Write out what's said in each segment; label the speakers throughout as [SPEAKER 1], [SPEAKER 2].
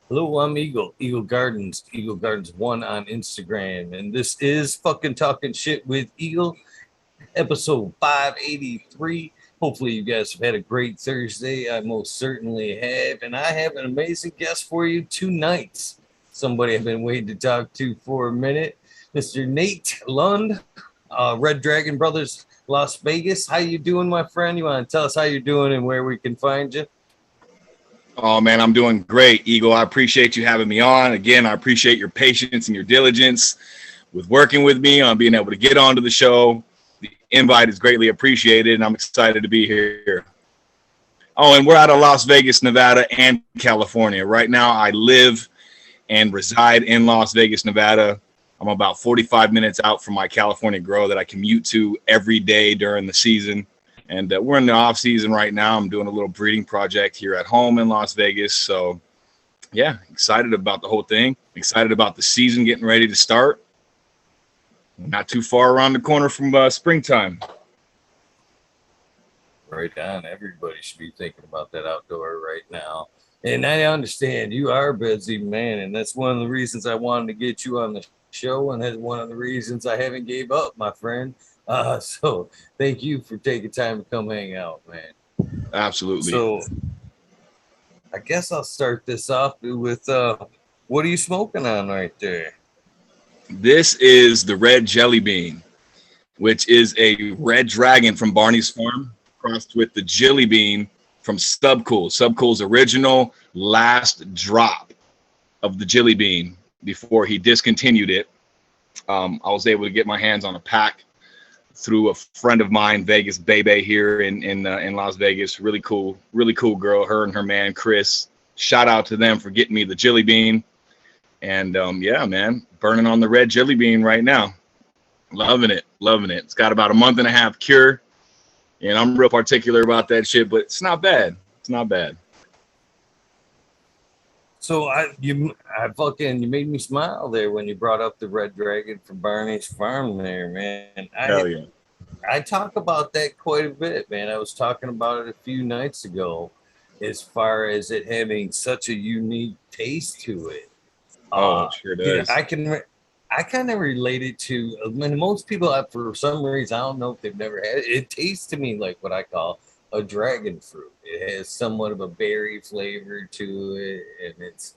[SPEAKER 1] Hello, I'm Eagle Gardens 1 on Instagram, and this is fucking talking shit with Eagle, episode 583. Hopefully, you guys have had a great Thursday. I most certainly have, and I have an amazing guest for you tonight. Somebody I've been waiting to talk to for a minute, Mr. Nate Lund, Red Dragon Brothers, Las Vegas. How you doing, my friend? You want to tell us how you're doing and where we can find you?
[SPEAKER 2] Oh man, I'm doing great, Eagle. I appreciate you having me on. Again, I appreciate your patience and your diligence with working with me on being able to get onto the show. The invite is greatly appreciated, and I'm excited to be here. Oh, and we're out of Las Vegas, Nevada, and California. Right now, I live and reside in Las Vegas, Nevada. I'm about 45 minutes out from my California grow that I commute to every day during the season. And we're in the off season right now. I'm doing a little breeding project here at home in Las Vegas. So, yeah, excited about the whole thing. Excited about the season getting ready to start. Not too far around the corner from springtime.
[SPEAKER 1] Right on. Everybody should be thinking about that outdoor right now. And I understand you are a busy man, and that's one of the reasons I wanted to get you on the show, and that's one of the reasons I haven't gave up, my friend. So thank you for taking time to come hang out, man.
[SPEAKER 2] Absolutely.
[SPEAKER 1] So I guess I'll start this off with what are you smoking on right there?
[SPEAKER 2] This is the red jelly bean, which is a red dragon from Barney's Farm crossed with the jelly bean from Subcool. Subcool's original last drop of the jelly bean before he discontinued it. I was able to get my hands on a pack through a friend of mine, Vegas Bebe here in Las Vegas. Really cool girl, her and her man, Chris. Shout out to them for getting me the jelly bean. And yeah, man, burning on the red jelly bean right now. Loving it. It's got about a month and a half cure. And I'm real particular about that shit, but it's not bad.
[SPEAKER 1] So you made me smile there when you brought up the Red Dragon from Barney's Farm there, man.
[SPEAKER 2] Hell yeah.
[SPEAKER 1] I talk about that quite a bit, man. I was talking about it a few nights ago as far as it having such a unique taste to it.
[SPEAKER 2] Oh, sure does.
[SPEAKER 1] I kind of relate it to, I mean, most people, for some reason, I don't know if they've never had it. It tastes to me like what I call a dragon fruit. It has somewhat of a berry flavor to it, and it's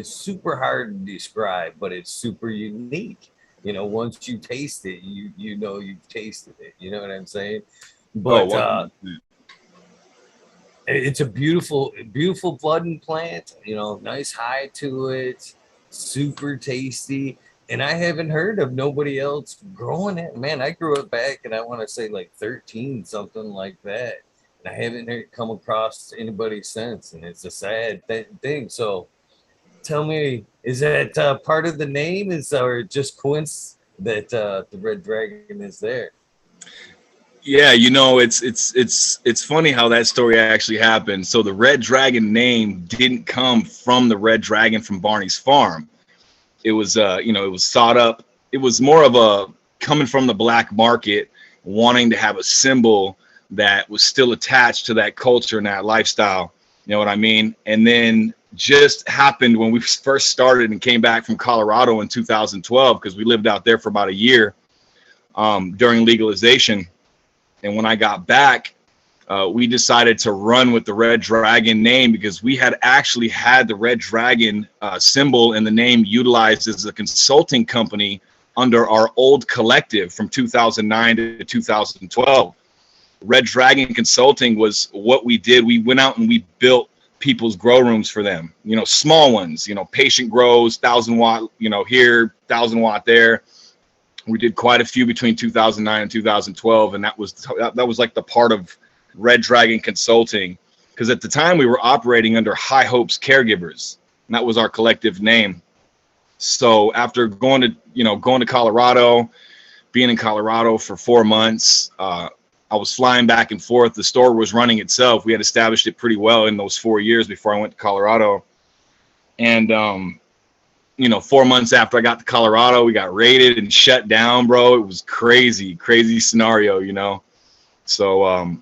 [SPEAKER 1] super hard to describe, but it's super unique. You know, once you taste it, you know you've tasted it. You know what I'm saying? But it's a beautiful budding plant. You know, nice high to it, super tasty. And I haven't heard of nobody else growing it. Man, I grew it back, and I want to say like 13, something like that. And I haven't come across anybody since, and it's a sad thing. So tell me, is that part of the name, or just coincidence that the Red Dragon is there?
[SPEAKER 2] Yeah, you know, it's funny how that story actually happened. So the Red Dragon name didn't come from the Red Dragon from Barney's Farm. It was it was thought up. It was more of a coming from the black market, wanting to have a symbol that was still attached to that culture and that lifestyle. You know what I mean? And then just happened when we first started and came back from Colorado in 2012, because we lived out there for about a year during legalization. And when I got back, we decided to run with the Red Dragon name, because we had actually had the Red Dragon symbol and the name utilized as a consulting company under our old collective from 2009 to 2012. Red Dragon Consulting was what we did. We went out and we built people's grow rooms for them, you know, small ones, you know, patient grows, 1,000 watt, you know, here, 1,000 watt there. We did quite a few between 2009 and 2012. And that was like the part of Red Dragon Consulting, because at the time we were operating under High Hopes Caregivers, and that was our collective name. So after going to Colorado, being in Colorado for 4 months, I was flying back and forth. The store was running itself. We had established it pretty well in those 4 years before I went to Colorado. And 4 months after I got to Colorado, we got raided and shut down, bro. It was crazy scenario, you know. So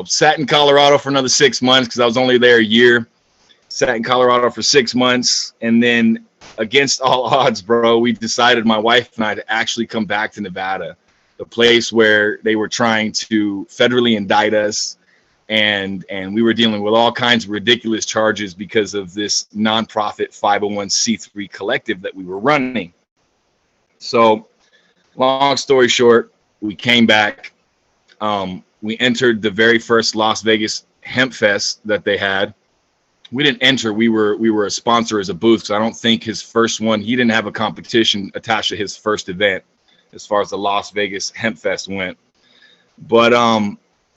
[SPEAKER 2] sat in Colorado for another 6 months because I was only there a year. Sat in Colorado for 6 months, and then against all odds, bro, we decided, my wife and I, to actually come back to Nevada, the place where they were trying to federally indict us, and we were dealing with all kinds of ridiculous charges because of this nonprofit 501c3 collective that we were running. So, long story short, we came back. We entered the very first Las Vegas Hemp Fest that they had. We didn't enter. We were a sponsor as a booth. So I don't think his first one, he didn't have a competition attached to his first event as far as the Las Vegas Hemp Fest went. But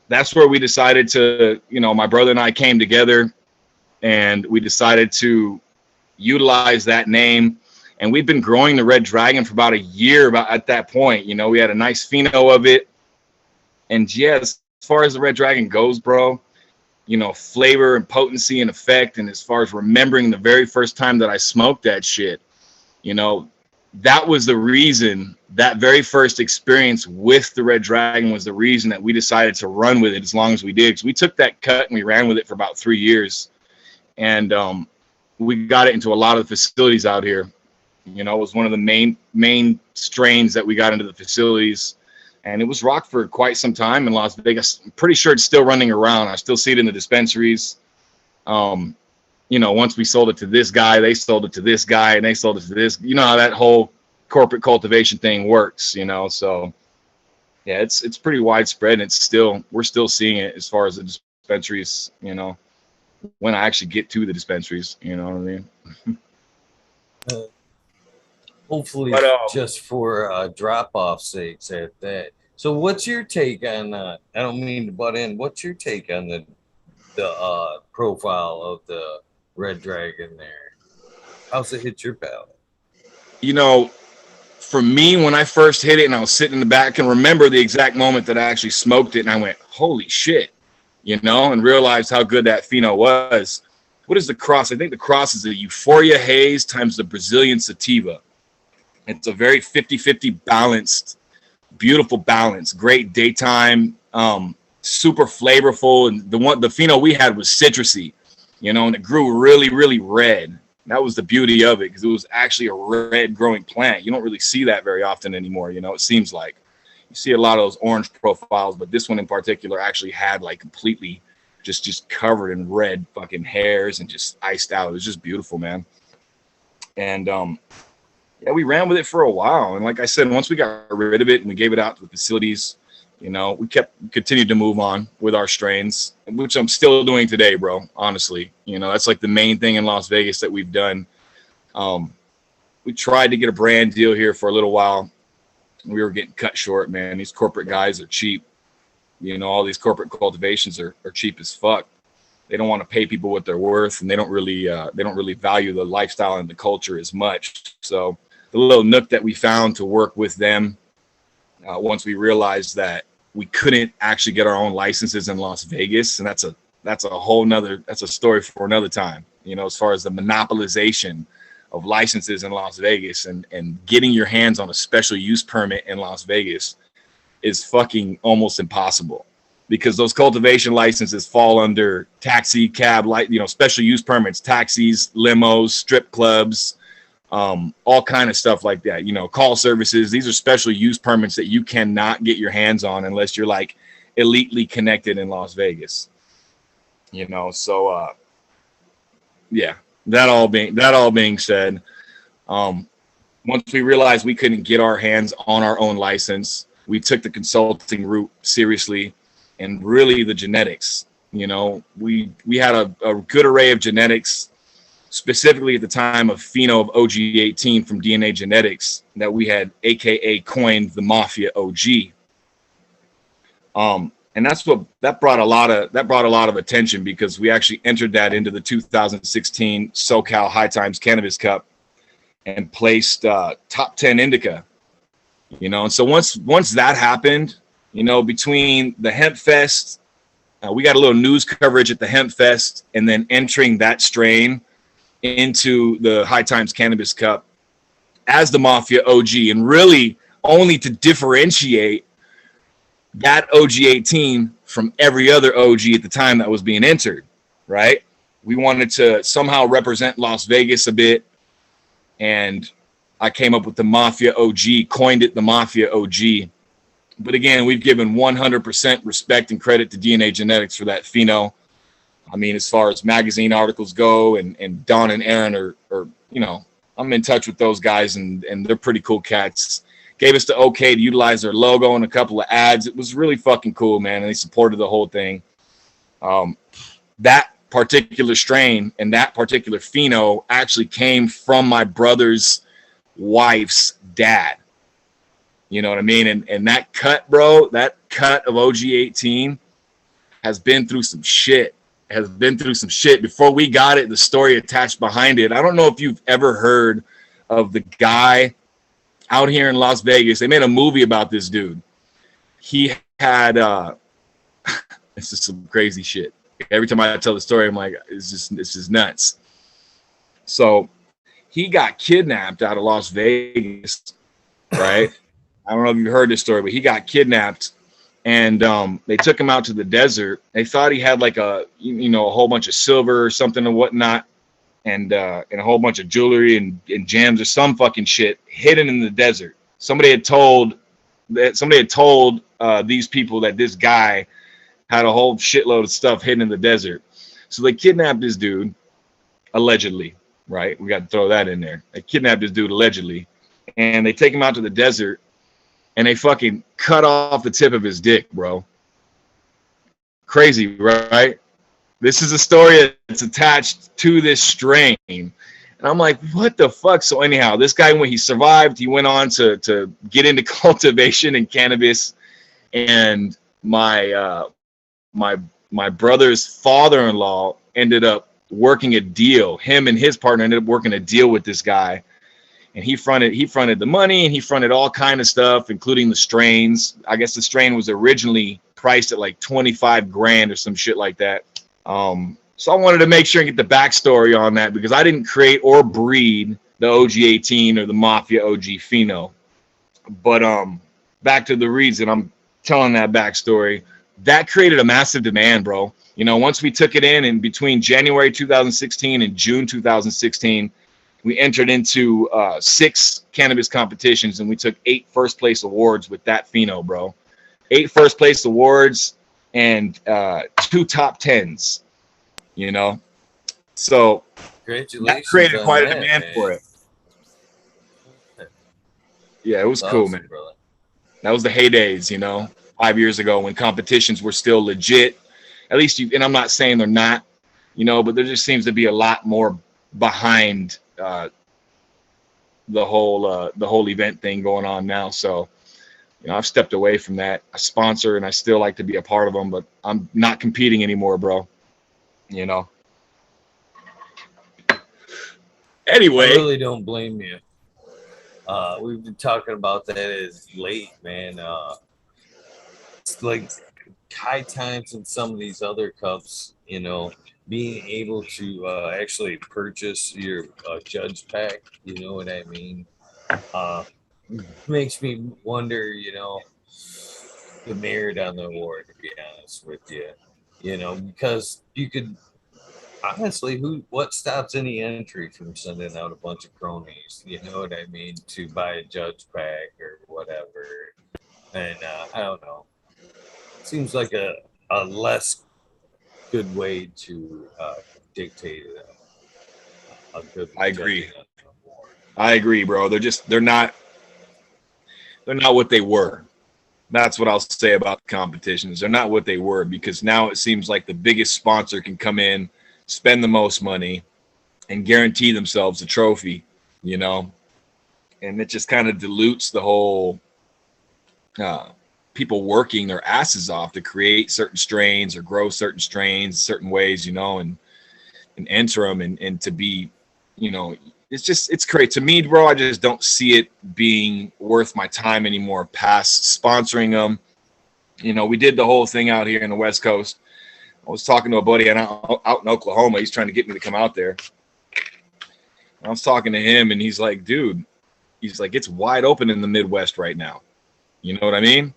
[SPEAKER 2] that's where we decided to, my brother and I came together, and we decided to utilize that name. And we'd been growing the Red Dragon for about a year at that point. We had a nice pheno of it. And yes, as far as the Red Dragon goes, bro, flavor and potency and effect, and as far as remembering the very first time that I smoked that shit, that was the reason, that very first experience with the Red Dragon was the reason that we decided to run with it as long as we did. Because we took that cut and we ran with it for about 3 years. And we got it into a lot of the facilities out here. It was one of the main strains that we got into the facilities. And it was rocked for quite some time in Las Vegas. I'm pretty sure it's still running around. I still see it in the dispensaries. Once we sold it to this guy, they sold it to this guy, and they sold it to this. You know how that whole corporate cultivation thing works, So, yeah, it's pretty widespread, and we're still seeing it as far as the dispensaries, when I actually get to the dispensaries, you know what I mean?
[SPEAKER 1] Hopefully, just for drop-off sakes at that. So, what's your take on? I don't mean to butt in. What's your take on the profile of the Red Dragon there? How's it hit your palate?
[SPEAKER 2] For me, when I first hit it and I was sitting in the back, I can remember the exact moment that I actually smoked it, and I went, "Holy shit!" And realized how good that pheno was. What is the cross? I think the cross is a Euphoria Haze times the Brazilian Sativa. It's a very 50-50 balanced, beautiful balance. Great daytime, super flavorful. And the pheno we had was citrusy, and it grew really, really red. That was the beauty of it, because it was actually a red growing plant. You don't really see that very often anymore. It seems like you see a lot of those orange profiles, but this one in particular actually had like completely just covered in red fucking hairs and just iced out. It was just beautiful, man. And yeah, we ran with it for a while. And like I said, once we got rid of it and we gave it out to the facilities, we continued to move on with our strains, which I'm still doing today, bro. Honestly, that's like the main thing in Las Vegas that we've done. We tried to get a brand deal here for a little while. We were getting cut short, man. These corporate guys are cheap. All these corporate cultivations are cheap as fuck. They don't want to pay people what they're worth, and they don't really value the lifestyle and the culture as much. So the little nook that we found to work with them, once we realized that we couldn't actually get our own licenses in Las Vegas, and that's a story for another time. As far as the monopolization of licenses in Las Vegas and getting your hands on a special use permit in Las Vegas is fucking almost impossible, because those cultivation licenses fall under taxi, cab, special use permits, taxis, limos, strip clubs, all kind of stuff like that. Call services. These are special use permits that you cannot get your hands on unless you're like elitely connected in Las Vegas. So yeah. That all being said, once we realized we couldn't get our hands on our own license, we took the consulting route seriously, and really the genetics. We had a good array of genetics, specifically at the time of pheno of OG18 from DNA Genetics, that we had AKA coined the Mafia OG. And that brought a lot of attention, because we actually entered that into the 2016 SoCal High Times Cannabis Cup and placed top 10 indica. And so once that happened, between the Hemp Fest, we got a little news coverage at the Hemp Fest, and then entering that strain into the High Times Cannabis Cup as the Mafia OG, and really only to differentiate that OG18 from every other OG at the time that was being entered, right? we wanted to somehow represent Las Vegas a bit. And I came up with the Mafia OG, coined it the Mafia OG. But again, we've given 100% respect and credit to DNA Genetics for that pheno. I mean, as far as magazine articles go, and Don and Aaron are, you know, I'm in touch with those guys, and they're pretty cool cats. Gave us the okay to utilize their logo in a couple of ads. It was really fucking cool, man, and they supported the whole thing. That particular strain and that particular pheno actually came from my brother's wife's dad. You know what I mean? And that cut, bro, that cut of OG 18 has been through some shit. Before we got it, the story attached behind it. I don't know if you've ever heard of the guy out here in Las Vegas. They made a movie about this dude. He had this is some crazy shit. Every time I tell the story, I'm like, it's just nuts. So he got kidnapped out of Las Vegas, right? I don't know if you heard this story, but he got kidnapped, and they took him out to the desert. They thought he had like a whole bunch of silver or something and whatnot, and a whole bunch of jewelry and gems or some fucking shit hidden in the desert. Somebody had told these people that this guy had a whole shitload of stuff hidden in the desert. So they kidnapped this dude, allegedly, right? We got to throw that in there. They kidnapped this dude allegedly, and they take him out to the desert, and they fucking cut off the tip of his dick, bro. Crazy, right? This is a story that's attached to this strain. And I'm like, what the fuck? So anyhow, this guy, when he survived, he went on to get into cultivation and cannabis. And my brother's father-in-law ended up working a deal. Him and his partner ended up working a deal with this guy. And he fronted the money, and he fronted all kind of stuff, including the strains. I guess the strain was originally priced at like 25 grand or some shit like that. So I wanted to make sure and get the backstory on that, because I didn't create or breed the OG 18 or the Mafia OG pheno. But back to the reason I'm telling that backstory, that created a massive demand, bro. You know, once we took it in between January 2016 and June 2016, we entered into 6 cannabis competitions, and we took 8 first place awards with that pheno, bro. 8 first place awards and 2 top 10s, you know. So that created quite a demand for it. Yeah, it was cool, man. Brother. That was the heydays, you know, 5 years ago, when competitions were still legit. At least and I'm not saying they're not, you know, but there just seems to be a lot more behind the whole event thing going on now. So, you know, I've stepped away from that. I sponsor, and I still like to be a part of them, but I'm not competing anymore, bro. You know. Anyway,
[SPEAKER 1] I really don't blame you. We've been talking about that as late, man. It's like high times in some of these other cups, you know, being able to actually purchase your judge pack, you know what I mean? Makes me wonder, you know, the merit on the award, to be honest with you, you know, because you could honestly, what stops any entry from sending out a bunch of cronies, you know what I mean, to buy a judge pack or whatever. And I don't know, seems like a less good way to dictate a good.
[SPEAKER 2] I agree, bro. They're not what they were. That's what I'll say about the competitions. They're not what they were, because now it seems like the biggest sponsor can come in, spend the most money, and guarantee themselves a trophy, you know? And it just kind of dilutes the whole people working their asses off to create certain strains or grow certain strains certain ways, you know, and enter them and to be, you know, it's great to me, bro. I just don't see it being worth my time anymore past sponsoring them. You know, we did the whole thing out here in the West Coast. I was talking to a buddy out in Oklahoma. He's trying to get me to come out there. I was talking to him, and he's like, dude, it's wide open in the Midwest right now. You know what I mean?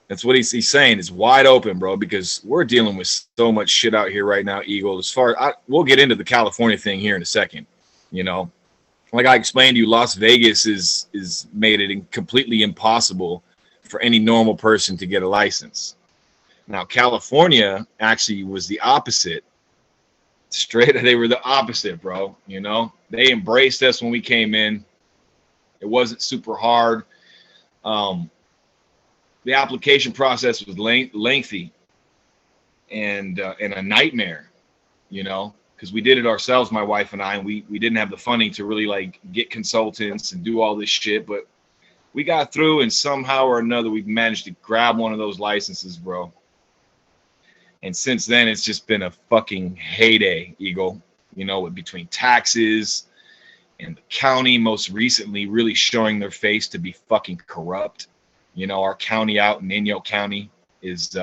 [SPEAKER 2] That's what he's saying. It's wide open, bro, because we're dealing with so much shit out here right now, Eagle. As far we'll get into the California thing here in a second. You know, like I explained to you, Las Vegas is made it completely impossible for any normal person to get a license. Now, California actually was the opposite. They were the opposite, bro. You know, they embraced us when we came in. It wasn't super hard. The application process was lengthy and a nightmare, you know, because we did it ourselves, my wife and I, and we didn't have the funding to really like get consultants and do all this shit, but we got through, and somehow or another we've managed to grab one of those licenses, bro. And since then, it's just been a fucking heyday, Eagle, you know, between taxes and the county most recently really showing their face to be fucking corrupt. You know, our county out in Inyo County is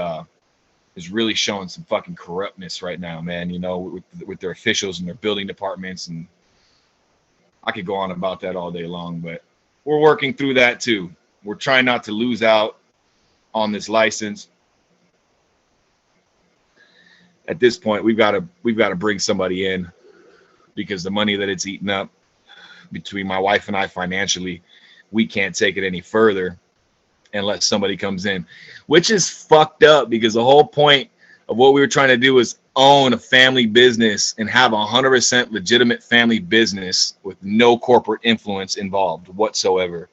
[SPEAKER 2] really showing some fucking corruptness right now, man. You know, with their officials and their building departments, and I could go on about that all day long, but we're working through that too. We're trying not to lose out on this license. At this point, we've got to bring somebody in, because the money that it's eaten up between my wife and I financially, we can't take it any further unless somebody comes in, which is fucked up, because the whole point of what we were trying to do is own a family business and have 100% legitimate family business with no corporate influence involved whatsoever.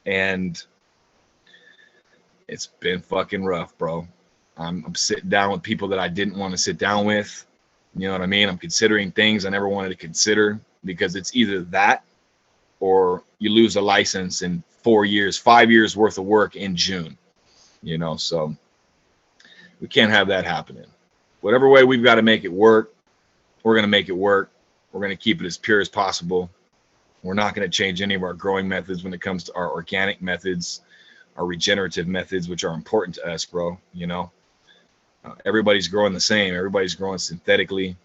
[SPEAKER 2] And it's been fucking rough, bro. I'm sitting down with people that I didn't want to sit down with. You know what I mean? I'm considering things I never wanted to consider, because it's either that or you lose a license in 4 years, 5 years worth of work in June, you know, so we can't have that happening. Whatever way we've got to make it work, we're going to make it work. We're going to keep it as pure as possible. We're not going to change any of our growing methods when it comes to our organic methods, our regenerative methods, which are important to us, bro. You know, everybody's growing the same. Everybody's growing synthetically.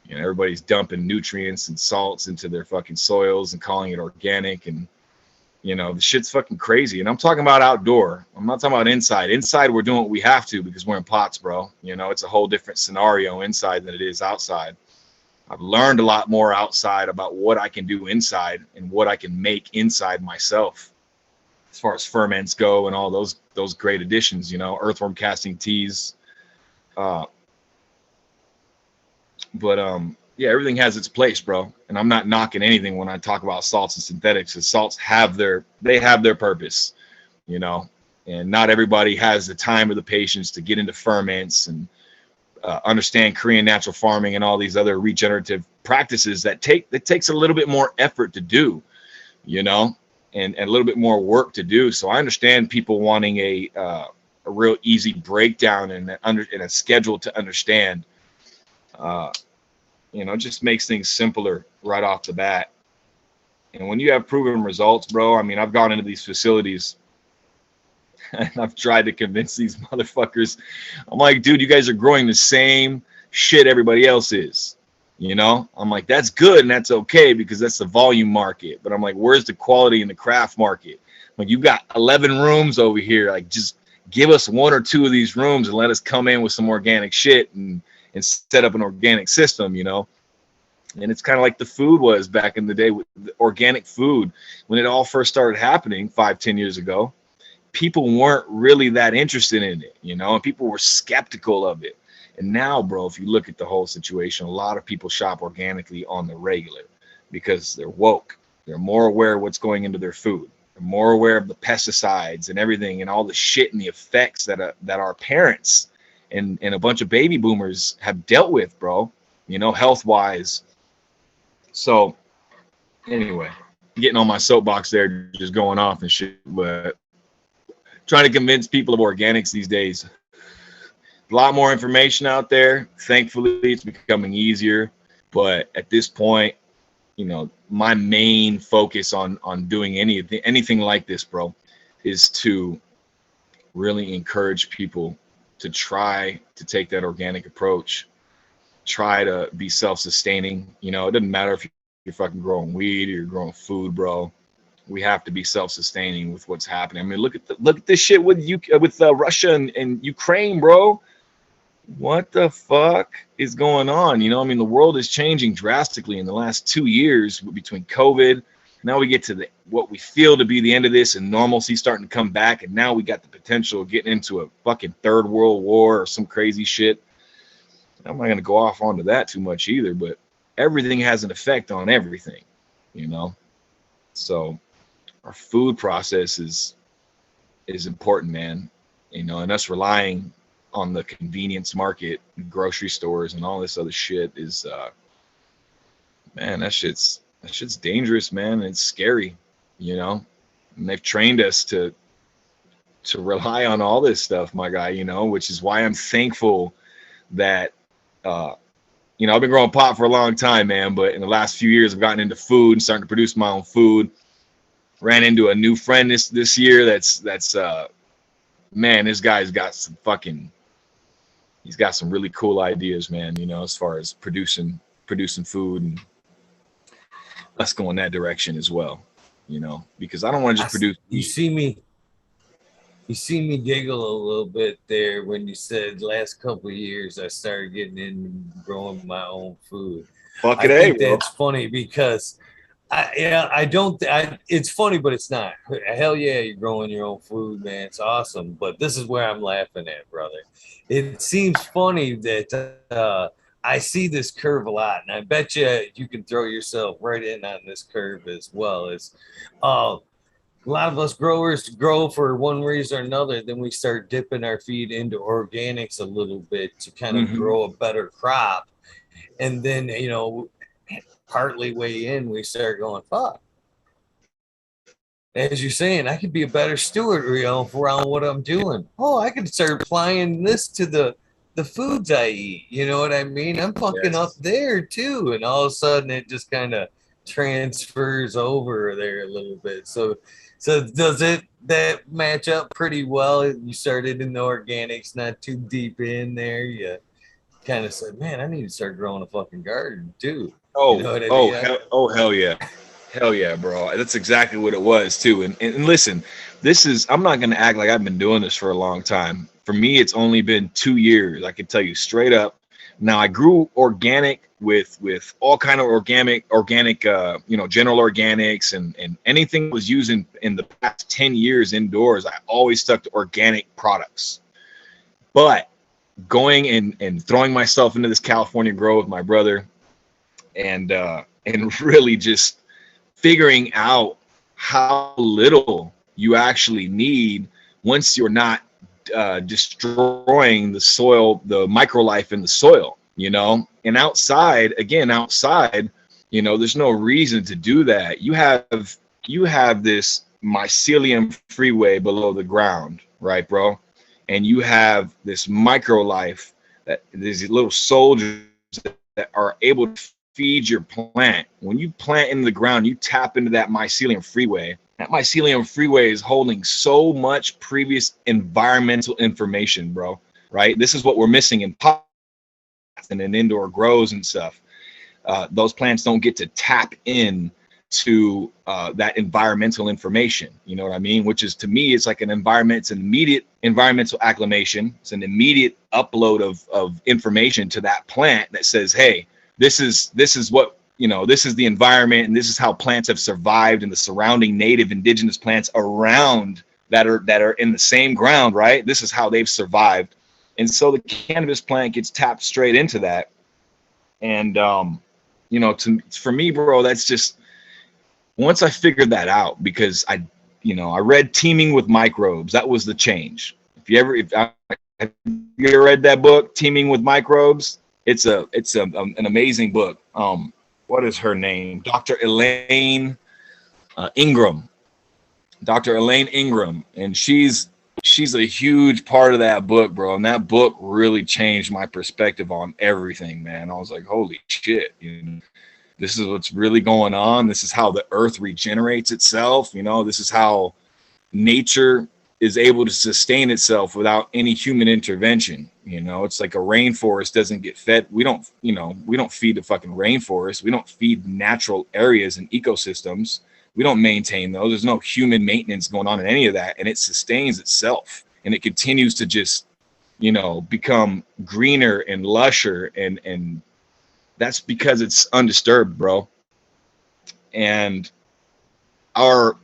[SPEAKER 2] You know, everybody's dumping nutrients and salts into their fucking soils and calling it organic. And, you know, the shit's fucking crazy. And I'm talking about outdoor. I'm not talking about inside. Inside, we're doing what we have to because we're in pots, bro. You know, it's a whole different scenario inside than it is outside. I've learned a lot more outside about what I can do inside and what I can make inside myself, as far as ferments go and all those great additions, you know, earthworm casting teas. Yeah, everything has its place, bro. And I'm not knocking anything when I talk about salts and synthetics. The salts have their purpose, you know, and not everybody has the time or the patience to get into ferments and understand Korean natural farming and all these other regenerative practices that takes a little bit more effort to do, you know, and a little bit more work to do. So I understand people wanting a real easy breakdown and a schedule to understand. You know, it just makes things simpler right off the bat. And when you have proven results, bro, I mean, I've gone into these facilities and I've tried to convince these motherfuckers. I'm like, dude, you guys are growing the same shit everybody else is. You know, I'm like, that's good and that's okay because that's the volume market. But I'm like, where's the quality in the craft market? Like, you got 11 rooms over here. Like, just give us 1 or 2 of these rooms and let us come in with some organic shit and set up an organic system, you know. And it's kind of like the food was back in the day with the organic food. When it all first started happening 5-10 years ago, people weren't really that interested in it, you know, and people were skeptical of it. And now, bro, if you look at the whole situation, a lot of people shop organically on the regular because they're woke. They're more aware of what's going into their food. They're more aware of the pesticides and everything and all the shit and the effects that our parents and a bunch of baby boomers have dealt with, bro, you know, health-wise. So anyway, getting on my soapbox there, just going off and shit, but trying to convince people of organics these days. A lot more information out there. Thankfully, it's becoming easier. But at this point, you know, my main focus on doing anything like this, bro, is to really encourage people to try to take that organic approach. Try to be self-sustaining. You know, it doesn't matter if you're fucking growing weed or you're growing food, bro. We have to be self-sustaining with what's happening. I mean, look at this shit with Russia and Ukraine, bro. What the fuck is going on? You know, I mean, the world is changing drastically in the last 2 years between COVID. Now we get to what we feel to be the end of this, and normalcy starting to come back, and now we got the potential of getting into a fucking third world war or some crazy shit. I'm not gonna go off onto that too much either, but everything has an effect on everything, you know. So our food process is important, man. You know, and us relying on the convenience market, grocery stores, and all this other shit is, man, that shit's dangerous, man. It's scary, you know. And they've trained us to rely on all this stuff, my guy. You know, which is why I'm thankful that, you know, I've been growing pot for a long time, man. But in the last few years, I've gotten into food and starting to produce my own food. Ran into a new friend this year. That's man, this guy's got some fucking. He's got some really cool ideas, man, you know, as far as producing food, and us going that direction as well, you know, because I don't want to just produce.
[SPEAKER 1] You see me giggle a little bit there when you said last couple of years I started getting into growing my own food.
[SPEAKER 2] Fuck
[SPEAKER 1] I
[SPEAKER 2] it,
[SPEAKER 1] think
[SPEAKER 2] bro.
[SPEAKER 1] that's funny because it's funny, but it's not. Hell yeah, you're growing your own food, man. It's awesome. But this is where I'm laughing at, brother. It seems funny that I see this curve a lot, and I bet you can throw yourself right in on this curve as well. As a lot of us growers grow for one reason or another, then we start dipping our feet into organics a little bit to kind of grow a better crop, and then you know, partly way in, we start going, fuck. As you're saying, I could be a better steward, you know, around what I'm doing. Oh, I could start applying this to the foods I eat. You know what I mean? I'm fucking up there too, and all of a sudden it just kind of transfers over there a little bit. So does that match up pretty well? You started in the organics, not too deep in there. You kind of said, man, I need to start growing a fucking garden too.
[SPEAKER 2] Oh,
[SPEAKER 1] you know what I mean?
[SPEAKER 2] hell yeah. Hell yeah, bro. That's exactly what it was too. And listen, I'm not gonna act like I've been doing this for a long time. For me, it's only been 2 years. I can tell you straight up. Now I grew organic with all kind of organic, you know, general organics and anything was used in the past 10 years indoors. I always stuck to organic products. But going and throwing myself into this California grow with my brother and really just figuring out how little you actually need once you're not destroying the soil, the microlife in the soil, you know. And outside, you know, there's no reason to do that. You have this mycelium freeway below the ground, right, bro? And you have this microlife, that these little soldiers that are able to feed your plant. When you plant in the ground, you tap into that mycelium freeway. That mycelium freeway is holding so much previous environmental information, bro, right? This is what we're missing in pots and in indoor grows and stuff. Those plants don't get to tap in to that environmental information, you know what I mean? Which is, to me, it's like an immediate environmental acclimation. It's an immediate upload of information to that plant that says, hey, this is what, you know, this is the environment, and this is how plants have survived, and the surrounding native indigenous plants around that are in the same ground, right? This is how they've survived. And so the cannabis plant gets tapped straight into that. And you know, for me, bro, that's just, once I figured that out, because I read Teeming with Microbes. That was the change. Have you ever read that book, Teeming with Microbes? It's an amazing book. What is her name? Dr. Elaine Ingram. Dr. Elaine Ingram, and she's a huge part of that book, bro. And that book really changed my perspective on everything, man. I was like, holy shit, you know, this is what's really going on. This is how the earth regenerates itself. You know, this is how nature is able to sustain itself without any human intervention. You know, it's like a rainforest doesn't get fed. We don't feed the fucking rainforest. We don't feed natural areas and ecosystems. We don't maintain those. There's no human maintenance going on in any of that, and it sustains itself, and it continues to just, you know, become greener and lusher, and that's because it's undisturbed, bro. And our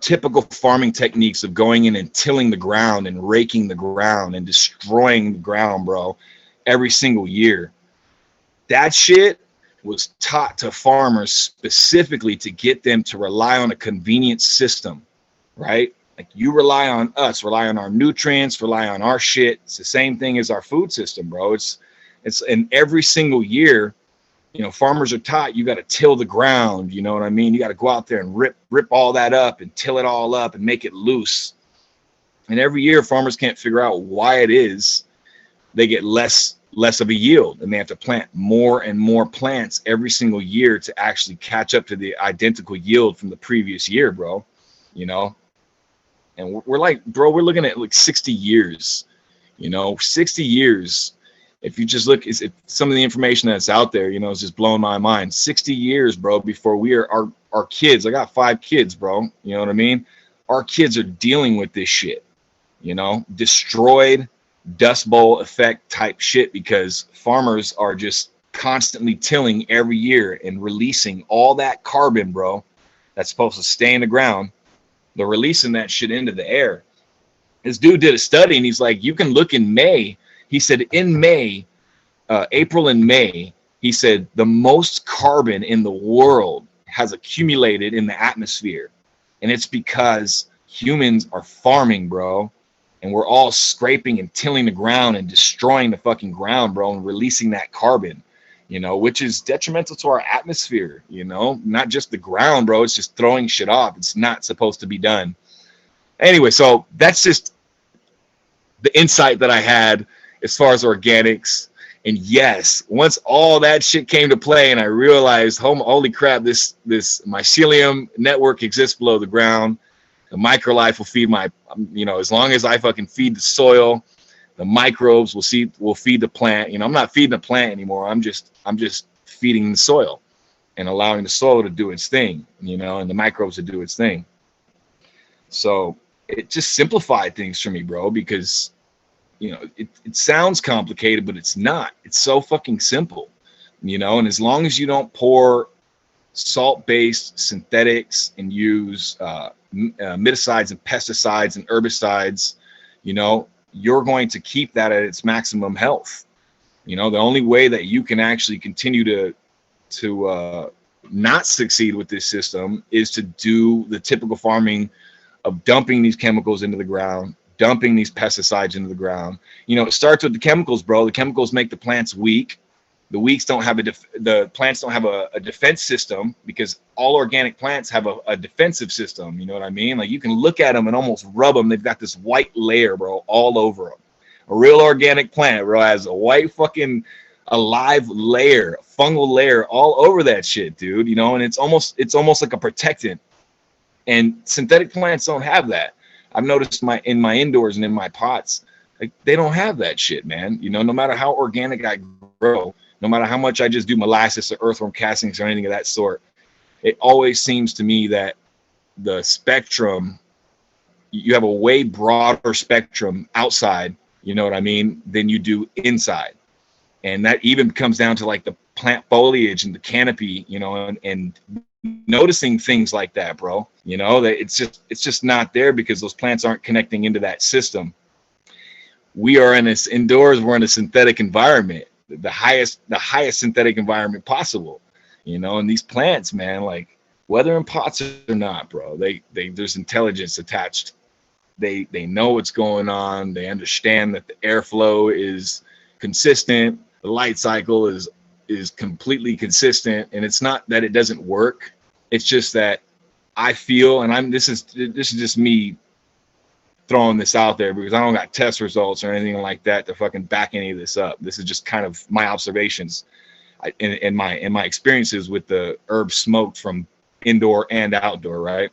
[SPEAKER 2] typical farming techniques of going in and tilling the ground and raking the ground and destroying the ground, bro, every single year, that shit was taught to farmers specifically to get them to rely on a convenient system, right? Like, you rely on us, rely on our nutrients, rely on our shit. It's the same thing as our food system, bro. It's and every single year, you know, farmers are taught you got to till the ground. You know what I mean? You got to go out there and rip all that up and till it all up and make it loose. And every year, farmers can't figure out why it is they get less of a yield, and they have to plant more and more plants every single year to actually catch up to the identical yield from the previous year, bro. You know, and we're like, bro, we're looking at like 60 years. You know, 60 years. If you just look, if some of the information that's out there, you know, is just blowing my mind. 60 years, bro, before we are our kids. I got 5 kids, bro. You know what I mean? Our kids are dealing with this shit, you know, destroyed Dust Bowl effect type shit, because farmers are just constantly tilling every year and releasing all that carbon, bro, that's supposed to stay in the ground. They're releasing that shit into the air. This dude did a study, and he's like, you can look in May. He said in May, April and May, he said the most carbon in the world has accumulated in the atmosphere. And it's because humans are farming, bro. And we're all scraping and tilling the ground and destroying the fucking ground, bro, and releasing that carbon, you know, which is detrimental to our atmosphere, you know, not just the ground, bro. It's just throwing shit off. It's not supposed to be done. Anyway, so that's just the insight that I had as far as organics. And yes, once all that shit came to play and I realized, holy crap, this mycelium network exists below the ground. The microlife will feed my, you know, as long as I fucking feed the soil, the microbes will feed the plant. You know, I'm not feeding the plant anymore. I'm just feeding the soil and allowing the soil to do its thing, you know, and the microbes to do its thing. So it just simplified things for me, bro, because, you know, it sounds complicated, but it's not. It's so fucking simple, you know, and as long as you don't pour salt-based synthetics and use miticides and pesticides and herbicides, you know, you're going to keep that at its maximum health. You know, the only way that you can actually continue to not succeed with this system is to do the typical farming of dumping these chemicals into the ground, dumping these pesticides into the ground. You know, it starts with the chemicals, bro. The chemicals make the plants weak. The weaks don't have the plants don't have a defense system, because all organic plants have a defensive system. You know what I mean? Like, you can look at them and almost rub them. They've got this white layer, bro, all over them. A real organic plant, bro, has a white fucking alive layer, fungal layer all over that shit, dude. You know, and it's almost like a protectant. And synthetic plants don't have that. I've noticed in my indoors and in my pots, like, they don't have that shit, man. You know, no matter how organic I grow, no matter how much I just do molasses or earthworm castings or anything of that sort, it always seems to me that the spectrum, you have a way broader spectrum outside, you know what I mean, than you do inside. And that even comes down to like the plant foliage and the canopy, you know, and noticing things like that, bro. You know, that it's just not there because those plants aren't connecting into that system. We are in this indoors, we're in a synthetic environment. The highest synthetic environment possible, you know, and these plants, man, like, whether in pots or not, bro, they there's intelligence attached. They know what's going on. They understand that the airflow is consistent. The light cycle is completely consistent. And it's not that it doesn't work. It's just that I feel, and this is just me throwing this out there, because I don't got test results or anything like that to fucking back any of this up. This is just kind of my observations and my experiences with the herb smoked from indoor and outdoor, right?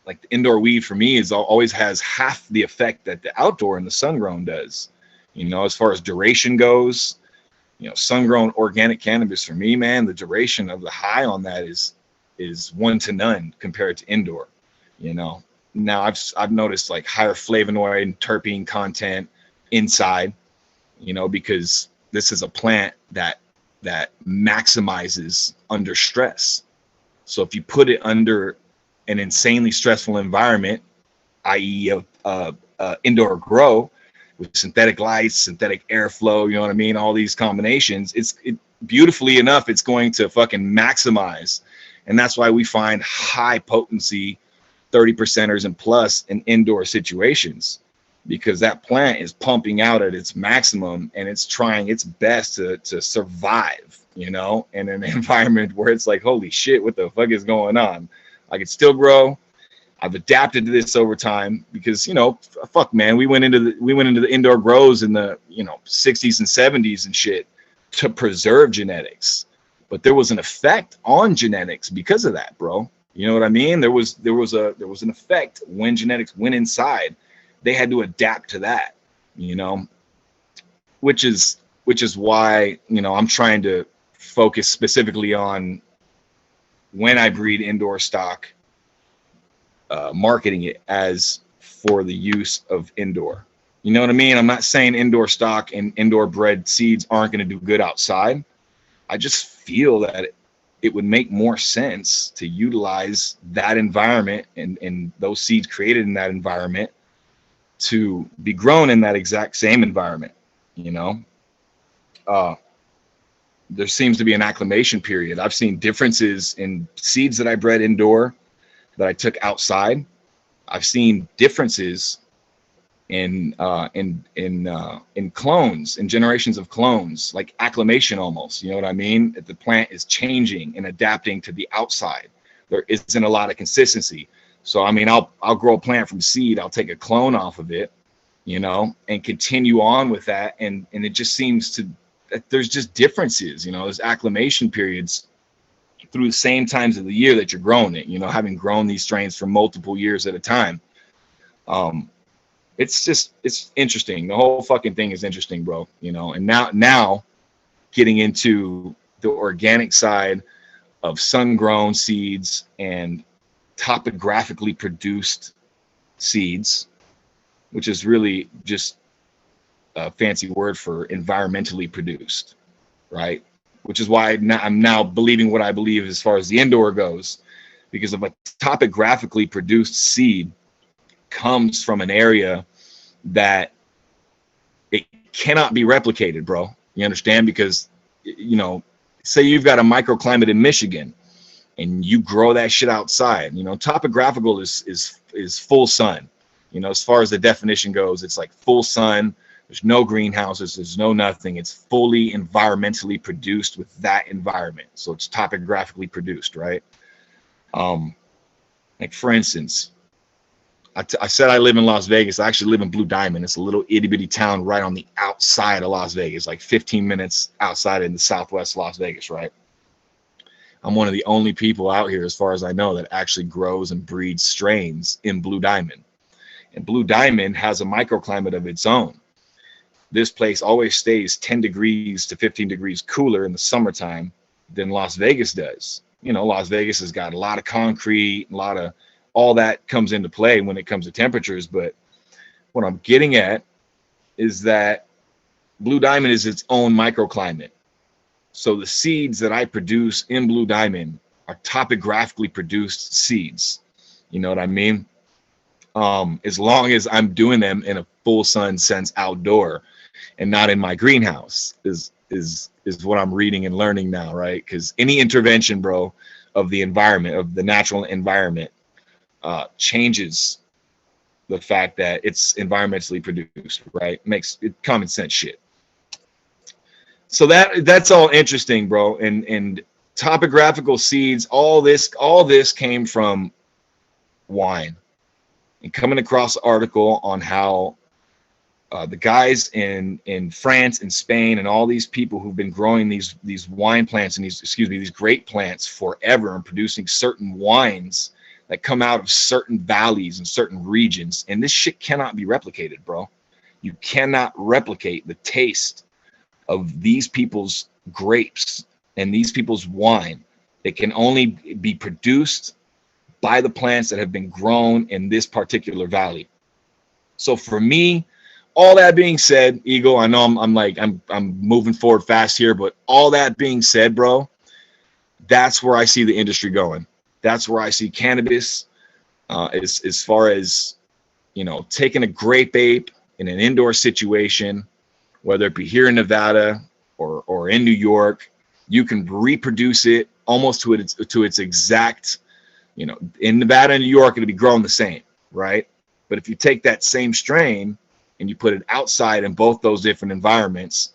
[SPEAKER 2] Like, the indoor weed for me always has half the effect that the outdoor and the sun-grown does. You know, as far as duration goes, you know, sun-grown organic cannabis for me, man, the duration of the high on that is is 1 to none compared to indoor. You know, now I've noticed like higher flavonoid and terpene content inside, you know, because this is a plant that maximizes under stress. So if you put it under an insanely stressful environment, i.e. Indoor grow with synthetic lights, synthetic airflow, you know what I mean? All these combinations, it beautifully enough, it's going to fucking maximize. And that's why we find high potency 30%ers and plus in indoor situations, because that plant is pumping out at its maximum and it's trying its best to survive, you know, in an environment where it's like, holy shit, what the fuck is going on? I could still grow. I've adapted to this over time because, you know, fuck, man, we went into the indoor grows in the, you know, 60s and 70s and shit to preserve genetics, but there was an effect on genetics because of that, bro. You know what I mean? There was an effect when genetics went inside. They had to adapt to that, you know, which is why, you know, I'm trying to focus specifically on when I breed indoor stock, marketing it as for the use of indoor. You know what I mean? I'm not saying indoor stock and indoor bred seeds aren't going to do good outside. I just feel that it would make more sense to utilize that environment and those seeds created in that environment to be grown in that exact same environment. You know, there seems to be an acclimation period. I've seen differences in seeds that I bred indoor that I took outside. I've seen differences in clones, in generations of clones, like acclimation almost. You know what I mean? That the plant is changing and adapting to the outside. There isn't a lot of consistency. So I mean, I'll grow a plant from seed. I'll take a clone off of it, you know, and continue on with that. And it just seems to that there's just differences. You know, there's acclimation periods through the same times of the year that you're growing it. You know, having grown these strains for multiple years at a time. It's interesting. The whole fucking thing is interesting, bro. You know, and now getting into the organic side of sun-grown seeds and topographically produced seeds, which is really just a fancy word for environmentally produced, right? Which is why I'm now believing what I believe as far as the indoor goes, because of a topographically produced seed comes from an area that it cannot be replicated, bro. You understand? Because, you know, say you've got a microclimate in Michigan and you grow that shit outside. You know, topographical is full sun. You know, as far as the definition goes, it's like full sun. There's no greenhouses. There's no nothing. It's fully environmentally produced with that environment. So it's topographically produced, right? Like for instance, I said I live in Las Vegas. I actually live in Blue Diamond. It's a little itty bitty town right on the outside of Las Vegas, like 15 minutes outside in the southwest Las Vegas, right? I'm one of the only people out here, as far as I know, that actually grows and breeds strains in Blue Diamond. And Blue Diamond has a microclimate of its own. This place always stays 10 degrees to 15 degrees cooler in the summertime than Las Vegas does. You know, Las Vegas has got a lot of concrete, a lot of all that comes into play when it comes to temperatures. But what I'm getting at is that Blue Diamond is its own microclimate. So the seeds that I produce in Blue Diamond are topographically produced seeds. You know what I mean? As long as I'm doing them in a full sun sense outdoor and not in my greenhouse is what I'm reading and learning now, right? Because any intervention, bro, of the environment, of the natural environment, changes the fact that it's environmentally produced, right? Makes it common sense shit. So that's all interesting, bro. And topographical seeds, all this came from wine. And coming across an article on how the guys in France and Spain and all these people who've been growing these wine plants and these grape plants forever and producing certain wines that come out of certain valleys and certain regions. And this shit cannot be replicated, bro. You cannot replicate the taste of these people's grapes and these people's wine It can only be produced by the plants that have been grown in this particular valley. So for me, all that being said, Eagle, I know I'm moving forward fast here, but all that being said, bro, that's where I see the industry going. That's where I see cannabis, as far as, taking a grape ape in an indoor situation, whether it be here in Nevada or in New York, you can reproduce it almost to its exact, in Nevada and New York, it'll be grown the same, right? But if you take that same strain and you put it outside in both those different environments,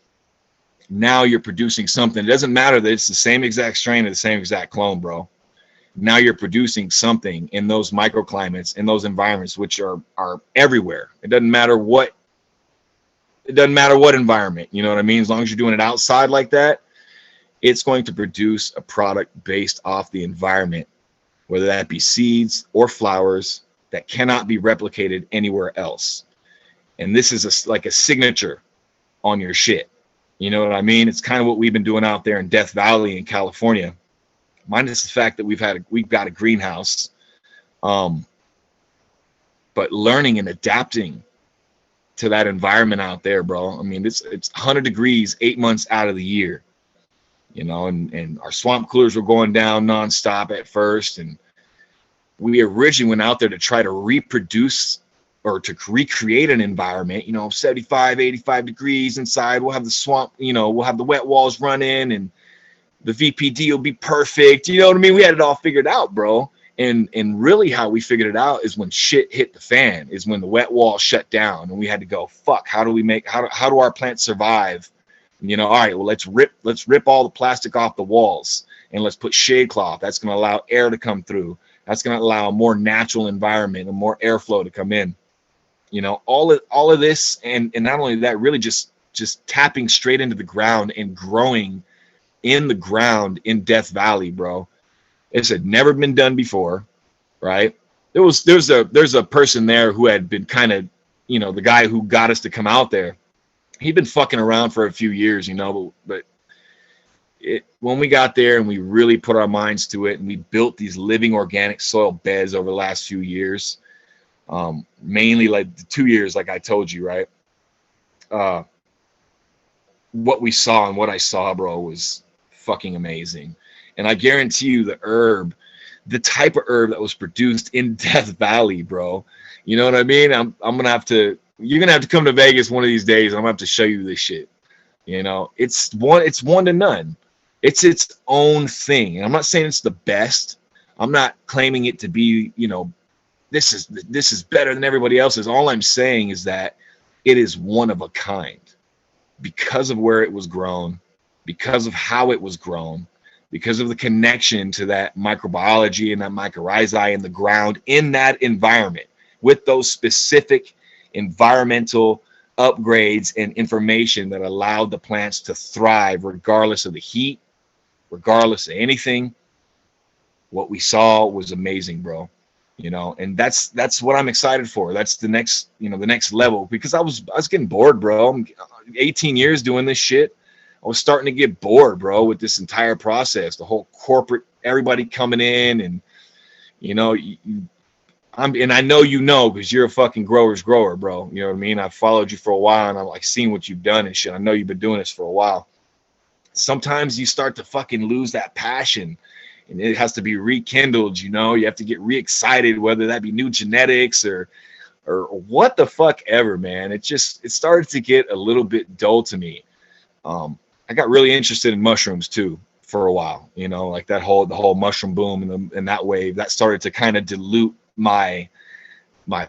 [SPEAKER 2] now you're producing something. It doesn't matter that it's the same exact strain or the same exact clone, bro. Now you're producing something in those microclimates, in those environments, which are everywhere. It doesn't matter what environment, you know what I mean? As long as you're doing it outside like that, it's going to produce a product based off the environment, whether that be seeds or flowers, that cannot be replicated anywhere else. And this is like a signature on your shit. You know what I mean? It's kind of what we've been doing out there in Death Valley in California, minus the fact that we've got a greenhouse. But learning and adapting to that environment out there, bro. I mean, it's 100 degrees 8 months out of the year, and our swamp coolers were going down nonstop at first. And we originally went out there to try to reproduce or to recreate an environment, 75, 85 degrees inside. We'll have the swamp, we'll have the wet walls running and the VPD will be perfect. You know what I mean? We had it all figured out, bro. And really how we figured it out is when shit hit the fan, is when the wet wall shut down and we had to go, fuck, how do our plants survive? All right, well, let's rip all the plastic off the walls and let's put shade cloth. That's going to allow air to come through. That's going to allow a more natural environment and more airflow to come in. All of this, and not only that, really just tapping straight into the ground and growing in the ground in Death Valley, bro. It's had never been done before, right? There's a person there who had been kind of, the guy who got us to come out there. He'd been fucking around for a few years, but when we got there and we really put our minds to it and we built these living organic soil beds over the last few years, mainly like the 2 years, like I told you, right? What we saw and what I saw, bro, was fucking amazing. And I guarantee you the type of herb that was produced in Death Valley, bro, you know what I mean? You're going to have to come to Vegas one of these days. I'm going to have to show you this shit. It's one to none. It's its own thing. And I'm not saying it's the best. I'm not claiming it to be, this is better than everybody else's. All I'm saying is that it is one of a kind because of where it was grown, because of how it was grown, because of the connection to that microbiology and that mycorrhizae in the ground in that environment with those specific environmental upgrades and information that allowed the plants to thrive regardless of the heat, regardless of anything. What we saw was amazing, bro. And that's what I'm excited for. That's the next level, because I was getting bored, bro. I'm 18 years doing this shit. I was starting to get bored, bro, with this entire process, the whole corporate, everybody coming in, and and I know because you're a fucking grower's grower, bro. You know what I mean? I've followed you for a while, and I'm like seeing what you've done and shit. I know you've been doing this for a while. Sometimes you start to fucking lose that passion, and it has to be rekindled. You have to get re-excited, whether that be new genetics or what the fuck ever, man. It started to get a little bit dull to me. I got really interested in mushrooms too for a while, like the whole mushroom boom and that wave that started to kind of dilute my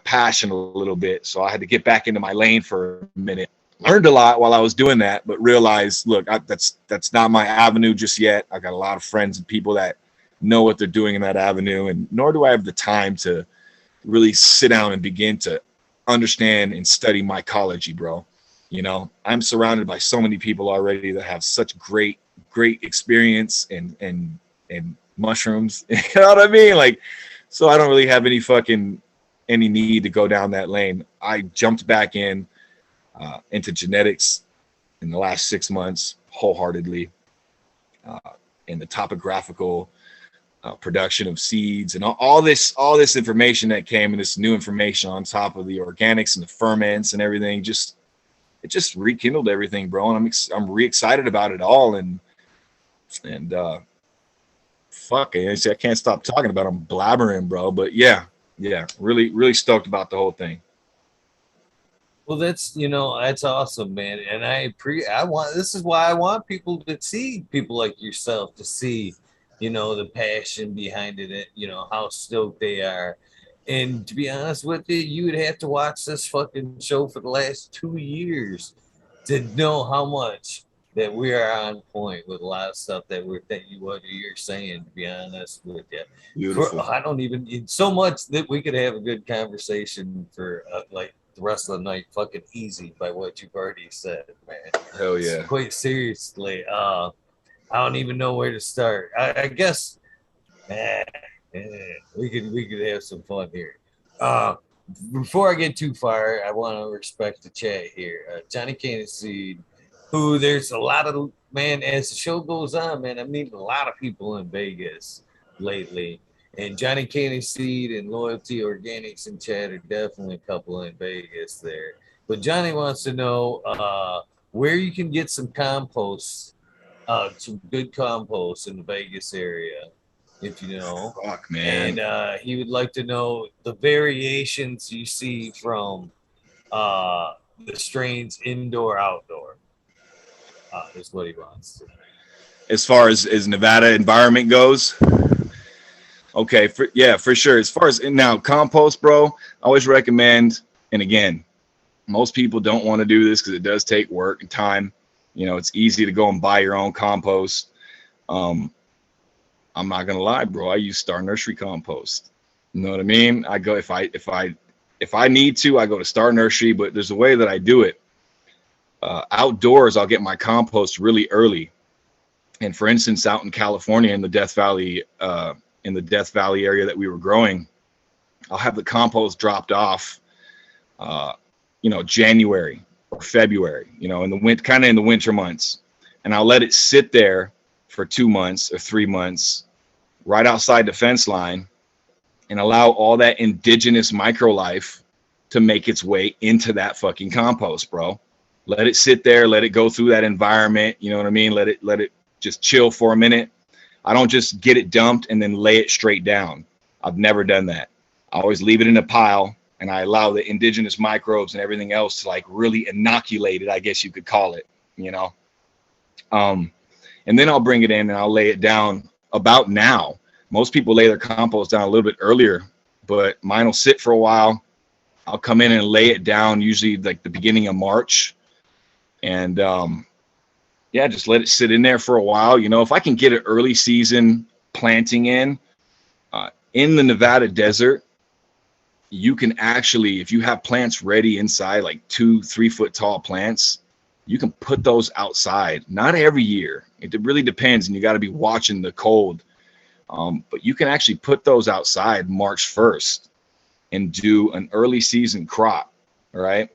[SPEAKER 2] passion a little bit. So I had to get back into my lane for a minute. Learned a lot while I was doing that, but realized, look, that's not my avenue just yet. I got a lot of friends and people that know what they're doing in that avenue, and nor do I have the time to really sit down and begin to understand and study mycology, bro. I'm surrounded by so many people already that have such great experience and mushrooms. You know what I mean? Like, so I don't really have any need to go down that lane. I jumped back into genetics in the last 6 months wholeheartedly. and the topographical production of seeds and all this information that came, and this new information on top of the organics and the ferments and everything, it just rekindled everything, bro. And I'm re-excited about it all. And fuck, I can't stop talking about it. I'm blabbering, bro. But yeah, really stoked about the whole thing.
[SPEAKER 1] Well, that's that's awesome, man. And I want this is why I want people to see people like yourself, to see, the passion behind it, how stoked they are. And to be honest with you, you would have to watch this fucking show for the last 2 years to know how much that we are on point with a lot of stuff what you're saying. To be honest with you,
[SPEAKER 2] Beautiful.
[SPEAKER 1] I don't even so much that we could have a good conversation for like the rest of the night, fucking easy by what you've already said, man.
[SPEAKER 2] Hell yeah.
[SPEAKER 1] Quite seriously, I don't even know where to start. I guess we could have some fun here. Before I get too far, I want to respect the chat here. Johnny Candiseed, who there's a lot of, man, as the show goes on, man, I'm meeting a lot of people in Vegas lately. And Johnny Candiseed and Loyalty Organics and chat are definitely a couple in Vegas there. But Johnny wants to know where you can get some compost, some good compost in the Vegas area, if you know.
[SPEAKER 2] Fuck, man.
[SPEAKER 1] And he would like to know the variations you see from the strains indoor, outdoor. Is what he wants to know.
[SPEAKER 2] As far as Nevada environment goes, okay, for sure. As far as now compost, bro, I always recommend, and again, most people don't want to do this because it does take work and time. It's easy to go and buy your own compost. I'm not gonna lie, bro. I use Star Nursery compost. You know what I mean? I go if I need to, I go to Star Nursery, but there's a way that I do it. Outdoors, I'll get my compost really early. And for instance, out in California in the Death Valley area that we were growing, I'll have the compost dropped off, January or February, in the winter months, and I'll let it sit there for 2 months or 3 months right outside the fence line and allow all that indigenous microlife to make its way into that fucking compost, bro. Let it sit there, let it go through that environment, you know what I mean? Let it just chill for a minute. I don't just get it dumped and then lay it straight down. I've never done that. I always leave it in a pile and I allow the indigenous microbes and everything else to like really inoculate it, I guess you could call it, and then I'll bring it in and I'll lay it down about now. Most people lay their compost down a little bit earlier, but mine will sit for a while. I'll come in and lay it down usually like the beginning of March. And just let it sit in there for a while. If I can get an early season planting in the Nevada desert, you can actually, if you have plants ready inside, like 2-3 foot tall plants, you can put those outside. Not every year. It really depends, and you got to be watching the cold. But you can actually put those outside March 1st and do an early season crop. All right.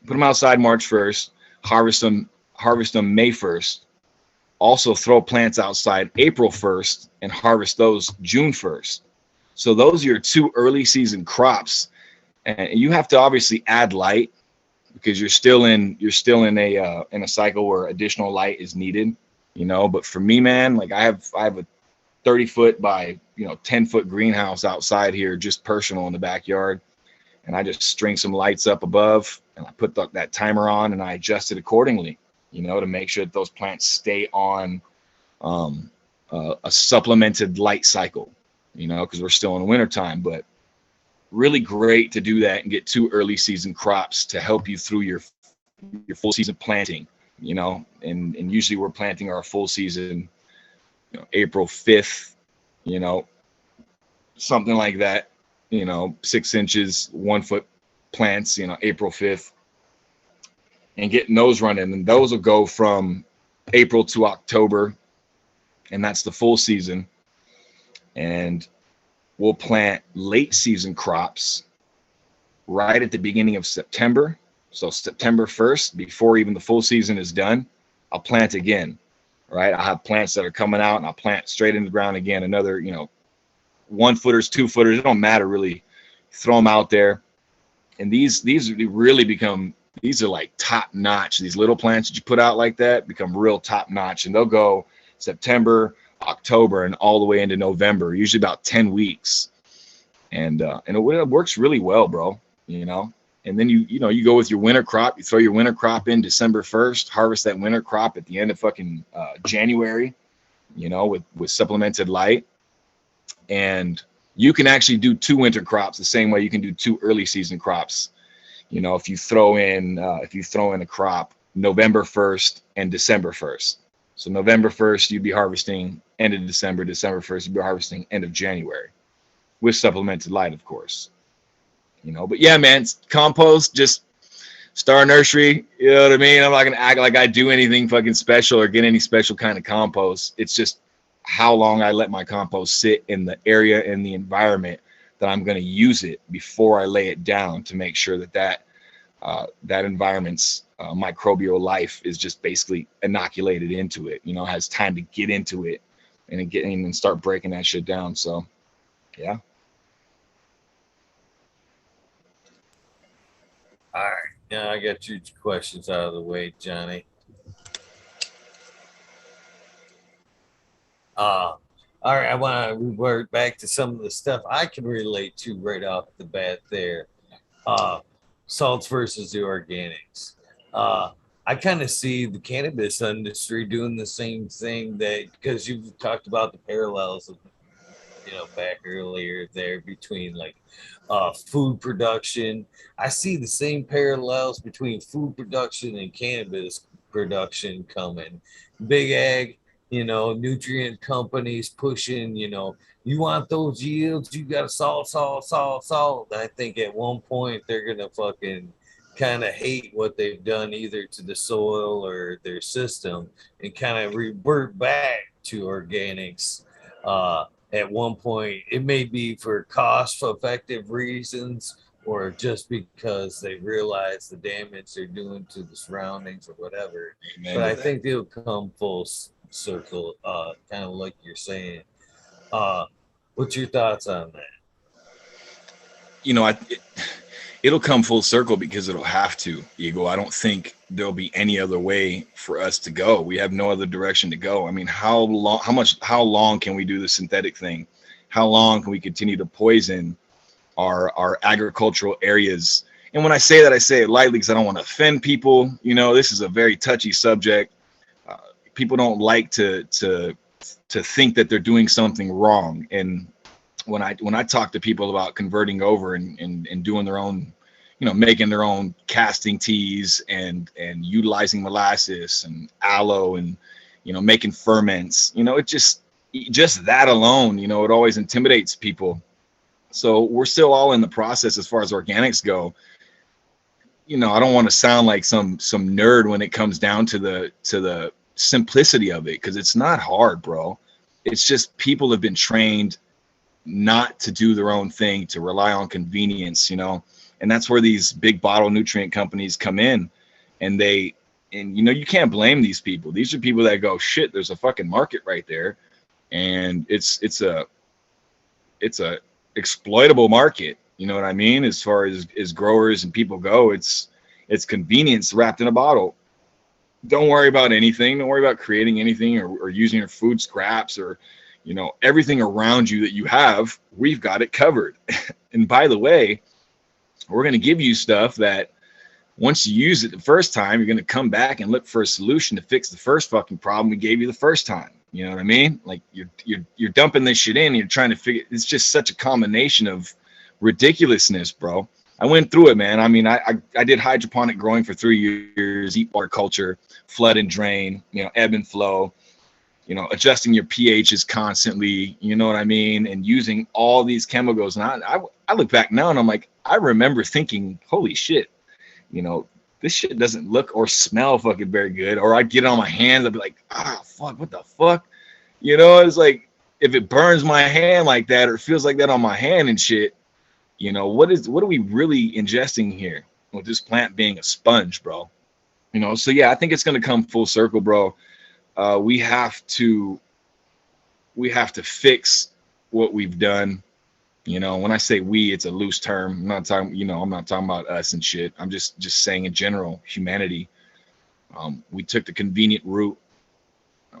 [SPEAKER 2] Put them outside March 1st, harvest them May 1st. Also throw plants outside April 1st and harvest those June 1st. So those are your 2 early season crops. And you have to obviously add light because you're still in a cycle where additional light is needed, but for me, man, like I have a 30 foot by 10 foot greenhouse outside here, just personal in the backyard, and I just string some lights up above and I put that timer on and I adjust it accordingly, to make sure that those plants stay on a supplemented light cycle, because we're still in wintertime. But really great to do that and get 2 early season crops to help you through your full season planting, and usually we're planting our full season, April 5th, something like that, 6 inches, 1 foot plants, April 5th, and getting those running. And those will go from April to October, and that's the full season. And we'll plant late season crops right at the beginning of September. So September 1st, before even the full season is done, I'll plant again. right? I have plants that are coming out and I'll plant straight in the ground again. Another, 1 footers, 2 footers, it don't matter really. Throw them out there. And these really become, these are like top notch. These little plants that you put out like that become real top notch, and they'll go September, October, and all the way into November, usually about 10 weeks. And it works really well, bro. And then you go with your winter crop. You throw your winter crop in December 1st, harvest that winter crop at the end of fucking January, with supplemented light. And you can actually do 2 winter crops the same way you can do 2 early season crops. If you throw in a crop November 1st and December 1st. So November 1st, you'd be harvesting end of December. December 1st, you'd be harvesting end of January with supplemented light, of course. But yeah, man, compost, just start a nursery. You know what I mean? I'm not going to act like I do anything fucking special or get any special kind of compost. It's just how long I let my compost sit in the area and the environment that I'm going to use it before I lay it down, to make sure that environment's microbial life is just basically inoculated into it, has time to get into it and start breaking that shit down. So yeah.
[SPEAKER 1] All right. Now I got 2 questions out of the way, Johnny. All right. I want to revert back to some of the stuff I can relate to right off the bat there. Salts versus the organics. I kind of see the cannabis industry doing the same thing, that because you've talked about the parallels of, back earlier there between like food production. I see the same parallels between food production and cannabis production coming. Big ag, nutrient companies pushing, you want those yields, you got to salt, salt, salt, salt. I think at one point they're going to fucking kind of hate what they've done either to the soil or their system and kind of revert back to organics. At one point, it may be for cost effective reasons or just because they realize the damage they're doing to the surroundings or whatever.
[SPEAKER 2] Amen
[SPEAKER 1] But
[SPEAKER 2] to
[SPEAKER 1] I
[SPEAKER 2] that.
[SPEAKER 1] think they'll come full circle, kind of like you're saying. What's your thoughts on that?
[SPEAKER 2] It'll come full circle because it'll have to, Eagle. I don't think there'll be any other way for us to go. We have no other direction to go. I mean, how long can we do the synthetic thing? How long can we continue to poison our agricultural areas? And when I say that, I say it lightly because I don't want to offend people. This is a very touchy subject. People don't like to think that they're doing something wrong. And when I talk to people about converting over and doing their own, making their own casting teas and utilizing molasses and aloe and, making ferments, it just that alone, it always intimidates people. So we're still all in the process as far as organics go. I don't want to sound like some nerd when it comes down to the simplicity of it, because it's not hard, bro. It's just people have been trained not to do their own thing, to rely on convenience, and that's where these big bottle nutrient companies come in. And you can't blame these people. These are people that go, shit, there's a fucking market right there, and it's a exploitable market, you know what I mean? As far as growers and people go, it's convenience wrapped in a bottle. Don't worry about anything. Don't worry about creating anything or using your food scraps or everything around you that you have, we've got it covered. And by the way, we're going to give you stuff that once you use it the first time, you're going to come back and look for a solution to fix the first fucking problem we gave you the first time. You know what I mean? Like you're dumping this shit in, and you're trying to figure. It's just such a combination of ridiculousness, bro. I went through it, man. I mean, I did hydroponic growing for 3 years, eat water culture, flood and drain, ebb and flow. Adjusting your pHs constantly, you know what I mean? And using all these chemicals. And I look back now and I'm like, I remember thinking, holy shit, this shit doesn't look or smell fucking very good. Or I'd get it on my hands. I'd be like, fuck, what the fuck? It's like, if it burns my hand like that, or it feels like that on my hand and shit, what are we really ingesting here with this plant being a sponge, bro? So yeah, I think it's going to come full circle, bro. we have to fix what we've done. You know, when I say we, it's a loose term. I'm not talking, I'm not talking about us and shit. I'm just saying in general, humanity. We took the convenient route.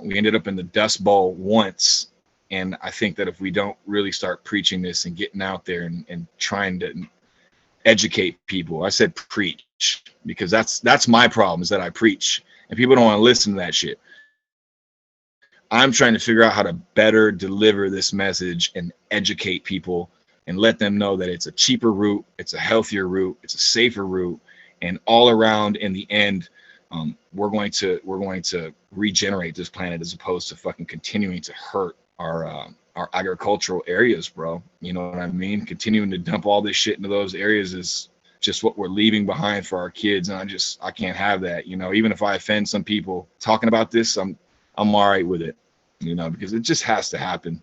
[SPEAKER 2] We ended up in the Dust Bowl once. And I think that if we don't really start preaching this and getting out there and trying to educate people, I said preach, because that's my problem, is that I preach and people don't want to listen to that shit. I'm trying to figure out how to better deliver this message and educate people and let them know that it's a cheaper route, it's a healthier route, it's a safer route, and all around in the end, we're going to regenerate this planet as opposed to fucking continuing to hurt our agricultural areas, bro. You know what I mean? Continuing to dump all this shit into those areas is just what we're leaving behind for our kids, and I can't have that. You know, even if I offend some people talking about this, I'm all right with it, you know, because it just has to happen.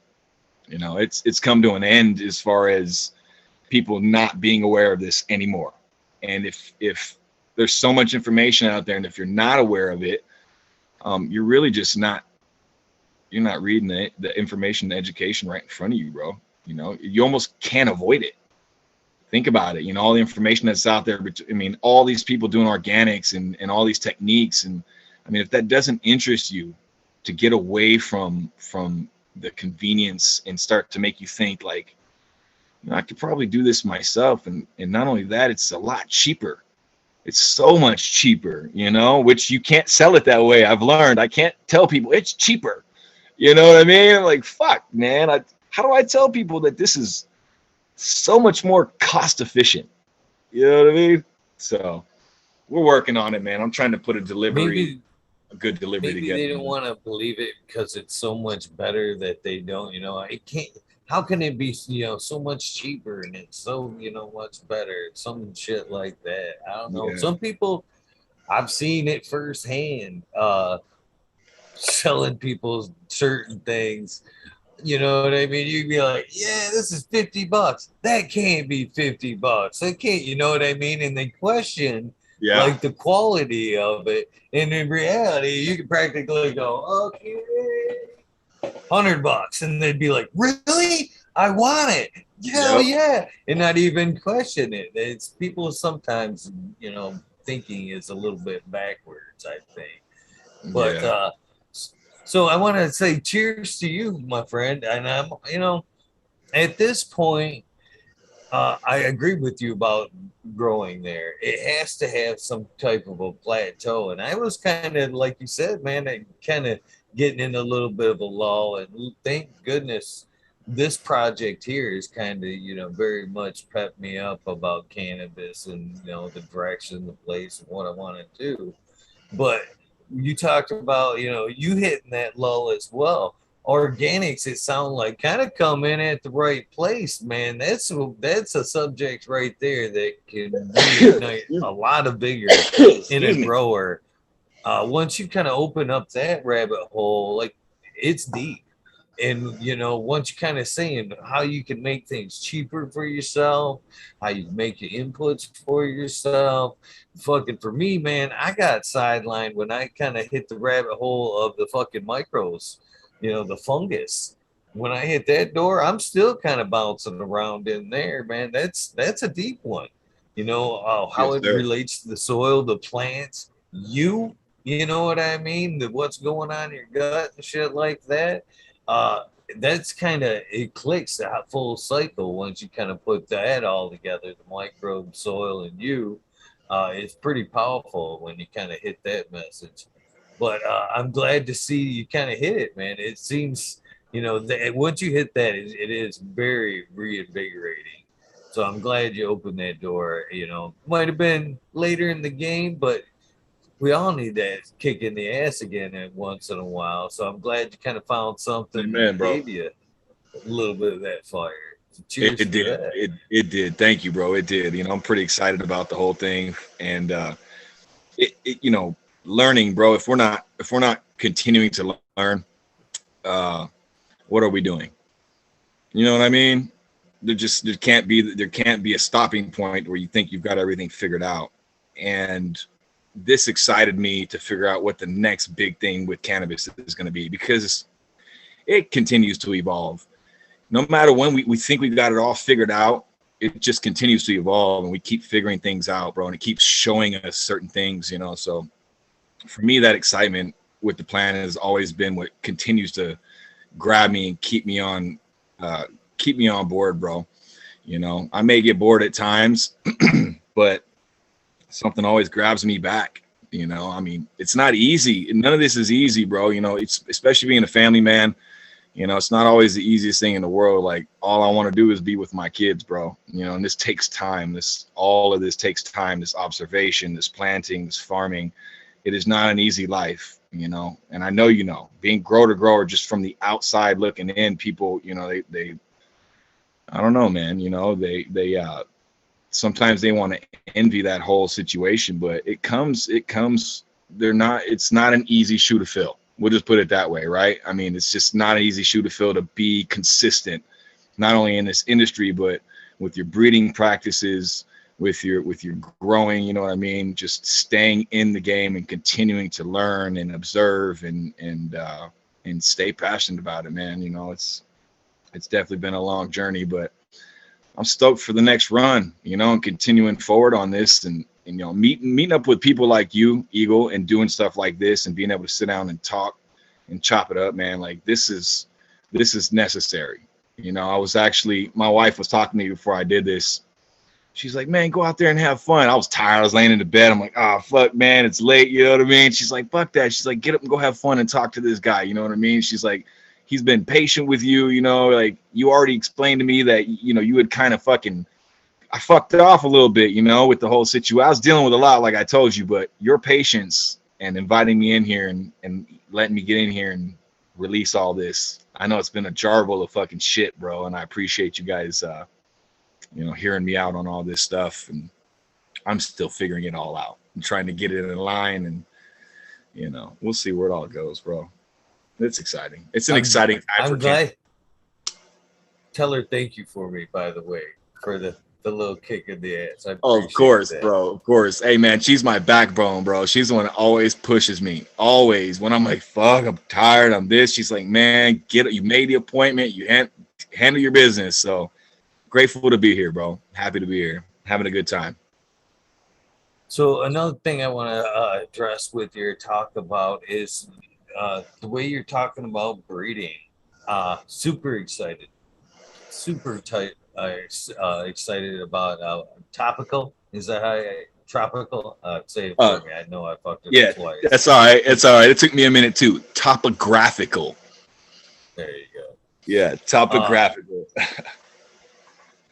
[SPEAKER 2] You know, it's come to an end as far as people not being aware of this anymore. And if there's so much information out there, and if you're not aware of it, you're really just not reading the information, the education right in front of you, bro. You know, you almost can't avoid it. Think about it. You know, all the information that's out there. I mean, all these people doing organics and all these techniques. And I mean, if that doesn't interest you to get away from the convenience and start to make you think like, you know, I could probably do this myself. And not only that, it's a lot cheaper. It's so much cheaper, you know, which you can't sell it that way. I've learned I can't tell people it's cheaper. You know what I mean? I'm like, fuck, man. How do I tell people that this is so much more cost efficient? You know what I mean? So we're working on it, man. I'm trying to put a good delivery
[SPEAKER 1] Maybe
[SPEAKER 2] together.
[SPEAKER 1] they don't want to believe it because it's so much better that they don't, you know, it can't, how can it be, you know, so much cheaper and it's so, you know, much better? Some shit like that. I don't know.
[SPEAKER 2] Yeah.
[SPEAKER 1] Some people, I've seen it firsthand, selling people certain things. You know what I mean? You'd be like, yeah, this is $50. That can't be $50. That can't, you know what I mean? And they question
[SPEAKER 2] Yeah.
[SPEAKER 1] like the quality of it. And in reality, you could practically go, okay, $100. And they'd be like, really? I want it. Hell
[SPEAKER 2] Yep.
[SPEAKER 1] yeah. And not even question it. It's people sometimes, you know, thinking is a little bit backwards, I think. But
[SPEAKER 2] Yeah.
[SPEAKER 1] so I want to say cheers to you, my friend. And I'm, you know, at this point, I agree with you about growing there. It has to have some type of a plateau. And I was kind of, like you said, man, I kind of getting in a little bit of a lull. And thank goodness this project here is kind of, you know, very much pepped me up about cannabis and, you know, the direction, the place, and what I want to do. But you talked about, you know, you hitting that lull as well. Organics, it sounds like, kind of come in at the right place, man. That's a subject right there that can reignite a lot of vigor in a
[SPEAKER 2] Excuse me.
[SPEAKER 1] grower. Once you kind of open up that rabbit hole, like it's deep. And you know, once you kind of seeing how you can make things cheaper for yourself, how you make your inputs for yourself. Fucking for me, man, I got sidelined when I kind of hit the rabbit hole of the fucking micros, you know, the fungus. When I hit that door, I'm still kind of bouncing around in there, man. That's a deep one. You know, how
[SPEAKER 2] Yes,
[SPEAKER 1] it
[SPEAKER 2] sir.
[SPEAKER 1] relates to the soil, the plants, you know what I mean? What's going on in your gut and shit like that. Uh, that's kind of, it clicks that full cycle once you kind of put that all together, the microbe, soil, and you. It's pretty powerful when you kind of hit that message. But I'm glad to see you kind of hit it, man. It seems, you know, that once you hit that, it is very reinvigorating. So I'm glad you opened that door. You know, might have been later in the game, but we all need that kick in the ass again at once in a while. So I'm glad you kind of found something
[SPEAKER 2] Amen,
[SPEAKER 1] that
[SPEAKER 2] bro.
[SPEAKER 1] gave you a little bit of that fire. So cheers
[SPEAKER 2] It
[SPEAKER 1] to
[SPEAKER 2] did.
[SPEAKER 1] that.
[SPEAKER 2] It did. Thank you, bro. It did. You know, I'm pretty excited about the whole thing. And you know, learning, bro. If we're not continuing to learn, uh, what are we doing? You know what I mean? There can't be a stopping point where you think you've got everything figured out. And this excited me to figure out what the next big thing with cannabis is going to be, because it continues to evolve. No matter when we think we got it all figured out, it just continues to evolve, and we keep figuring things out, bro. And it keeps showing us certain things, you know. So for me, that excitement with the plant has always been what continues to grab me and keep me on board, bro. You know, I may get bored at times, but something always grabs me back. You know, I mean, it's not easy. None of this is easy, bro. You know, it's especially being a family man. You know, it's not always the easiest thing in the world. Like, all I want to do is be with my kids, bro. You know, and this takes time. All of this takes time. This observation, this planting, this farming. It is not an easy life, you know. And I know, you know, being grower to grower, just from the outside looking in, people, you know, they I don't know, man. You know, they sometimes they want to envy that whole situation, but it's not an easy shoe to fill. We'll just put it that way, right? I mean, it's just not an easy shoe to fill, to be consistent, not only in this industry, but with your breeding practices, with your growing, you know what I mean? Just staying in the game and continuing to learn and observe and stay passionate about it, man. You know, it's definitely been a long journey, but I'm stoked for the next run, you know, and continuing forward on this, and you know, meeting up with people like you, Eagle, and doing stuff like this, and being able to sit down and talk and chop it up, man. Like, this is necessary. You know, my wife was talking to me before I did this. She's like, man, go out there and have fun. I was tired. I was laying in the bed. I'm like, oh, fuck, man, it's late. You know what I mean? She's like, fuck that. She's like, get up and go have fun and talk to this guy. You know what I mean? She's like, he's been patient with you. You know, like, you already explained to me that, you know, you had kind of I fucked it off a little bit, you know, with the whole situation. I was dealing with a lot, like I told you, but your patience and inviting me in here and letting me get in here and release all this. I know it's been a jarble of fucking shit, bro. And I appreciate you guys, you know, hearing me out on all this stuff. And I'm still figuring it all out. I'm trying to get it in line, and, you know, we'll see where it all goes, bro. It's exciting. It's an exciting time for
[SPEAKER 1] glad. Tell her thank you for me, by the way, for the little kick in the ass.
[SPEAKER 2] Of course, that. Bro. Of course. Hey, man, she's my backbone, bro. She's the one that always pushes me. Always. When I'm like, fuck, I'm tired, I'm this, she's like, man, get it. You made the appointment. You handle your business. So grateful to be here, bro. Happy to be here. Having a good time.
[SPEAKER 1] So another thing I want to address with your talk about is the way you're talking about breeding. Super excited. Super tight. Excited about topical. Is that how tropical? Say it for me. I know I fucked it up twice.
[SPEAKER 2] That's all right. It's all right. It took me a minute too. Topographical.
[SPEAKER 1] There you go.
[SPEAKER 2] Yeah, topographical.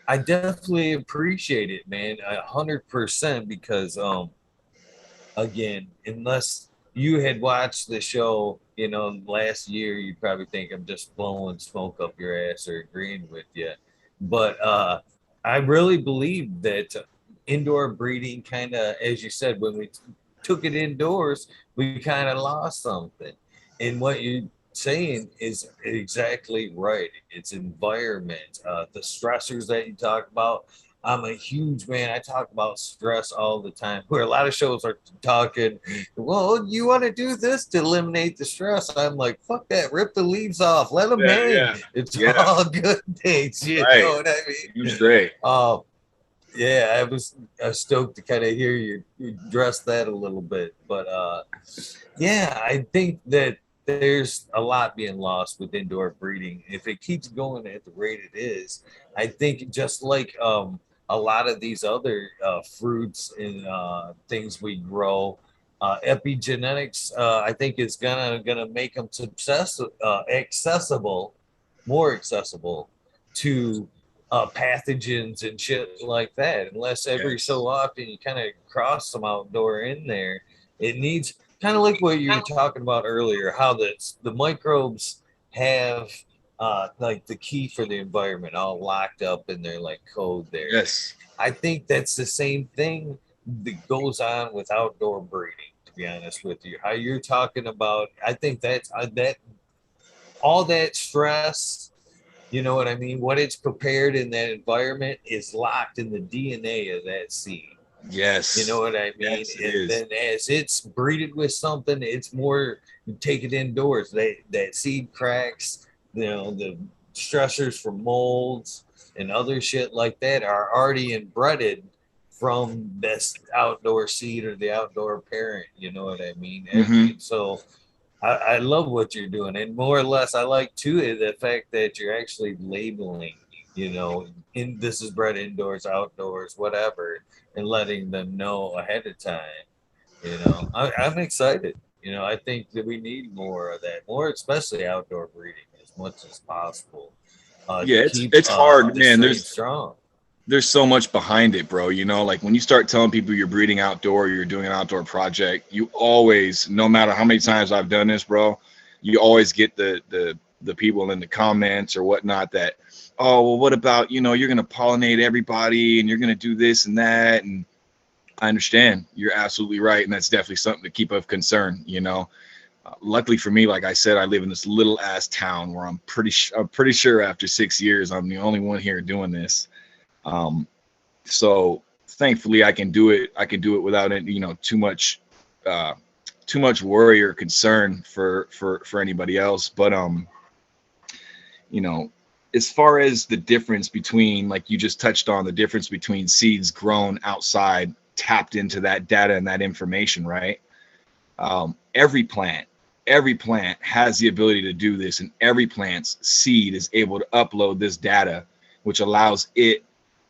[SPEAKER 1] I definitely appreciate it, man. 100%, because again, unless you had watched the show, you know, last year, you probably think I'm just blowing smoke up your ass or agreeing with you. But I really believe that indoor breeding kind of, as you said, when we took it indoors, we kind of lost something. And what you're saying is exactly right. It's environment, the stressors that you talk about. I'm a huge man. I talk about stress all the time, where a lot of shows are talking, well, you want to do this to eliminate the stress. I'm like, fuck that. Rip the leaves off. Let them hang. Yeah. It's all good things. You know what I mean?
[SPEAKER 2] You're straight.
[SPEAKER 1] Yeah, I was stoked to kind of hear you address that a little bit. But yeah, I think that there's a lot being lost with indoor breeding. If it keeps going at the rate it is, I think just like a lot of these other fruits and things we grow, epigenetics, I think is gonna make them accessible, more accessible to pathogens and shit like that. Unless every so often you kind of cross some outdoor in there, it needs kind of like what you were talking about earlier, how the microbes have like the key for the environment all locked up in their like code there.
[SPEAKER 2] Yes.
[SPEAKER 1] I think that's the same thing that goes on with outdoor breeding, to be honest with you. How you're talking about, I think that's that all that stress, you know what I mean? What it's prepared in that environment is locked in the DNA of that seed. You know
[SPEAKER 2] Yes.
[SPEAKER 1] what I mean?
[SPEAKER 2] Yes, it
[SPEAKER 1] And
[SPEAKER 2] is.
[SPEAKER 1] then as it's breeded with something, it's more, you take it indoors. That seed cracks, the stressors from molds and other shit like that are already inbred from this outdoor seed or the outdoor parent. You know what I mean?
[SPEAKER 2] Mm-hmm.
[SPEAKER 1] So I love what you're doing, and more or less, I like too the fact that you're actually labeling. In this is bred indoors, outdoors, whatever, and letting them know ahead of time. I'm excited. I think that we need more of that, more especially outdoor breeding as much as possible,
[SPEAKER 2] Yeah,
[SPEAKER 1] to
[SPEAKER 2] it's
[SPEAKER 1] keep
[SPEAKER 2] it's hard,
[SPEAKER 1] the
[SPEAKER 2] man.
[SPEAKER 1] strain strong.
[SPEAKER 2] There's so much behind it, bro. Like when you start telling people you're breeding outdoor, you're doing an outdoor project, you always, no matter how many times I've done this, bro, you always get the people in the comments or whatnot that, oh, well, what about, you're gonna pollinate everybody and you're gonna do this and that. And I understand. You're absolutely right. And that's definitely something to keep of concern. Luckily for me, like I said, I live in this little ass town where I'm pretty sure after 6 years, I'm the only one here doing this. Um, so thankfully I can do it. I can do it without any, uh, too much worry or concern for anybody else. But you know, as far as the difference between, like you just touched on, the difference between seeds grown outside, tapped into that data and that information, right? Every plant has the ability to do this, and every plant's seed is able to upload this data, which allows it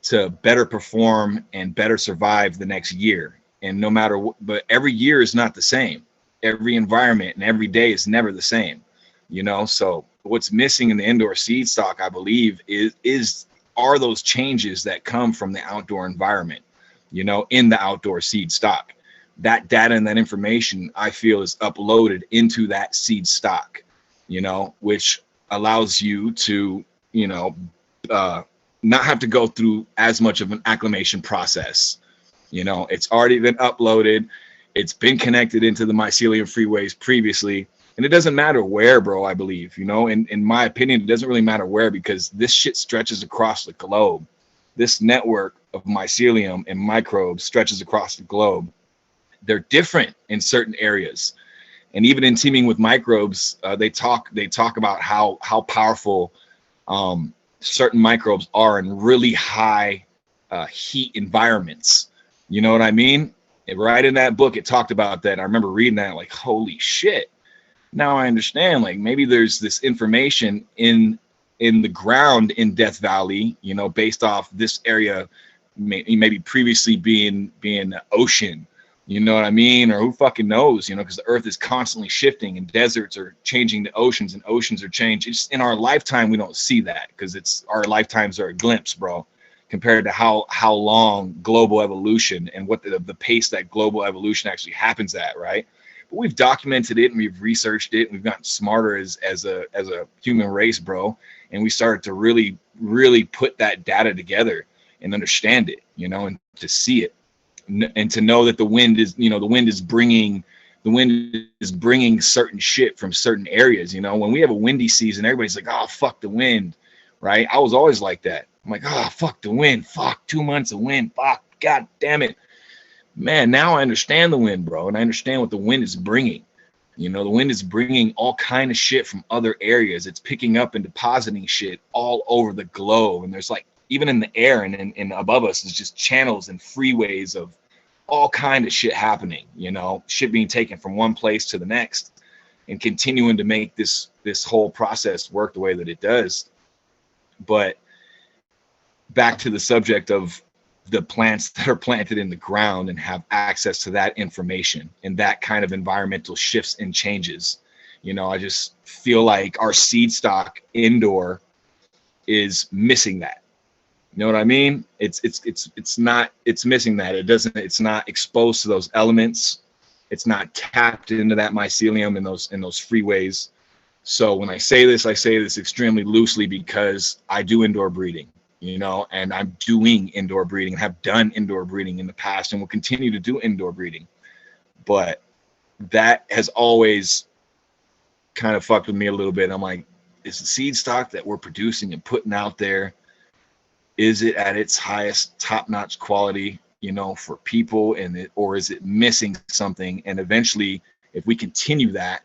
[SPEAKER 2] to better perform and better survive the next year. And no matter what, but every year is not the same. Every environment and every day is never the same. So what's missing in the indoor seed stock, I believe, is are those changes that come from the outdoor environment, in the outdoor seed stock. That data and that information, I feel, is uploaded into that seed stock, which allows you to, uh, not have to go through as much of an acclimation process. It's already been uploaded. It's been connected into the mycelium freeways previously. And it doesn't matter where, bro, I believe, in my opinion, it doesn't really matter where, because this shit stretches across the globe. This network of mycelium and microbes stretches across the globe. They're different in certain areas. And even in teaming with microbes, they talk about how powerful certain microbes are in really high heat environments. You know what I mean? Right in that book, it talked about that. I remember reading that, like, holy shit. Now I understand. Like, maybe there's this information in the ground in Death Valley, based off this area, maybe previously being ocean. You know what I mean? Or who fucking knows? Because the earth is constantly shifting, and deserts are changing to oceans, and oceans are changing. It's in our lifetime, we don't see that, because our lifetimes are a glimpse, bro, compared to how long global evolution and what the pace that global evolution actually happens at, right? But we've documented it and we've researched it and we've gotten smarter as a human race, bro. And we started to really, really put that data together and understand it, and to see it. And to know that the wind is bringing certain shit from certain areas. When we have a windy season, everybody's like, oh, fuck the wind, right? I was always like that. I'm like, oh, fuck the wind, fuck 2 months of wind, fuck, god damn it, man. Now I understand the wind, bro, and I understand what the wind is bringing. The wind is bringing all kind of shit from other areas. It's picking up and depositing shit all over the globe, and there's, like, even in the air and above us, is just channels and freeways of all kind of shit happening, shit being taken from one place to the next and continuing to make this whole process work the way that it does. But back to the subject of the plants that are planted in the ground and have access to that information and that kind of environmental shifts and changes. I just feel like our seed stock indoor is missing that. You know what I mean? It's missing that. It's not exposed to those elements. It's not tapped into that mycelium in those freeways. So when I say this extremely loosely, because I do indoor breeding, and I'm doing indoor breeding, have done indoor breeding in the past, and will continue to do indoor breeding. But that has always kind of fucked with me a little bit. I'm like, is the seed stock that we're producing and putting out there, is it at its highest top-notch quality? you know, for people, or is it missing something? And eventually, if we continue that,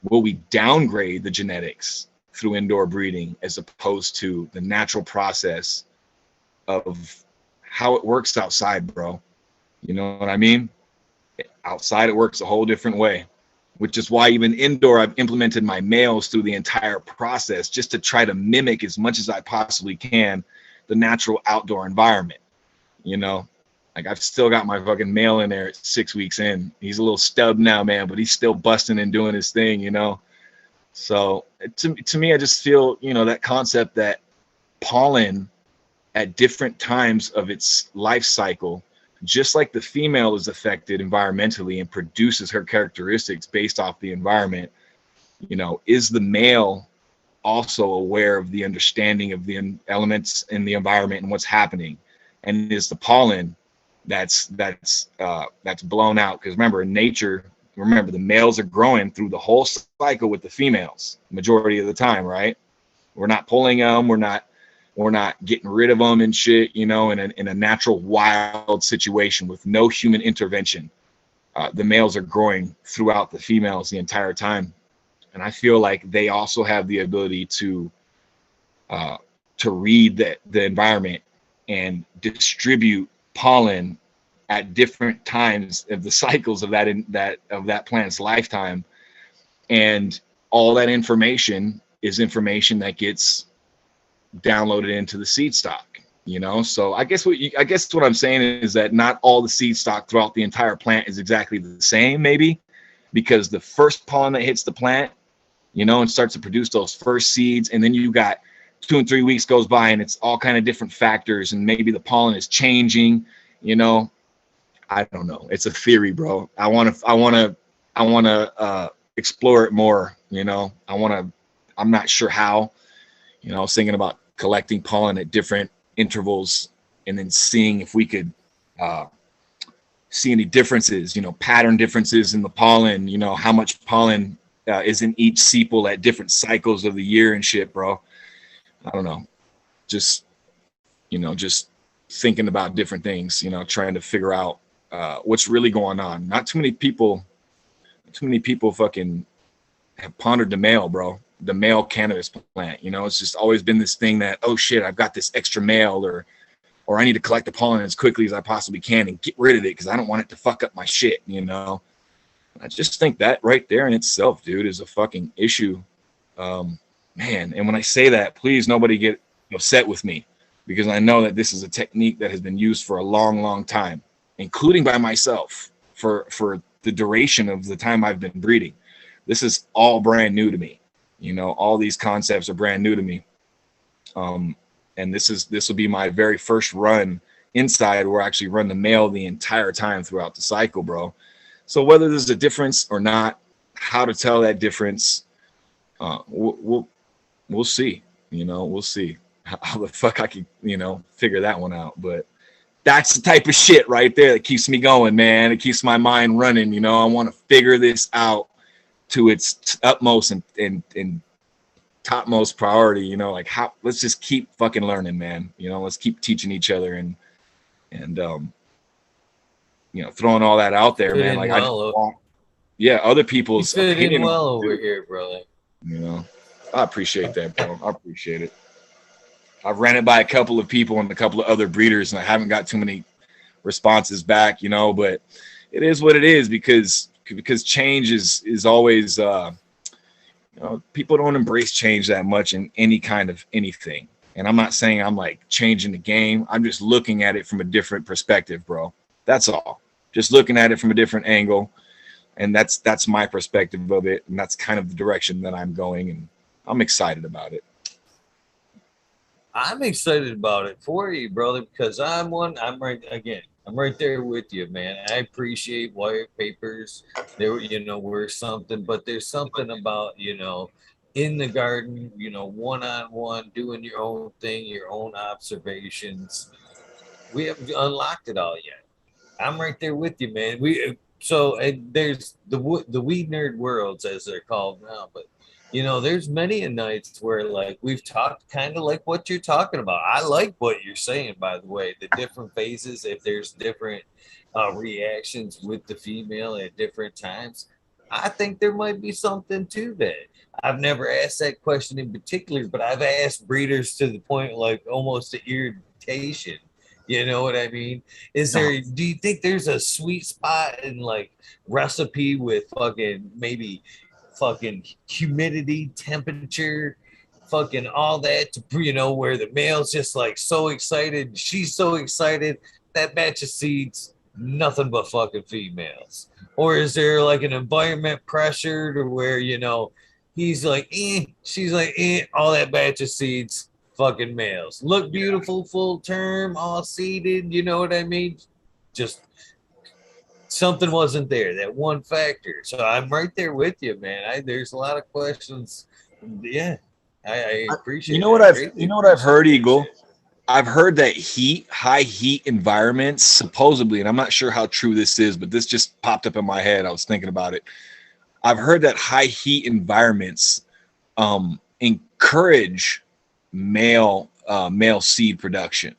[SPEAKER 2] will we downgrade the genetics through indoor breeding as opposed to the natural process of how it works outside, bro? You know what I mean? Outside, it works a whole different way, which is why even indoor, I've implemented my males through the entire process just to try to mimic as much as I possibly can the natural outdoor environment. You know, like I've still got my fucking male in there at 6 weeks in. He's a little stub now, man, but he's still busting and doing his thing, you know? So to me, I just feel, you know, that concept that pollen at different times of its life cycle, just like the female is affected environmentally and produces her characteristics based off the environment, you know, is the male also aware of the understanding of the elements in the environment and what's happening? And is the pollen that's blown out? Because remember, in nature, the males are growing through the whole cycle with the females majority of the time, right? We're not pulling them, we're not getting rid of them and shit, you know, in a natural wild situation with no human intervention. The males are growing throughout the females the entire time, and I feel like they also have the ability to read the environment and distribute pollen at different times of the cycles of that plant's lifetime. And all that information is information that gets downloaded into the seed stock, you know? So I guess what I'm saying is that not all the seed stock throughout the entire plant is exactly the same, maybe, because the first pollen that hits the plant, you know, and starts to produce those first seeds, and then you got 2 and 3 weeks goes by and it's all kind of different factors, and maybe the pollen is changing, you know. I don't know. It's a theory, bro. I want to explore it more, you know. I'm not sure how, you know. I was thinking about collecting pollen at different intervals and then seeing if we could see any differences, you know, pattern differences in the pollen, you know, how much pollen is in each sepal at different cycles of the year and shit, bro. I don't know. Just, you know, just thinking about different things, you know, trying to figure out what's really going on. Not too many people fucking have pondered the male, bro. The male cannabis plant, you know. It's just always been this thing that, oh shit, I've got this extra male, or I need to collect the pollen as quickly as I possibly can and get rid of it because I don't want it to fuck up my shit, you know. I just think that right there in itself, dude, is a fucking issue. Man, and when I say that, please nobody get upset with me, because I know that this is a technique that has been used for a long, long time, including by myself for the duration of the time I've been breeding. This is all brand new to me. You know, all these concepts are brand new to me. And this will be my very first run inside where I actually run the male the entire time throughout the cycle, bro. So whether there's a difference or not, how to tell that difference, we'll see. You know, we'll see how the fuck I can, you know, figure that one out. But that's the type of shit right there that keeps me going, man. It keeps my mind running. You know, I want to figure this out to its utmost and topmost priority. You know, like let's just keep fucking learning, man. You know, let's keep teaching each other and you know, throwing all that out there, man. Like well, I just want, other people's opinion
[SPEAKER 1] well over here, brother.
[SPEAKER 2] You know, I appreciate that, bro. I appreciate it. I've ran it by a couple of people and a couple of other breeders, and I haven't got too many responses back, you know, but it is what it is, because change is always, you know, people don't embrace change that much in any kind of anything. And I'm not saying I'm like changing the game. I'm just looking at it from a different perspective, bro. That's all. Just looking at it from a different angle. And that's my perspective of it. And that's kind of the direction that I'm going. And I'm excited about it.
[SPEAKER 1] I'm excited about it for you, brother, because I'm right there with you, man. I appreciate white papers. There, you know, were something, but there's something about, you know, in the garden, you know, one-on-one, doing your own thing, your own observations. We haven't unlocked it all yet. I'm right there with you, man. So there's the weed nerd worlds, as they're called now, but you know, there's many a nights where like we've talked kind of like what you're talking about. I like what you're saying, by the way, the different phases, if there's different reactions with the female at different times. I think there might be something to that. I've never asked that question in particular, but I've asked breeders to the point like almost to irritation. You know what I mean? Is there, do you think there's a sweet spot in like recipe with fucking maybe fucking humidity, temperature, fucking all that to, you know, where the male's just like so excited, she's so excited, that batch of seeds, nothing but fucking females? Or is there like an environment pressure to where, you know, he's like, she's like, all that batch of seeds, fucking males. Look beautiful, full term, all seeded, you know what I mean? Just something wasn't there, that one factor. So I'm right there with you, man. There's a lot of questions. Yeah, I
[SPEAKER 2] You
[SPEAKER 1] appreciate
[SPEAKER 2] know
[SPEAKER 1] it.
[SPEAKER 2] what
[SPEAKER 1] I
[SPEAKER 2] I've
[SPEAKER 1] greatly appreciate
[SPEAKER 2] heard,
[SPEAKER 1] that
[SPEAKER 2] Eagle?
[SPEAKER 1] shit.
[SPEAKER 2] I've heard that high heat environments, supposedly, and I'm not sure how true this is, but this just popped up in my head. I was thinking about it. I've heard that high heat environments encourage male seed production.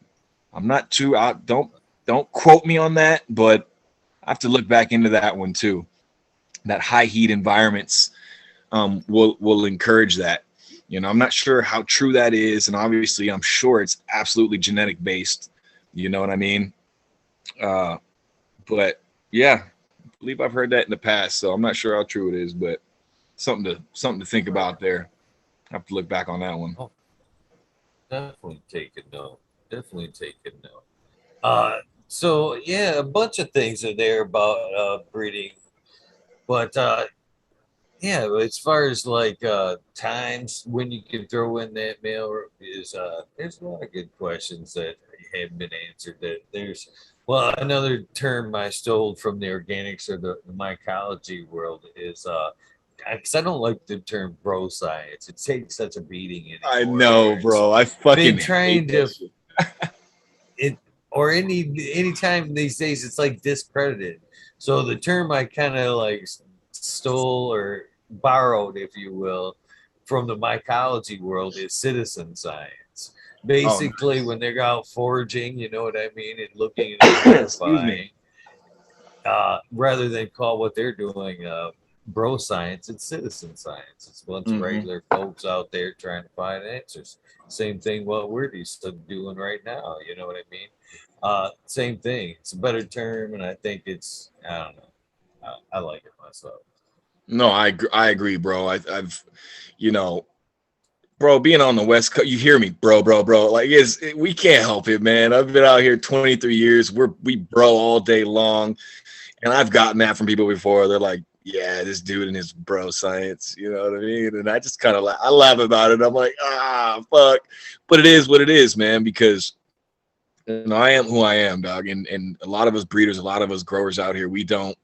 [SPEAKER 2] I'm not too out. Don't quote me on that, but I have to look back into that one too. That high heat environments will encourage that. You know, I'm not sure how true that is, and obviously, I'm sure it's absolutely genetic based. You know what I mean? Uh, but yeah, I believe I've heard that in the past, so I'm not sure how true it is, but something to think
[SPEAKER 1] Right.
[SPEAKER 2] about there. I have to look back on that one.
[SPEAKER 1] Oh, definitely take a note. Definitely take a note. So yeah, a bunch of things are there about breeding, but yeah, as far as like times when you can throw in that mail is there's a lot of good questions that have been answered. That there's, well, another term I stole from the organics or the mycology world is because I don't like the term bro science. It takes such a beating
[SPEAKER 2] I
[SPEAKER 1] anymore.
[SPEAKER 2] know,
[SPEAKER 1] Where it's
[SPEAKER 2] bro. I fucking
[SPEAKER 1] been
[SPEAKER 2] hate
[SPEAKER 1] trying
[SPEAKER 2] that
[SPEAKER 1] to
[SPEAKER 2] shit.
[SPEAKER 1] it, or any time these days it's like discredited. So the term I kind of like stole or borrowed, if you will, from the mycology world is citizen science.
[SPEAKER 2] Oh,
[SPEAKER 1] Basically, when they're out foraging, you know what I mean, and looking and
[SPEAKER 2] excuse me.
[SPEAKER 1] verifying, rather than call what they're doing bro science, it's citizen science. It's a bunch of
[SPEAKER 2] Hmm.
[SPEAKER 1] regular folks out there trying to find answers. Same thing what we're doing right now. You know what I mean? Same thing. It's a better term, and I think it's, I don't know. I like it myself.
[SPEAKER 2] No, I agree, bro. I've, you know, bro, being on the West Coast, you hear me, bro. Like, we can't help it, man. I've been out here 23 years. We bro all day long, and I've gotten that from people before. They're like, "Yeah, this dude and his bro science," you know what I mean? And I just kind of I laugh about it. I'm like, fuck, but it is what it is, man. Because I am who I am, dog. And a lot of us breeders, a lot of us growers out here, we don't.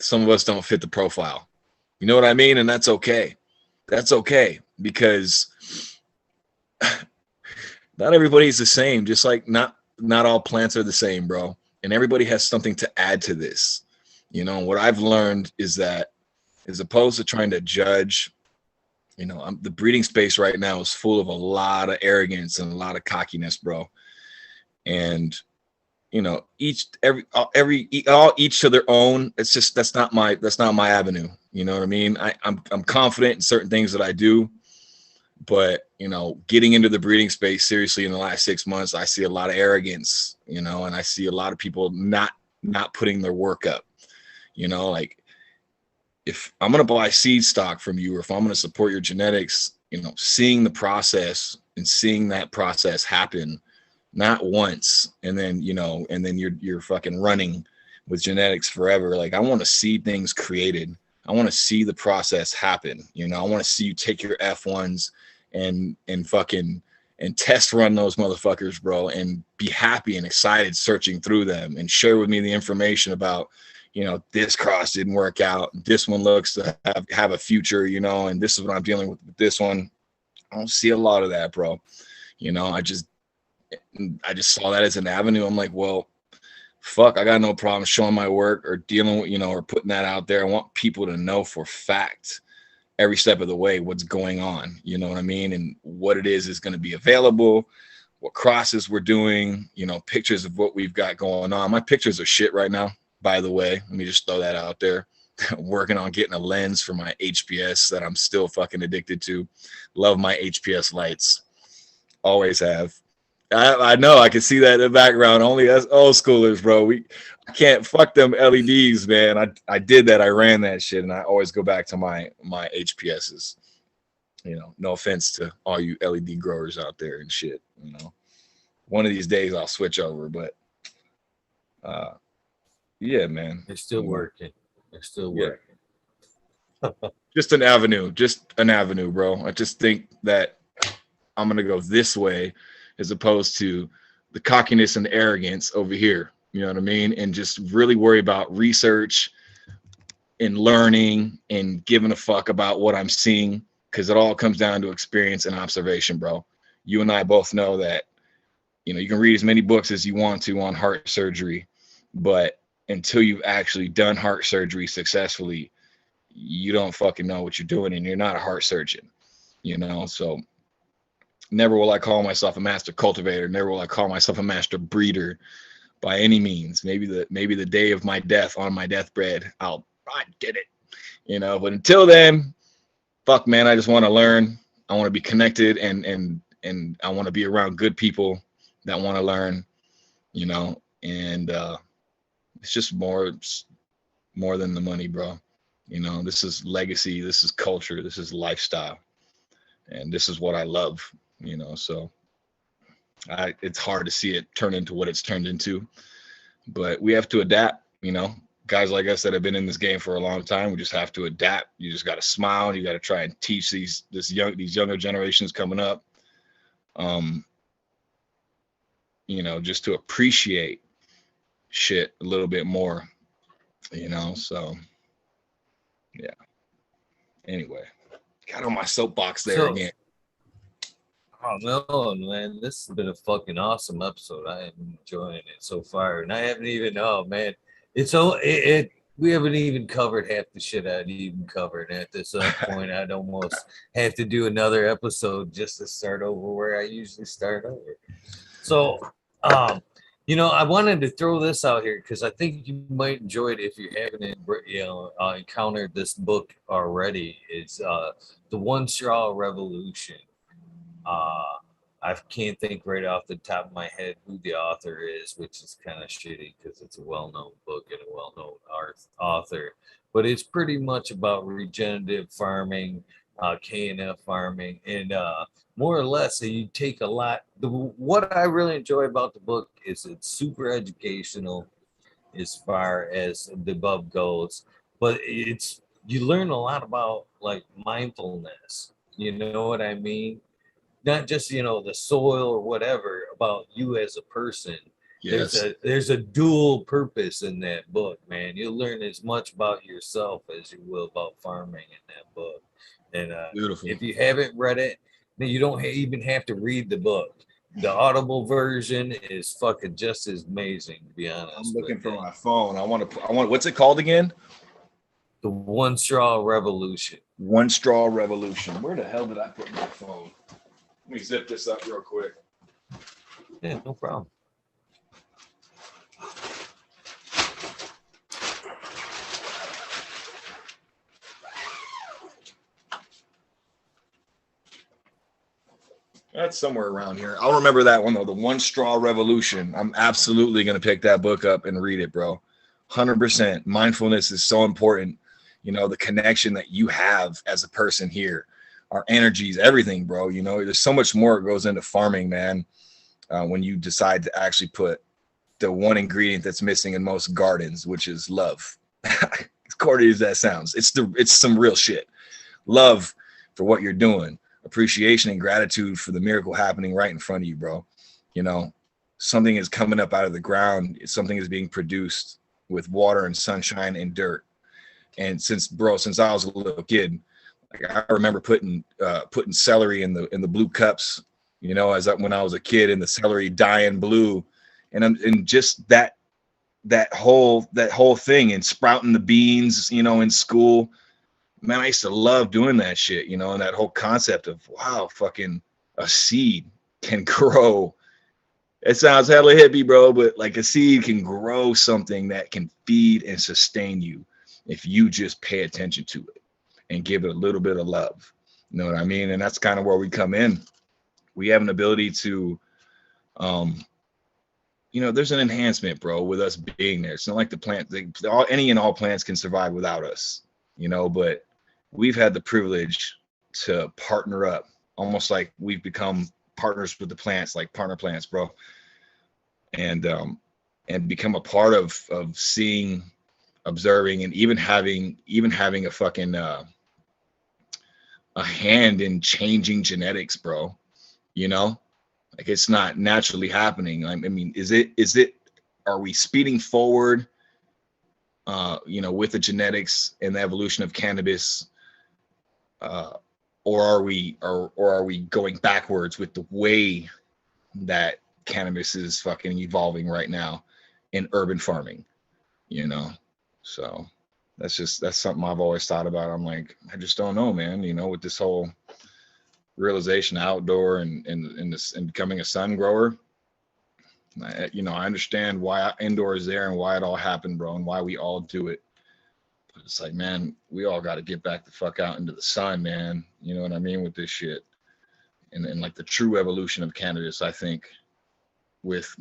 [SPEAKER 2] Some of us don't fit the profile. You know what I mean? And that's okay. That's okay because not everybody's the same. Just like not all plants are the same, bro. And everybody has something to add to this. You know, what I've learned is that as opposed to trying to judge, the breeding space right now is full of a lot of arrogance and a lot of cockiness, bro. And each to their own. It's just that's not my avenue. You know what I mean? I'm confident in certain things that I do, but getting into the breeding space seriously in the last 6 months, I see a lot of arrogance, and I see a lot of people not putting their work up. Like, if I'm going to buy seed stock from you, or if I'm going to support your genetics, seeing the process and seeing that process happen, not once and then you're fucking running with genetics forever. Like, I want to see things created. I want to see the process happen. I want to see you take your F1s and fucking and test run those motherfuckers, bro, and be happy and excited searching through them, and share with me the information about, this cross didn't work out, this one looks to have a future, and this is what I'm dealing with this one. I don't see a lot of that, bro. I just saw that as an avenue. I'm like, well, fuck, I got no problem showing my work or dealing with, or putting that out there. I want people to know for fact, every step of the way what's going on, you know what I mean, and what it is going to be available, what crosses we're doing, you know, pictures of what we've got going on. My pictures are shit right now, by the way. Let me just throw that out there. Working on getting a lens for my HPS that I'm still fucking addicted to. Love my HPS lights. Always have. I know, I can see that in the background. Only us old schoolers, bro. We can't fuck them LEDs, man. I did that. I ran that shit, and I always go back to my HPSs. You know, no offense to all you LED growers out there and shit. You know, one of these days I'll switch over, but yeah, man.
[SPEAKER 1] They're still working. They're still working.
[SPEAKER 2] Just an avenue, bro. I just think that I'm gonna go this way as opposed to the cockiness and the arrogance over here. You know what I mean? And just really worry about research and learning and giving a fuck about what I'm seeing, because it all comes down to experience and observation, bro. You and I both know that, you know, you can read as many books as you want to on heart surgery, but until you've actually done heart surgery successfully, you don't fucking know what you're doing, and you're not a heart surgeon, you know? So never will I call myself a master cultivator. Never will I call myself a master breeder by any means. Maybe the day of my death, on my deathbed, I did it, you know? But until then, fuck, man, I just want to learn. I want to be connected, and I want to be around good people that want to learn, you know? And it's just more than the money, bro. You know, this is legacy, this is culture, this is lifestyle, and this is what I love, you know? So it's hard to see it turn into what it's turned into, but we have to adapt, you know? Guys like us that have been in this game for a long time, we just have to adapt. You just got to smile. You got to try and teach these younger generations coming up, you know, just to appreciate shit a little bit more, you know? So yeah. Anyway, got on my soapbox there again.
[SPEAKER 1] Oh no, man! This has been a fucking awesome episode. I am enjoying it so far, and I haven't even. Oh man, we haven't even covered half the shit I'd even covered. At this point, I'd almost have to do another episode just to start over where I usually start over. So, you know, I wanted to throw this out here because I think you might enjoy it if you haven't, encountered this book already. It's The One Straw Revolution. I can't think right off the top of my head who the author is, which is kind of shitty because it's a well-known book and a well-known author. But it's pretty much about regenerative farming, K&F farming, and more or less, you take a lot. What I really enjoy about the book is it's super educational as far as the above goes, but you learn a lot about like mindfulness. You know what I mean? Not just, you know, the soil or whatever, about you as a person.
[SPEAKER 2] Yes.
[SPEAKER 1] There's a dual purpose in that book, man. You'll learn as much about yourself as you will about farming in that book. And
[SPEAKER 2] Beautiful.
[SPEAKER 1] if you haven't read it, then you don't even have to read the book. The Audible version is fucking just as amazing, to be honest.
[SPEAKER 2] I'm looking for my phone. I want what's it called again?
[SPEAKER 1] The One Straw Revolution.
[SPEAKER 2] One Straw Revolution. Where the hell did I put my phone? Let me zip this up real quick.
[SPEAKER 1] Yeah, no problem.
[SPEAKER 2] That's somewhere around here. I'll remember that one though. The One Straw Revolution. I'm absolutely gonna pick that book up and read it, bro. 100%. Mindfulness is so important. You know, the connection that you have as a person here, our energies, everything, bro. You know, there's so much more that goes into farming, man. When you decide to actually put the one ingredient that's missing in most gardens, which is love. As corny as that sounds, it's some real shit. Love for what you're doing, appreciation and gratitude for the miracle happening right in front of you, bro. You know, something is coming up out of the ground. Something is being produced with water and sunshine and dirt. And since I was a little kid, like I remember putting celery in the blue cups, you know, when I was a kid, and the celery dying blue, and just that whole thing, and sprouting the beans, you know, in school, man, I used to love doing that shit, you know, and that whole concept of wow, fucking a seed can grow. It sounds hella hippie, bro, but like a seed can grow something that can feed and sustain you if you just pay attention to it and give it a little bit of love. You know what I mean? And that's kind of where we come in. We have an ability to, um, you know, there's an enhancement, bro, with us being there. It's not like the plant, any and all plants can survive without us, you know, but we've had the privilege to partner up, almost like we've become partners with the plants, like partner plants, bro, and become a part of seeing, observing, and even having a fucking a hand in changing genetics, bro. You know, like it's not naturally happening. I mean, is it are we speeding forward, you know, with the genetics and the evolution of cannabis, uh, or are we going backwards with the way that cannabis is fucking evolving right now in urban farming, you know? So that's something I've always thought about. I'm like, I just don't know, man, you know, with this whole realization outdoor and this and becoming a sun grower. You know, I understand why indoor is there and why it all happened, bro, and why we all do it. But it's like, man, we all got to get back the fuck out into the sun, man. You know what I mean with this shit, and like the true evolution of cannabis. I think with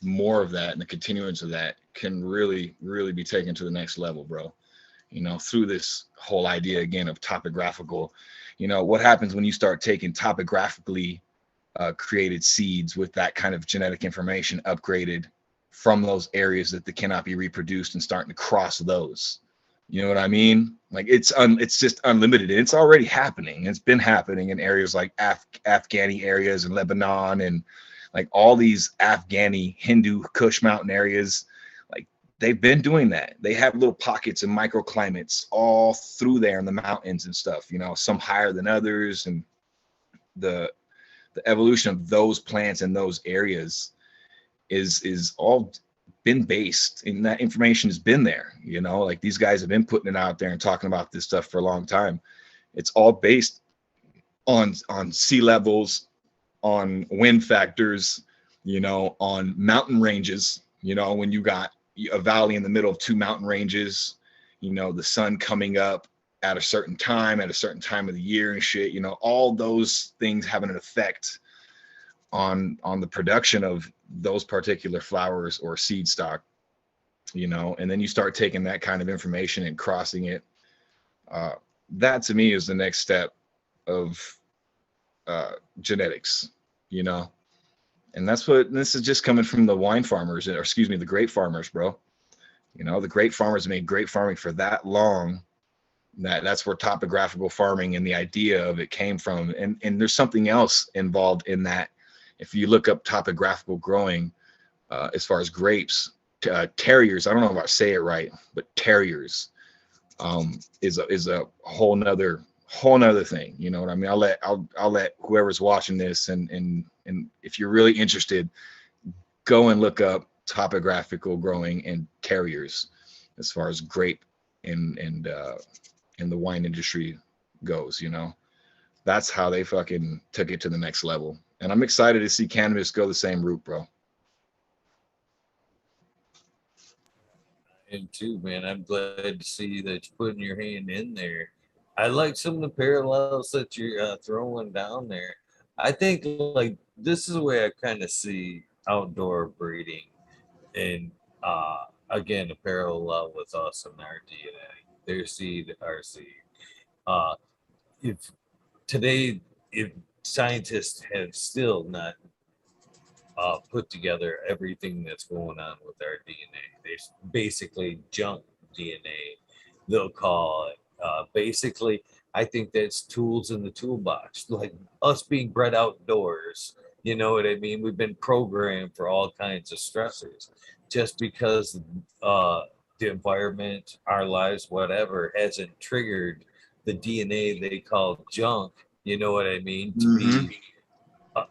[SPEAKER 2] more of that and the continuance of that can really be taken to the next level, bro. You know, through this whole idea again of topographical. You know, what happens when you start taking topographically created seeds with that kind of genetic information upgraded from those areas that they cannot be reproduced and starting to cross those. You know what I mean? Like it's just unlimited. It's already happening. It's been happening in areas like Afghani areas and Lebanon and like all these Afghani Hindu Kush mountain areas. Like they've been doing that. They have little pockets and microclimates all through there in the mountains and stuff, you know, some higher than others. And the evolution of those plants in those areas is all been based, and that information has been there, you know, like these guys have been putting it out there and talking about this stuff for a long time. It's all based on sea levels, on wind factors, you know, on mountain ranges. You know, when you got a valley in the middle of two mountain ranges, you know, the sun coming up at a certain time of the year and shit, you know, all those things having an effect on the production of those particular flowers or seed stock, you know. And then you start taking that kind of information and crossing it. That to me is the next step of genetics, you know. And this is just coming from the wine farmers, or excuse me, the grape farmers, bro. You know, the grape farmers made grape farming for that long. That's where topographical farming and the idea of it came from. And there's something else involved in that. If you look up topographical growing, as far as grapes, terriers, I don't know if I say it right, but terriers is a whole nother thing. You know what I mean? I'll let whoever's watching this and if you're really interested, go and look up topographical growing and terriers as far as grape and the wine industry goes. You know, that's how they fucking took it to the next level. And I'm excited to see cannabis go the same route, bro.
[SPEAKER 1] And too, man, I'm glad to see that you're putting your hand in there. I like some of the parallels that you're throwing down there. I think like this is the way I kind of see outdoor breeding, and again, a parallel with us and our DNA, their seed, our seed. Uh, if today, if scientists have still not put together everything that's going on with our DNA. There's basically junk DNA, they'll call it. Basically, I think that's tools in the toolbox, like us being bred outdoors. You know what I mean? We've been programmed for all kinds of stressors just because the environment, our lives, whatever, hasn't triggered the DNA they call junk. You know what I mean? To
[SPEAKER 2] Mm-hmm.
[SPEAKER 1] be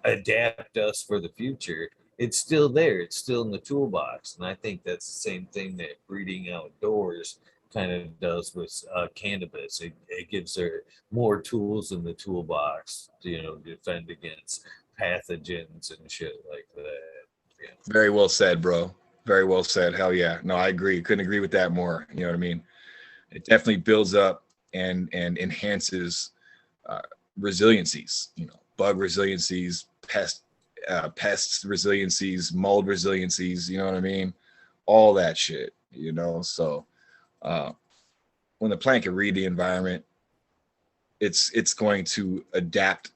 [SPEAKER 1] adapt us for the future. It's still there. It's still in the toolbox, and I think that's the same thing that breeding outdoors kind of does with cannabis. It gives her more tools in the toolbox to, defend against pathogens and shit like that. Yeah.
[SPEAKER 2] Very well said, bro. Very well said. Hell yeah. No, I agree. Couldn't agree with that more. You know what I mean? It definitely builds up and enhances uh, resiliencies. Bug resiliencies, pests resiliencies, mold resiliencies. You know what I mean? All that shit. So uh, when the plant can read the environment, it's going to adapt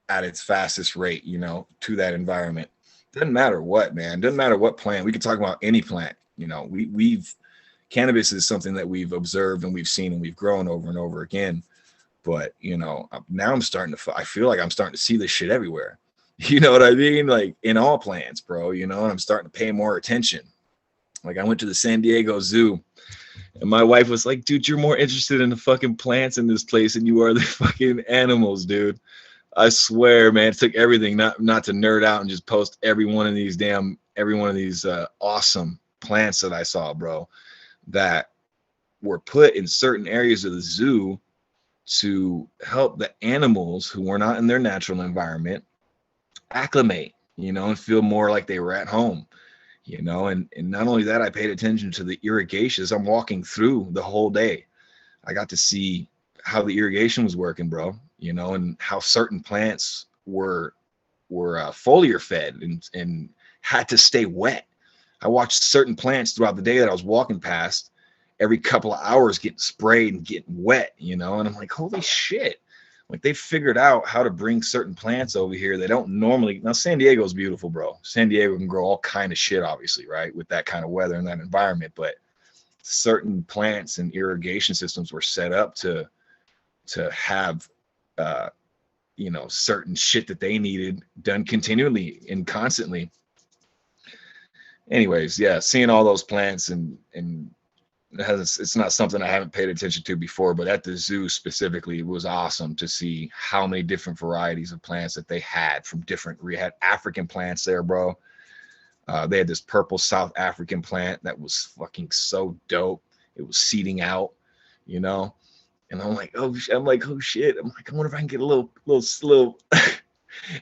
[SPEAKER 2] at its fastest rate. To that environment. Doesn't matter what, man. Doesn't matter what plant. We can talk about any plant. We've cannabis is something that we've observed and we've seen and we've grown over and over again. But now I feel like I'm starting to see this shit everywhere. You know what I mean? Like in all plants, bro. And I'm starting to pay more attention. Like I went to the San Diego Zoo, and my wife was like, "Dude, you're more interested in the fucking plants in this place than you are the fucking animals, dude." I swear, man, it took everything not to nerd out and just post every one of these awesome plants that I saw, bro, that were put in certain areas of the zoo to help the animals who were not in their natural environment acclimate, and feel more like they were at home, and not only that, I paid attention to the irrigation as I'm walking through the whole day. I got to see how the irrigation was working, bro, and how certain plants were foliar fed and had to stay wet. I watched certain plants throughout the day that I was walking past every couple of hours getting sprayed and getting wet, and I'm like, holy shit. Like they figured out how to bring certain plants over here. They don't normally. Now San Diego's beautiful, bro. San Diego can grow all kind of shit, obviously, right? With that kind of weather and that environment. But certain plants and irrigation systems were set up to have certain shit that they needed done continually and constantly. Anyways, yeah, seeing all those plants and it's not something I haven't paid attention to before, but at the zoo specifically, it was awesome to see how many different varieties of plants that they had from different. We had African plants there, bro. They had this purple South African plant that was fucking so dope. It was seeding out, and I'm like, oh shit. I'm like, I wonder if I can get a little, if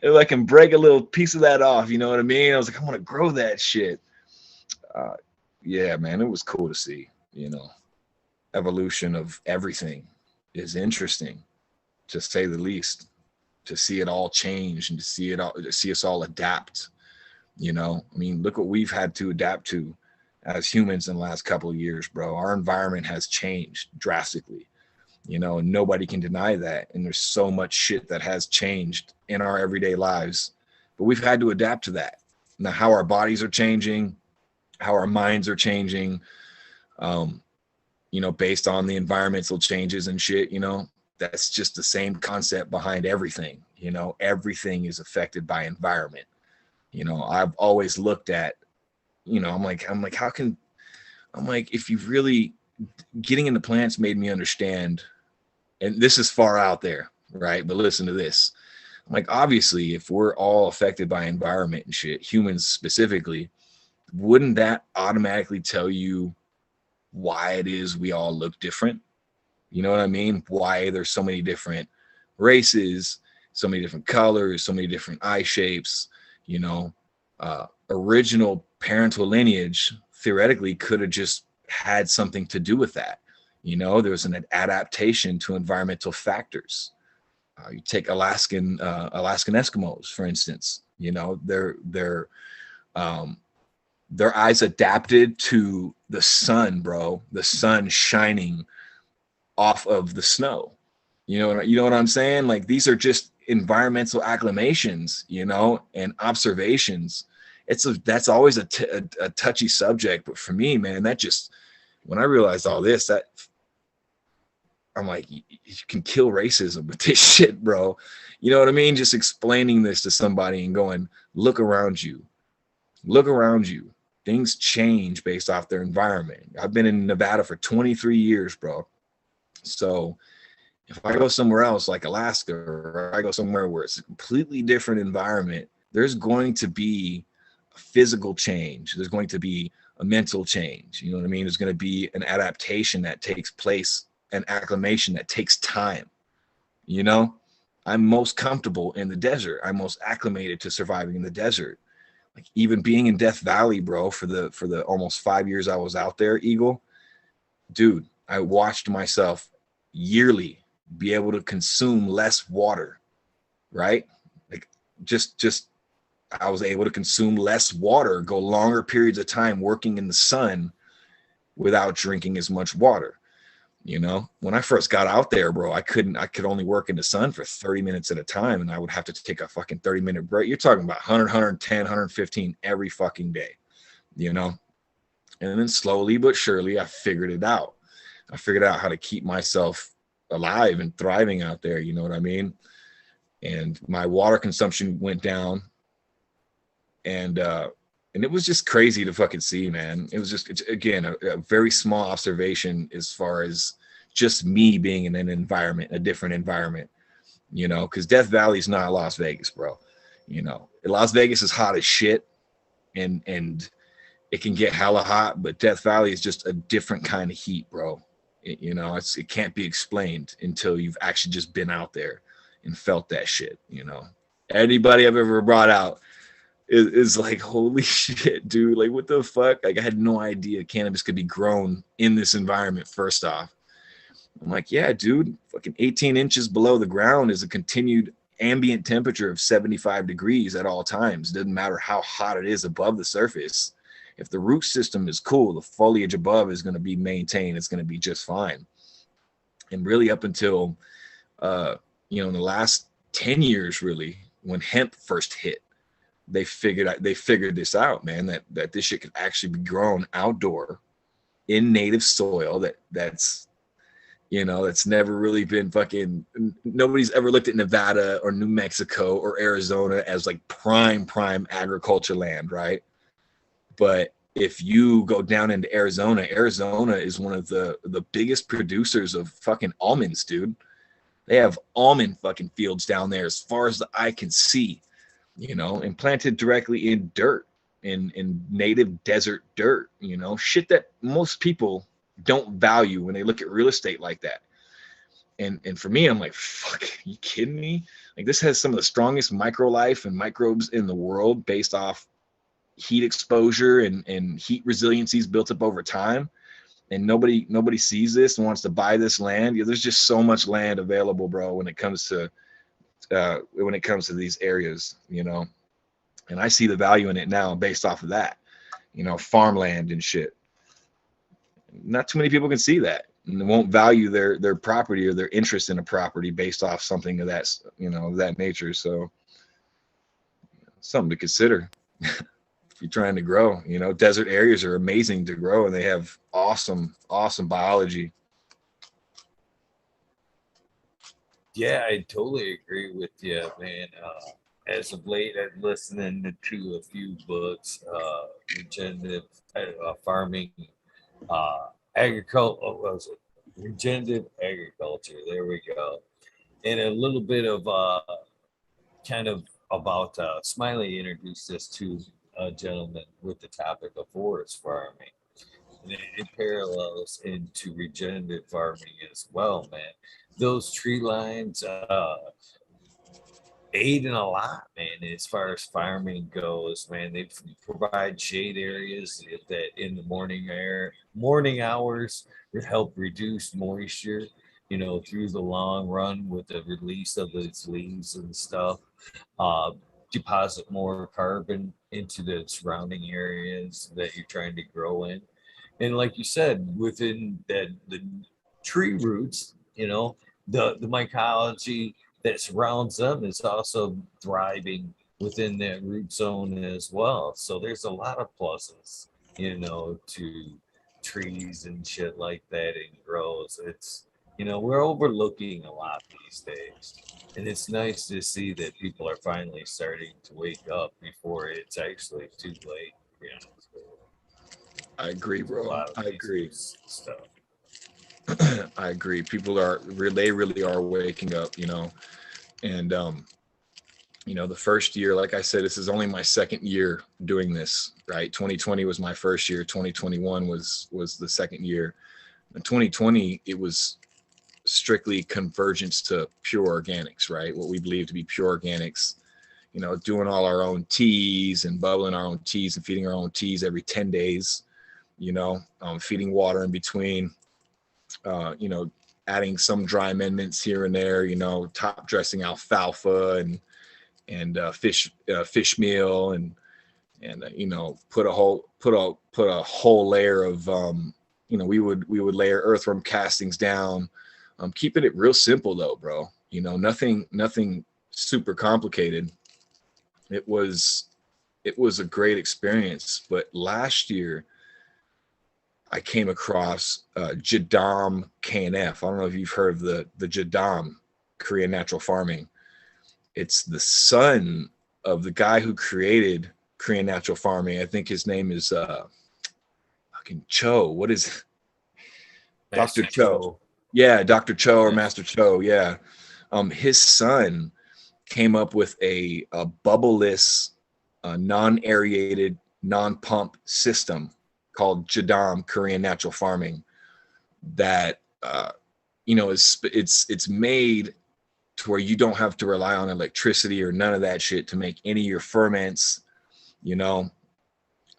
[SPEAKER 2] I can break a little piece of that off. You know what I mean? I was like, I want to grow that shit. Yeah, man, it was cool to see. Evolution of everything is interesting, to say the least. To see it all change and to see us all adapt. I mean, look what we've had to adapt to as humans in the last couple of years, bro. Our environment has changed drastically, and nobody can deny that. And there's so much shit that has changed in our everyday lives, but we've had to adapt to that. Now, how our bodies are changing, how our minds are changing, based on the environmental changes and shit, that's just the same concept behind everything. Everything is affected by environment. I've always looked at, I'm like, if you really getting into plants made me understand, and this is far out there, right? But listen to this. I'm like, obviously, if we're all affected by environment and shit, humans specifically, wouldn't that automatically tell you why it is we all look different? You know what I mean? Why there's so many different races, so many different colors, so many different eye shapes. Original parental lineage theoretically could have just had something to do with that. There was an adaptation to environmental factors. You take Alaskan Eskimos, for instance. Their eyes adapted to the sun, bro. The sun shining off of the snow. You know what I'm saying? Like, these are just environmental acclimations, and observations. That's always a touchy subject, but for me, man, when I realized all this, that I'm like, you can kill racism with this shit, bro. You know what I mean? Just explaining this to somebody and going, look around you. Things change based off their environment. I've been in Nevada for 23 years, bro. So if I go somewhere else like Alaska, or I go somewhere where it's a completely different environment, there's going to be a physical change. There's going to be a mental change. You know what I mean? There's going to be an adaptation that takes place, an acclimation that takes time. You know, I'm most comfortable in the desert. I'm most acclimated to surviving in the desert. Like even being in Death Valley, bro, for the almost 5 years I was out there, Eagle, dude, I watched myself yearly be able to consume less water, right? Like just I was able to consume less water, go longer periods of time working in the sun without drinking as much water. You know, when I first got out there, bro, I could only work in the sun for 30 minutes at a time, and I would have to take a fucking 30-minute break. You're talking about 100, 110, 115 every fucking day, you know? And then slowly but surely, I figured it out. I figured out how to keep myself alive and thriving out there. You know what I mean? And my water consumption went down, and it was just crazy to fucking see, man. It was just, it's, again, a very small observation as far as just me being in an environment, a different environment, you know, because Death Valley is not Las Vegas, bro. You know, Las Vegas is hot as shit, and it can get hella hot, but Death Valley is just a different kind of heat, bro. You know, it can't be explained until you've actually just been out there and felt that shit, you know. Anybody I've ever brought out is like, holy shit, dude, like what the fuck? Like I had no idea cannabis could be grown in this environment. First off, I'm like, yeah, dude, fucking 18 inches below the ground is a continued ambient temperature of 75 degrees at all times. Doesn't matter how hot it is above the surface. If the root system is cool, the foliage above is going to be maintained. It's going to be just fine. And really up until you know, in the last 10 years, really, when hemp first hit, they figured this out, man, that this shit could actually be grown outdoor in native soil that's, you know, that's never really been fucking, nobody's ever looked at Nevada or New Mexico or Arizona as like prime agriculture land, right? But if you go down into Arizona is one of the biggest producers of fucking almonds, dude. They have almond fucking fields down there as far as the eye can see, you know, and planted directly in dirt, in native desert dirt, you know, shit that most people don't value when they look at real estate like that. And for me, I'm like, fuck, you kidding me? Like this has some of the strongest microlife and microbes in the world based off heat exposure and heat resiliencies built up over time. And nobody sees this and wants to buy this land. Yeah, there's just so much land available, bro, when it comes to these areas, you know. And I see the value in it now based off of that, you know, farmland and shit. Not too many people can see that, and they won't value their property or their interest in a property based off something of that, you know, that nature. So something to consider. If you're trying to grow, you know, desert areas are amazing to grow, and they have awesome biology.
[SPEAKER 1] Yeah, I totally agree with you, man. As of late, I'm listening to a few books, regenerative farming, agriculture. What was it? Regenerative agriculture. There we go. And a little bit of kind of about Smiley introduced us to a gentleman with the topic of forest farming. And it parallels into regenerative farming as well, man. Those tree lines aid in a lot, man, as far as farming goes, man. They provide shade areas that in the morning hours that help reduce moisture, you know, through the long run with the release of its leaves and stuff. Uh, Deposit more carbon into the surrounding areas that you're trying to grow in. And like you said, within that the tree roots, you know, the mycology that surrounds them is also thriving within that root zone as well. So there's a lot of pluses, you know, to trees and shit like that and grows. It's, you know, we're overlooking a lot these days. And it's nice to see that people are finally starting to wake up before it's actually too late. Yeah,
[SPEAKER 2] I agree,
[SPEAKER 1] a
[SPEAKER 2] bro.
[SPEAKER 1] lot of
[SPEAKER 2] I
[SPEAKER 1] these
[SPEAKER 2] agree.
[SPEAKER 1] stuff.
[SPEAKER 2] I agree. People are, they really are waking up, you know. And You know, the first year, like I said, this is only my second year doing this, right? 2020 was my first year. 2021 was the second year. In 2020, it was strictly convergence to pure organics, right? What we believe to be pure organics, you know, doing all our own teas and bubbling our own teas and feeding our own teas every 10 days, you know, feeding water in between, you know, adding some dry amendments here and there, you know, top dressing alfalfa and fish meal and you know, put a whole layer of you know, we would layer earthworm castings down, keeping it real simple though, bro. You know, nothing super complicated. It was a great experience. But last year I came across Jadam KNF. I don't know if you've heard of the Jadam Korean natural farming. It's the son of the guy who created Korean natural farming. I think his name is fucking Cho. What is
[SPEAKER 1] Master
[SPEAKER 2] Dr. Cho? Yeah, Dr. Cho or Master Cho. Yeah. His son came up with a bubbleless, non-aerated, non-pump system called Jadam Korean natural farming that you know, it's made to where you don't have to rely on electricity or none of that shit to make any of your ferments, you know.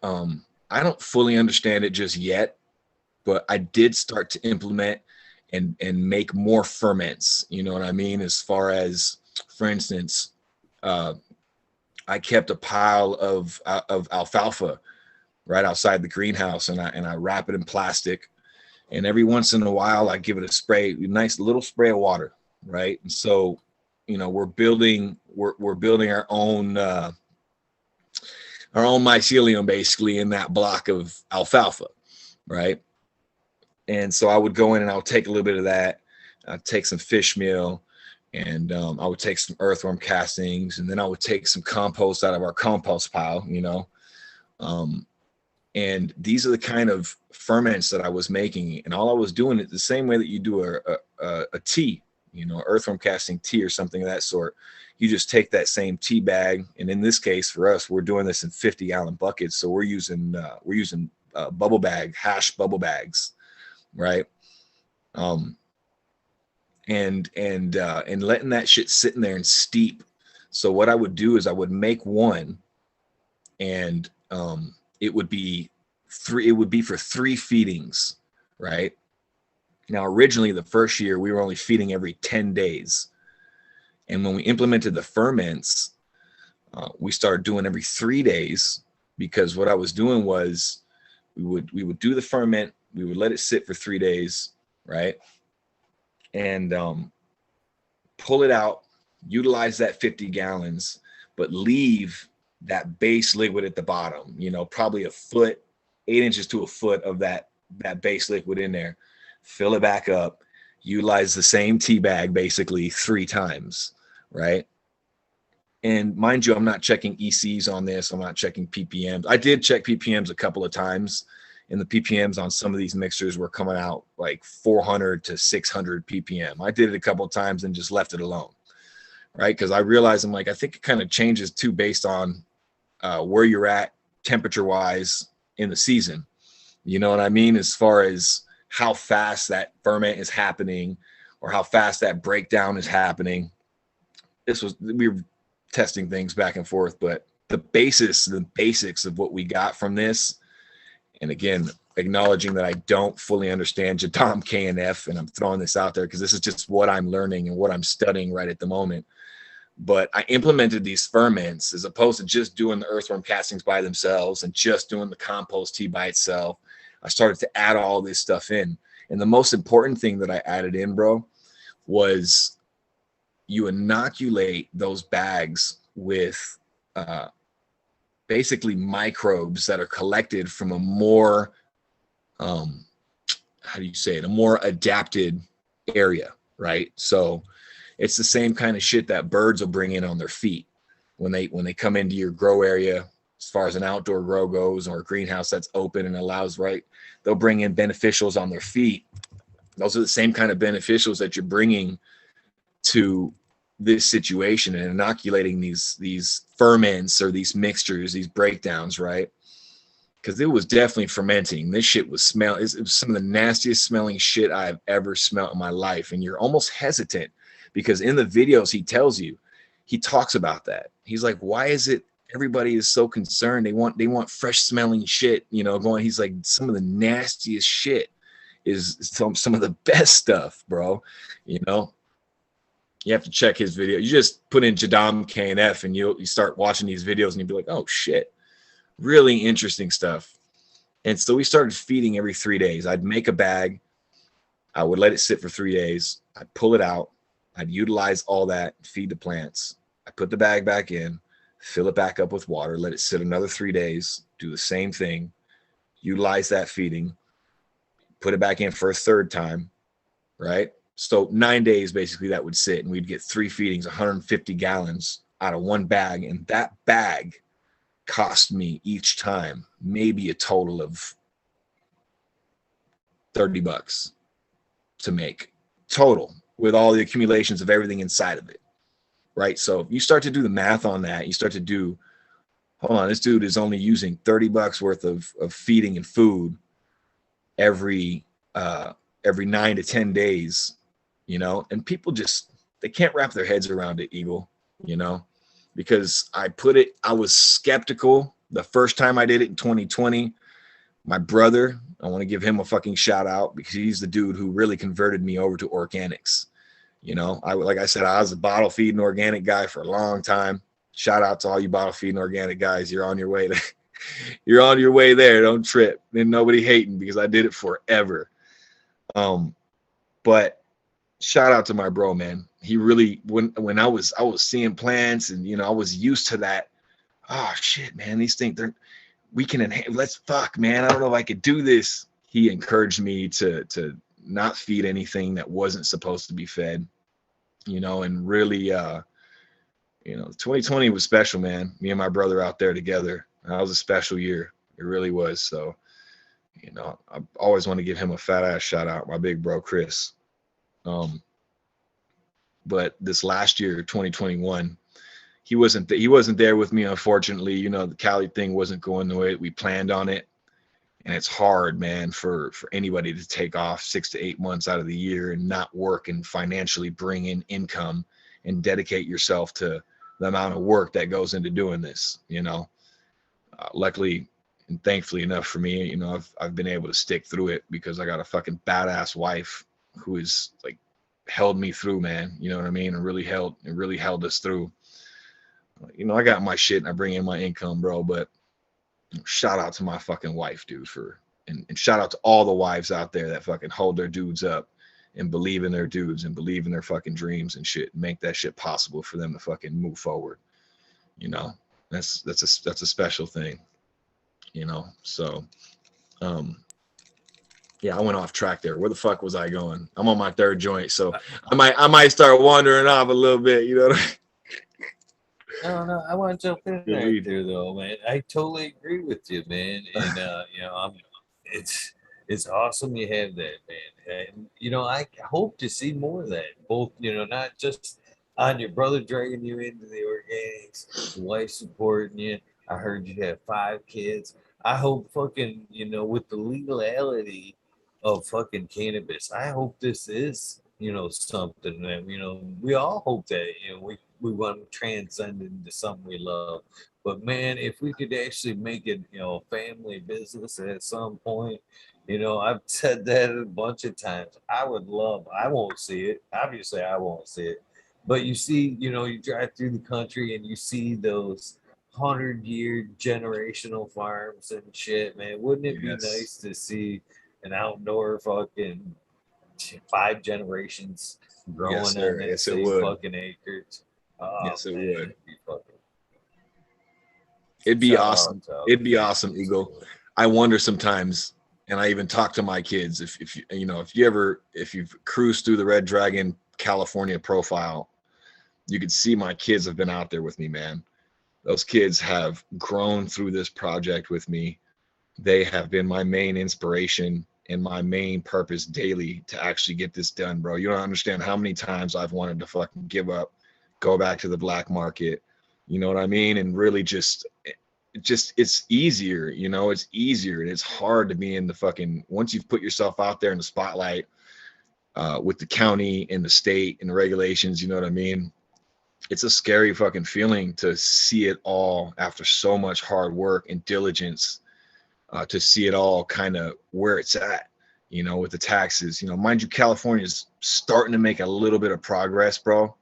[SPEAKER 2] I don't fully understand it just yet, but I did start to implement and make more ferments, you know what I mean? As far as, for instance, I kept a pile of alfalfa right outside the greenhouse, and I wrap it in plastic, and every once in a while I give it a spray, a nice little spray of water, right? And so, you know, we're building our own mycelium basically in that block of alfalfa, right? And so I would go in and I would take a little bit of that, I'd take some fish meal, and I would take some earthworm castings, and then I would take some compost out of our compost pile, you know. And these are the kind of ferments that I was making, and all I was doing it the same way that you do a tea, you know, earthworm casting tea or something of that sort. You just take that same tea bag, and in this case for us, we're doing this in 50-gallon buckets, so we're using bubble bag, hash bubble bags, right? And letting that shit sit in there and steep. So what I would do is I would make one, and it would be for 3 feedings, right? Now, originally the first year we were only feeding every 10 days. And when we implemented the ferments, we started doing every 3 days, because what I was doing was we would do the ferment, we would let it sit for 3 days, right? And pull it out, utilize that 50 gallons, but leave that base liquid at the bottom, you know, probably a foot, 8 inches to a foot of that base liquid in there. Fill it back up, utilize the same tea bag basically 3 times, right? And mind you, I'm not checking ECs on this. I'm not checking PPMs. I did check PPMs a couple of times, and the PPMs on some of these mixers were coming out like 400 to 600 PPM. I did it a couple of times and just left it alone, right? Because I realized, I'm like, I think it kind of changes too based on where you're at temperature-wise in the season. You know what I mean? As far as how fast that ferment is happening or how fast that breakdown is happening. We were testing things back and forth, but the basics of what we got from this, and again, acknowledging that I don't fully understand Jadam KNF, and I'm throwing this out there because this is just what I'm learning and what I'm studying right at the moment. But I implemented these ferments as opposed to just doing the earthworm castings by themselves and just doing the compost tea by itself. I started to add all this stuff in. And the most important thing that I added in, bro, was you inoculate those bags with basically microbes that are collected from a more, how do you say it, a more adapted area, right? So it's the same kind of shit that birds will bring in on their feet when they come into your grow area, as far as an outdoor grow goes, or a greenhouse that's open and allows, right? They'll bring in beneficials on their feet. Those are the same kind of beneficials that you're bringing to this situation and inoculating these ferments or these mixtures, these breakdowns, right? Because it was definitely fermenting. This shit was it was some of the nastiest smelling shit I've ever smelled in my life. And you're almost hesitant because in the videos he talks about that. He's like, why is it everybody is so concerned? They want fresh smelling shit, you know, going. He's like, some of the nastiest shit is some of the best stuff, bro. You know, you have to check his video. You just put in Jadam KNF and you start watching these videos and you'll be like, oh shit, really interesting stuff. And so we started feeding every 3 days. I'd make a bag. I would let it sit for 3 days. I'd pull it out. I'd utilize all that, feed the plants. I put the bag back in, fill it back up with water, let it sit another 3 days, do the same thing, utilize that feeding, put it back in for a third time, right? So 9 days basically that would sit, and we'd get 3 feedings, 150 gallons out of one bag. And that bag cost me each time maybe a total of $30 to make total, with all the accumulations of everything inside of it, right? So if you start to do the math on that, you start to do, hold on, this dude is only using $30 worth of feeding and food every 9 to 10 days, you know. And people just, they can't wrap their heads around it, Eagle, you know, because I was skeptical the first time I did it in 2020. My brother, I want to give him a fucking shout out because he's the dude who really converted me over to organics. You know, like I said, I was a bottle feeding organic guy for a long time. Shout out to all you bottle feeding organic guys. You're on your way to, you're on your way there. Don't trip. And nobody hating because I did it forever. But shout out to my bro, man. He really, when I was seeing plants and, you know, I was used to that. Oh shit, man, these things, we can let's fuck, man. I don't know if I could do this. He encouraged me to not feed anything that wasn't supposed to be fed, you know. And really, you know, 2020 was special, man. Me and my brother out there together. That was a special year. It really was. So, you know, I always want to give him a fat ass shout out, my big bro Chris. But this last year, 2021, he wasn't there with me, unfortunately. You know, the Cali thing wasn't going the way we planned on it. And it's hard, man, for anybody to take off 6 to 8 months out of the year and not work and financially bring in income and dedicate yourself to the amount of work that goes into doing this, you know. Luckily and thankfully enough for me, you know, I've been able to stick through it because I got a fucking badass wife who is like held me through, man. You know what I mean? And really held us through. You know, I got my shit and I bring in my income, bro, but shout out to my fucking wife, dude, and shout out to all the wives out there that fucking hold their dudes up and believe in their dudes and believe in their fucking dreams and shit, and make that shit possible for them to fucking move forward. You know, that's a special thing, you know. So yeah, I went off track there. Where the fuck was I going? I'm on my third joint, so I might start wandering off a little bit, you know what I mean?
[SPEAKER 1] No, I want to jump in
[SPEAKER 2] Yeah,
[SPEAKER 1] right there, though, man. I totally agree with you, man. And you know, it's awesome you have that, man. And you know, I hope to see more of that. Both, you know, not just on your brother dragging you into the organics, your wife supporting you. I heard you have 5 kids. I hope fucking, you know, with the legality of fucking cannabis, I hope this is, you know, something that, you know, we all hope that, you know, we want to transcend into something we love. But man, if we could actually make it, you know, a family business at some point, you know, I've said that a bunch of times. I won't see it. Obviously, I won't see it. But you see, you know, you drive through the country and you see those 100-year generational farms and shit, man. Wouldn't it be
[SPEAKER 2] Yes.
[SPEAKER 1] nice to see an outdoor fucking 5 generations growing
[SPEAKER 2] Yes,
[SPEAKER 1] on
[SPEAKER 2] sir.
[SPEAKER 1] that
[SPEAKER 2] Yes, it
[SPEAKER 1] same
[SPEAKER 2] would.
[SPEAKER 1] fucking acres? Oh,
[SPEAKER 2] Yes, it
[SPEAKER 1] man,
[SPEAKER 2] would.
[SPEAKER 1] it'd be fucking
[SPEAKER 2] It'd be
[SPEAKER 1] shout
[SPEAKER 2] awesome.
[SPEAKER 1] out to all
[SPEAKER 2] It'd
[SPEAKER 1] the
[SPEAKER 2] be awesome,
[SPEAKER 1] families
[SPEAKER 2] Eagle.
[SPEAKER 1] doing it.
[SPEAKER 2] I wonder sometimes, and I even talk to my kids, if you know, if you've cruised through the Red Dragon California profile, you could see my kids have been out there with me, man. Those kids have grown through this project with me. They have been my main inspiration and my main purpose daily to actually get this done, bro. You don't understand how many times I've wanted to fucking give up, go back to the black market, you know what I mean? And really just it's easier, you know, it's easier, and it's hard to be in the fucking, once you've put yourself out there in the spotlight with the county and the state and the regulations, you know what I mean? It's a scary fucking feeling to see it all after so much hard work and diligence, to see it all kind of where it's at, you know, with the taxes. You know, mind you, California's starting to make a little bit of progress, bro.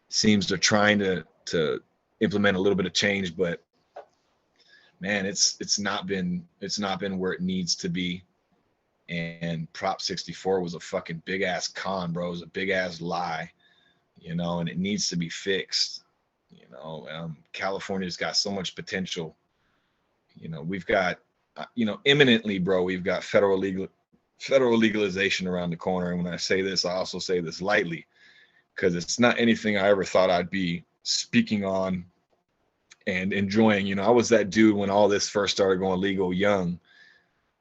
[SPEAKER 2] Seems they're trying to implement a little bit of change, but man, it's not been where it needs to be. And Prop 64 was a fucking big ass con, bro. It was a big ass lie, you know, and it needs to be fixed. You know, California's got so much potential. You know, we've got, you know, imminently, bro, we've got federal legalization around the corner. And when I say this, I also say this lightly, because it's not anything I ever thought I'd be speaking on and enjoying. You know, I was that dude when all this first started going legal young.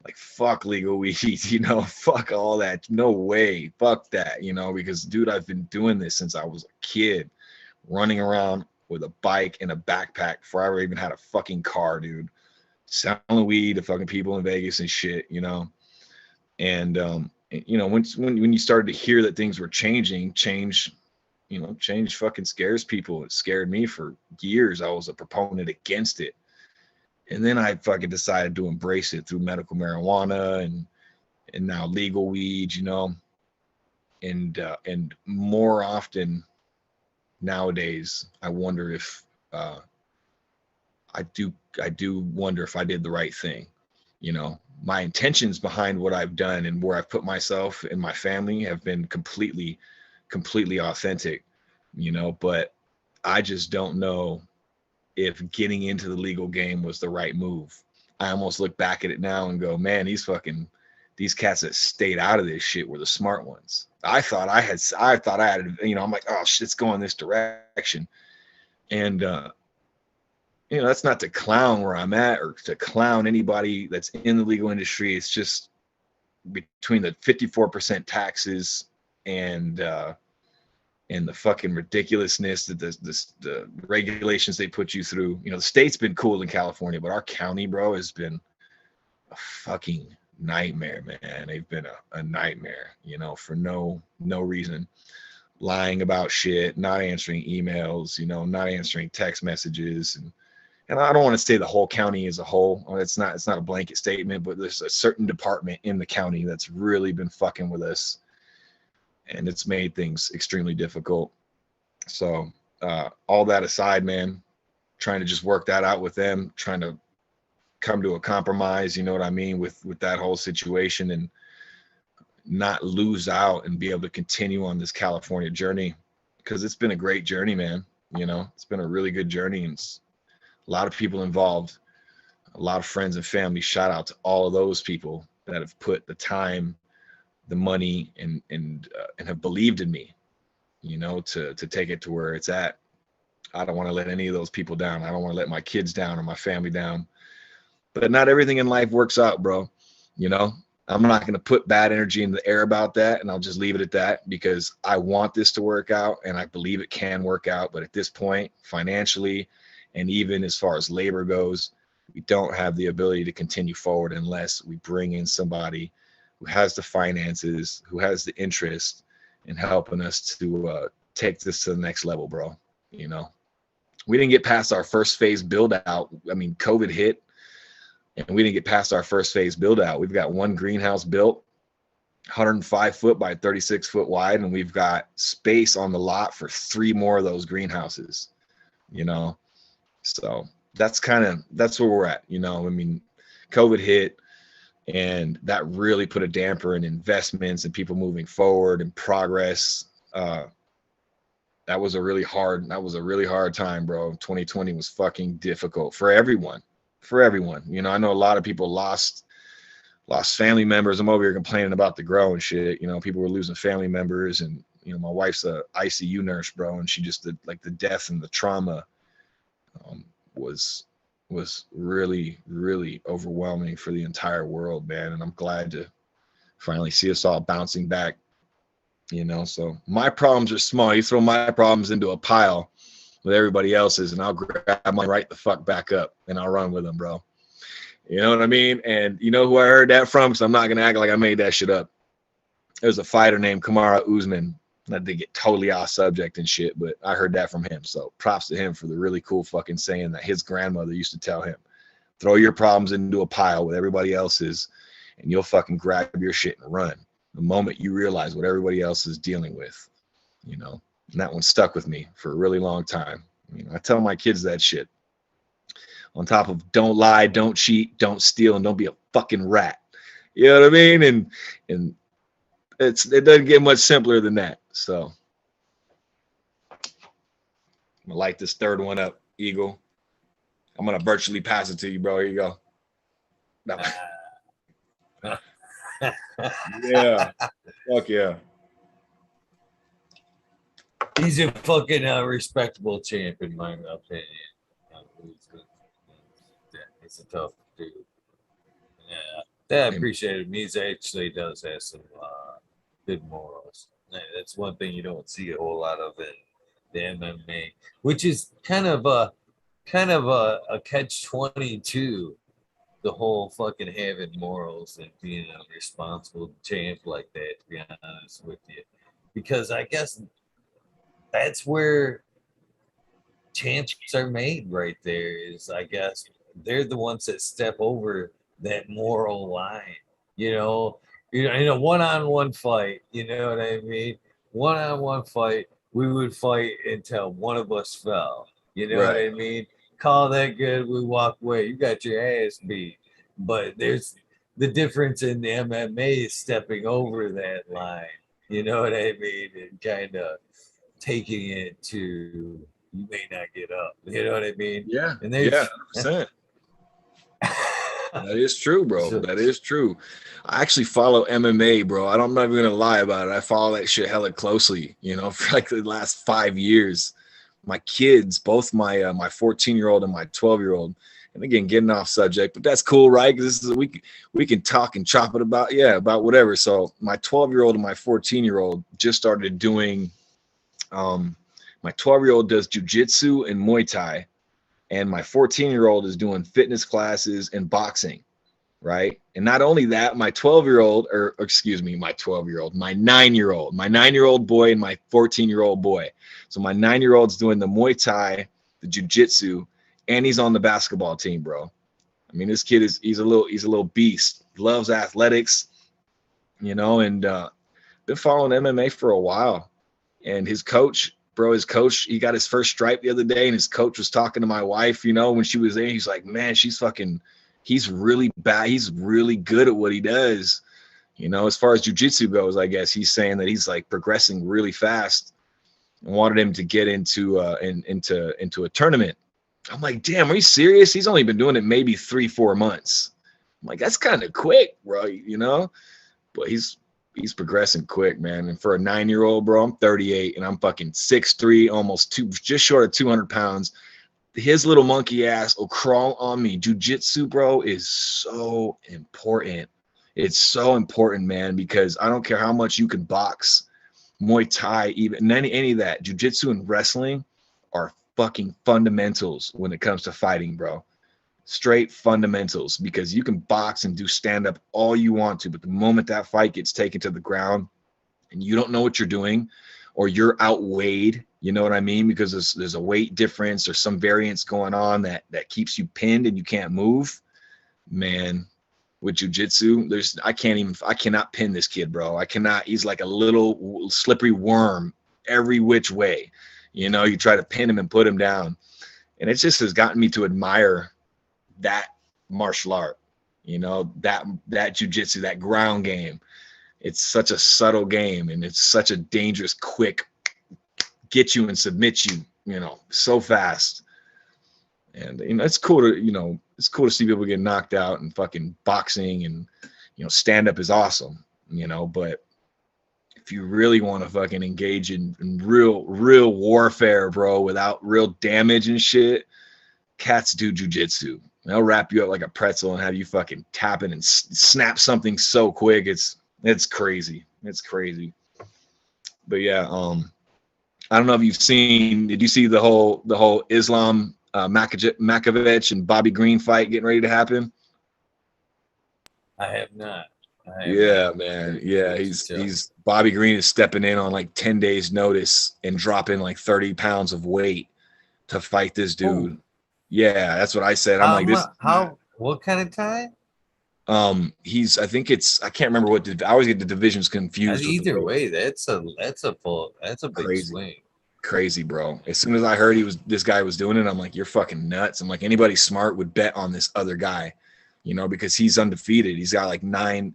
[SPEAKER 2] Like, fuck legal weed, you know, fuck all that. No way. Fuck that, you know, because, dude, I've been doing this since I was a kid, running around with a bike and a backpack before I ever even had a fucking car, dude. Selling weed to fucking people in Vegas and shit, you know. And, you know, when you started to hear that things were changing, change fucking scares people. It scared me for years. I was a proponent against it. And then I fucking decided to embrace it through medical marijuana and now legal weed, you know. And more often nowadays, I wonder if I do wonder if I did the right thing. You know, my intentions behind what I've done and where I've put myself and my family have been completely authentic, you know, but I just don't know if getting into the legal game was the right move. I almost look back at it now and go, man, these cats that stayed out of this shit were the smart ones. I thought I had, you know, I'm like, oh shit, it's going this direction. And, you know, that's not to clown where I'm at or to clown anybody that's in the legal industry. It's just between the 54% taxes and the fucking ridiculousness that the regulations they put you through. You know, the state's been cool in California, but our county, bro, has been a fucking nightmare, man. They've been a nightmare, you know, for no reason. Lying about shit, not answering emails, you know, not answering text messages. And I don't want to say the whole county as a whole. It's not a blanket statement, but there's a certain department in the county that's really been fucking with us. And it's made things extremely difficult. So all that aside, man, trying to just work that out with them, trying to come to a compromise, you know what I mean, with that whole situation, and not lose out and be able to continue on this California journey, because it's been a great journey, man. You know, it's been a really good journey, and it's a lot of people involved, a lot of friends and family. Shout out to all of those people that have put the time, the money, and have believed in me, you know, to take it to where it's at. I don't want to let any of those people down. I don't want to let my kids down or my family down. But not everything in life works out, bro. You know, I'm not going to put bad energy in the air about that, and I'll just leave it at that, because I want this to work out and I believe it can work out. But at this point, financially, and even as far as labor goes, we don't have the ability to continue forward unless we bring in somebody who has the finances, who has the interest in helping us to take this to the next level, bro. You know, we didn't get past our first phase build out. I mean, COVID hit and we didn't get past our first phase build out. We've got one greenhouse built, 105 foot by 36 foot wide. And we've got space on the lot for 3 more of those greenhouses, you know? So that's where we're at. You know, I mean, COVID hit, and that really put a damper in investments and people moving forward and progress. That was a really hard time, bro. 2020 was fucking difficult for everyone. You know, I know a lot of people lost family members. I'm over here complaining about the grow and shit. You know, people were losing family members, and, you know, my wife's a ICU nurse, bro. And she just did, like, the death and the trauma was really, really overwhelming for the entire world, man. And I'm glad to finally see us all bouncing back, you know. So my problems are small. You throw my problems into a pile, with everybody else's, and I'll grab mine right the fuck back up and I'll run with them, bro. You know what I mean? And you know who I heard that from? Because I'm not gonna act like I made that shit up. There's a fighter named Kamara Usman. Not to get totally off subject and shit, but I heard that from him. So props to him for the really cool fucking saying that his grandmother used to tell him. Throw your problems into a pile with everybody else's, and you'll fucking grab your shit and run. The moment you realize what everybody else is dealing with, you know, and that one stuck with me for a really long time. You know, I tell my kids that shit. On top of don't lie, don't cheat, don't steal, and don't be a fucking rat. You know what I mean? And it doesn't get much simpler than that. So I'm gonna light this third one up, Eagle. I'm gonna virtually pass it to you, bro. Here you go. No. Yeah. Fuck yeah.
[SPEAKER 1] He's a fucking respectable champ in my opinion. He's a tough dude. Yeah, I appreciate him. He actually does have some good morals. That's one thing you don't see a whole lot of in the MMA, which is kind of a catch-22. The whole fucking having morals and being a responsible champ like that, to be honest with you, because I guess that's where champs are made right there. Is I guess they're the ones that step over that moral line. You know, in a one-on-one fight. You know what I mean? One-on-one fight, we would fight until one of us fell. You know what I mean? Call that good, we walk away. You got your ass beat. But there's the difference in the MMA is stepping over that line. You know what I mean? And kind of taking it to you may not get up. You know what I mean?
[SPEAKER 2] Yeah.
[SPEAKER 1] And there's
[SPEAKER 2] 100%. That is true, bro. That is true. I actually follow MMA, bro. I'm not even gonna lie about it. I follow that shit hella closely, you know, for like the last 5 years. My kids, both my 14-year-old and my 12-year-old, and again, getting off subject, but that's cool, right? Because this is we can talk and chop it about whatever. So my 12-year-old and my 14-year-old just started doing. My 12-year-old does jujitsu and Muay Thai, and my 14-year-old is doing fitness classes and boxing, right? And not only that, my 9-year-old boy and my 14-year-old boy. So my 9-year-old's doing the Muay Thai, the jujitsu, and he's on the basketball team, bro. I mean, this kid he's a little beast. Loves athletics, you know, and been following MMA for a while. And his coach, he got his first stripe the other day, and his coach was talking to my wife, you know, when she was there. He's like, man, he's really bad. He's really good at what he does. You know, as far as jiu-jitsu goes, I guess he's saying that he's like progressing really fast and wanted him to get into a tournament. I'm like, damn, are you serious? He's only been doing it maybe 3-4 months. I'm like, that's kind of quick, bro, you know? But he's progressing quick, man. And for a 9-year-old, bro, I'm 38 and I'm fucking 6'3", just short of 200 pounds. His little monkey ass will crawl on me. Jiu-jitsu, bro, is so important. It's so important, man, because I don't care how much you can box, Muay Thai, even any of that. Jiu-jitsu and wrestling are fucking fundamentals when it comes to fighting, bro. Straight fundamentals, because you can box and do stand-up all you want to, but the moment that fight gets taken to the ground and you don't know what you're doing, or you're outweighed, you know what I mean? Because there's a weight difference or some variance going on that keeps you pinned and you can't move. Man, with jiu-jitsu, I cannot pin this kid, bro. I cannot. He's like a little slippery worm every which way. You know, you try to pin him and put him down. And it just has gotten me to admire that martial art, you know, that jiu-jitsu, that ground game. It's such a subtle game, and it's such a dangerous, quick, get you and submit you, you know, so fast. And, you know, it's cool to see people get knocked out and fucking boxing, and, you know, stand-up is awesome, you know, but if you really want to fucking engage in real warfare, bro, without real damage and shit, cats do jujitsu. They'll wrap you up like a pretzel and have you fucking tapping and snap something so quick. It's crazy. It's crazy. But yeah, I don't know if you've seen. Did you see the whole Islam Makovich and Bobby Green fight getting ready to happen?
[SPEAKER 1] I have not. I have
[SPEAKER 2] Yeah,
[SPEAKER 1] not.
[SPEAKER 2] man.
[SPEAKER 1] Great,
[SPEAKER 2] Yeah,
[SPEAKER 1] great
[SPEAKER 2] he's
[SPEAKER 1] detail.
[SPEAKER 2] he's Bobby Green is stepping in on like 10 days notice and dropping like 30 pounds of weight to fight this
[SPEAKER 1] Oh,
[SPEAKER 2] dude. Yeah, that's what I said. I'm like this.
[SPEAKER 1] what kind of time?
[SPEAKER 2] He's I think it's I can't remember I always get the divisions confused with the
[SPEAKER 1] Either
[SPEAKER 2] weight.
[SPEAKER 1] way, that's a big
[SPEAKER 2] Crazy.
[SPEAKER 1] swing.
[SPEAKER 2] Crazy, bro. As soon as I heard this guy was doing it, I'm like, you're fucking nuts. I'm like, anybody smart would bet on this other guy, because he's undefeated. He's got like nine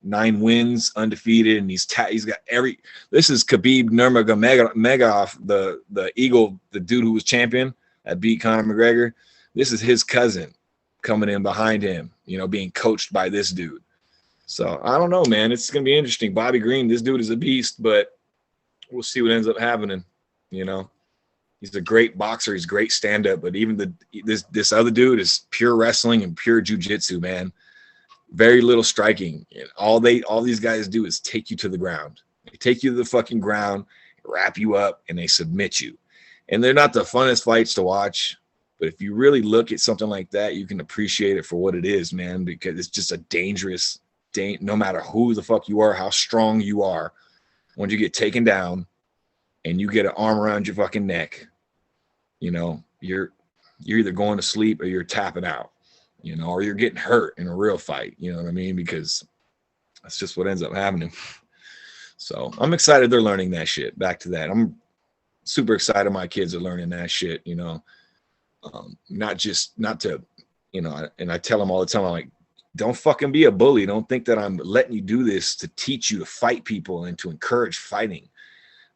[SPEAKER 2] wins, undefeated, and he's got every. This is Khabib Nurmagomedov, the Eagle, the dude who was champion that beat Conor McGregor. This is his cousin coming in behind him, being coached by this dude. So I don't know, man. It's gonna be interesting. Bobby Green, this dude is a beast, but we'll see what ends up happening. He's a great boxer. He's a great stand-up, but even this other dude is pure wrestling and pure jiu-jitsu, man. Very little striking. And all these guys do is take you to the ground. They take you to the fucking ground, wrap you up, and they submit you. And they're not the funnest fights to watch, but if you really look at something like that, you can appreciate it for what it is, man, because it's just a dangerous, no matter who the fuck you are, how strong you are, once you get taken down, and you get an arm around your fucking neck, you're either going to sleep or you're tapping out, or you're getting hurt in a real fight. You know what I mean? Because that's just what ends up happening. So I'm excited they're learning that shit. Back to that. I'm super excited my kids are learning that shit, not to, and I tell them all the time, I'm like, don't fucking be a bully. Don't think that I'm letting you do this to teach you to fight people and to encourage fighting.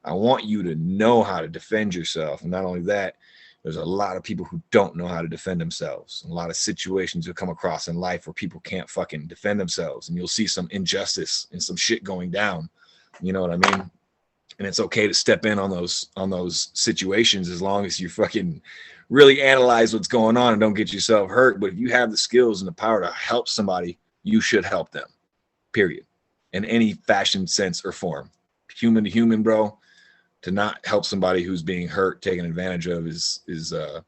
[SPEAKER 2] I want you to know how to defend yourself. And not only that, there's a lot of people who don't know how to defend themselves. A lot of situations you'll come across in life where people can't fucking defend themselves. And you'll see some injustice and some shit going down. You know what I mean? And it's okay to step in on those situations as long as you fucking really analyze what's going on and don't get yourself hurt. But if you have the skills and the power to help somebody, you should help them. Period. In any fashion, sense, or form. Human to human, bro. To not help somebody who's being hurt, taken advantage of is the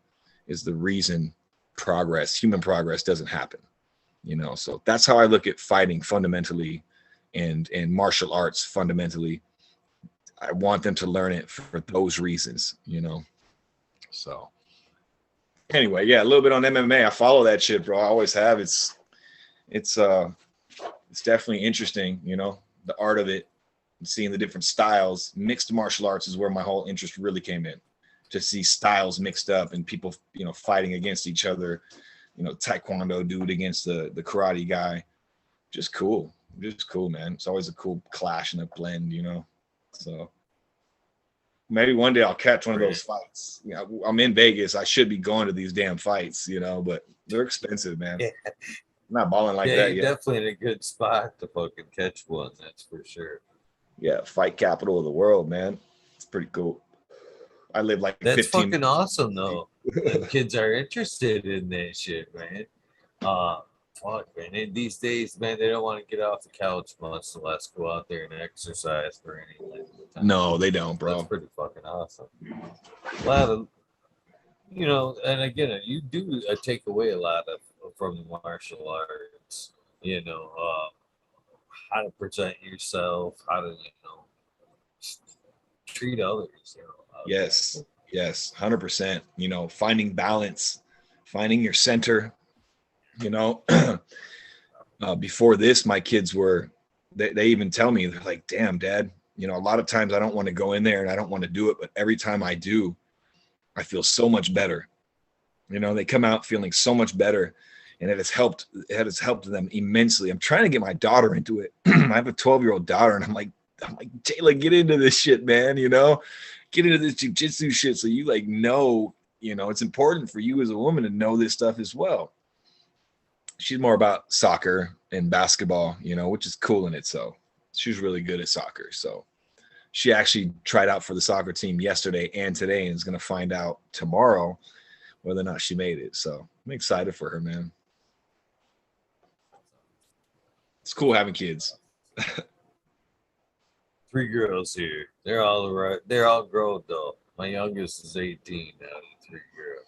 [SPEAKER 2] reason human progress doesn't happen. So that's how I look at fighting fundamentally and martial arts fundamentally. I want them to learn it for those reasons, So anyway, yeah, a little bit on MMA. I follow that shit, bro. I always have. It's definitely interesting, the art of it. Seeing the different styles. Mixed martial arts is where my whole interest really came in, to see styles mixed up and people fighting against each other, taekwondo dude against the karate guy. Just cool, man. It's always a cool clash and a blend, so maybe one day I'll catch one of those fights. I'm in Vegas, I should be going to these damn fights, but they're expensive, man.
[SPEAKER 1] Yeah.
[SPEAKER 2] I'm not balling like that
[SPEAKER 1] you're
[SPEAKER 2] yet.
[SPEAKER 1] definitely in a good spot to fucking catch one, that's for sure.
[SPEAKER 2] Yeah, fight capital of the world, man. It's pretty cool. I live like
[SPEAKER 1] That's
[SPEAKER 2] 15
[SPEAKER 1] fucking awesome though. And kids are interested in that shit, man. Fuck, man. And these days, man, they don't want to get off the couch much unless go out there and exercise for any length of time.
[SPEAKER 2] No, they don't, bro.
[SPEAKER 1] That's pretty fucking awesome. A lot of, and again, you do take away a lot from the martial arts. How to present yourself, how to treat others.
[SPEAKER 2] Yes, 100%. Finding balance, finding your center. Before this, my kids they even tell me, they're like, "Damn, Dad, a lot of times I don't want to go in there and I don't want to do it, but every time I do, I feel so much better." They come out feeling so much better, and it has helped them immensely. I'm trying to get my daughter into it. I have a 12-year-old daughter, and I'm like, Taylor, get into this shit, man. Get into this jiu-jitsu shit so you it's important for you as a woman to know this stuff as well. She's more about soccer and basketball, which is cool in it. So she's really good at soccer. So she actually tried out for the soccer team yesterday and today, and is going to find out tomorrow whether or not she made it. So I'm excited for her, man. It's cool having kids.
[SPEAKER 1] 3 girls here. They're all right. They're all grown though. My youngest is 18 now. 3 girls.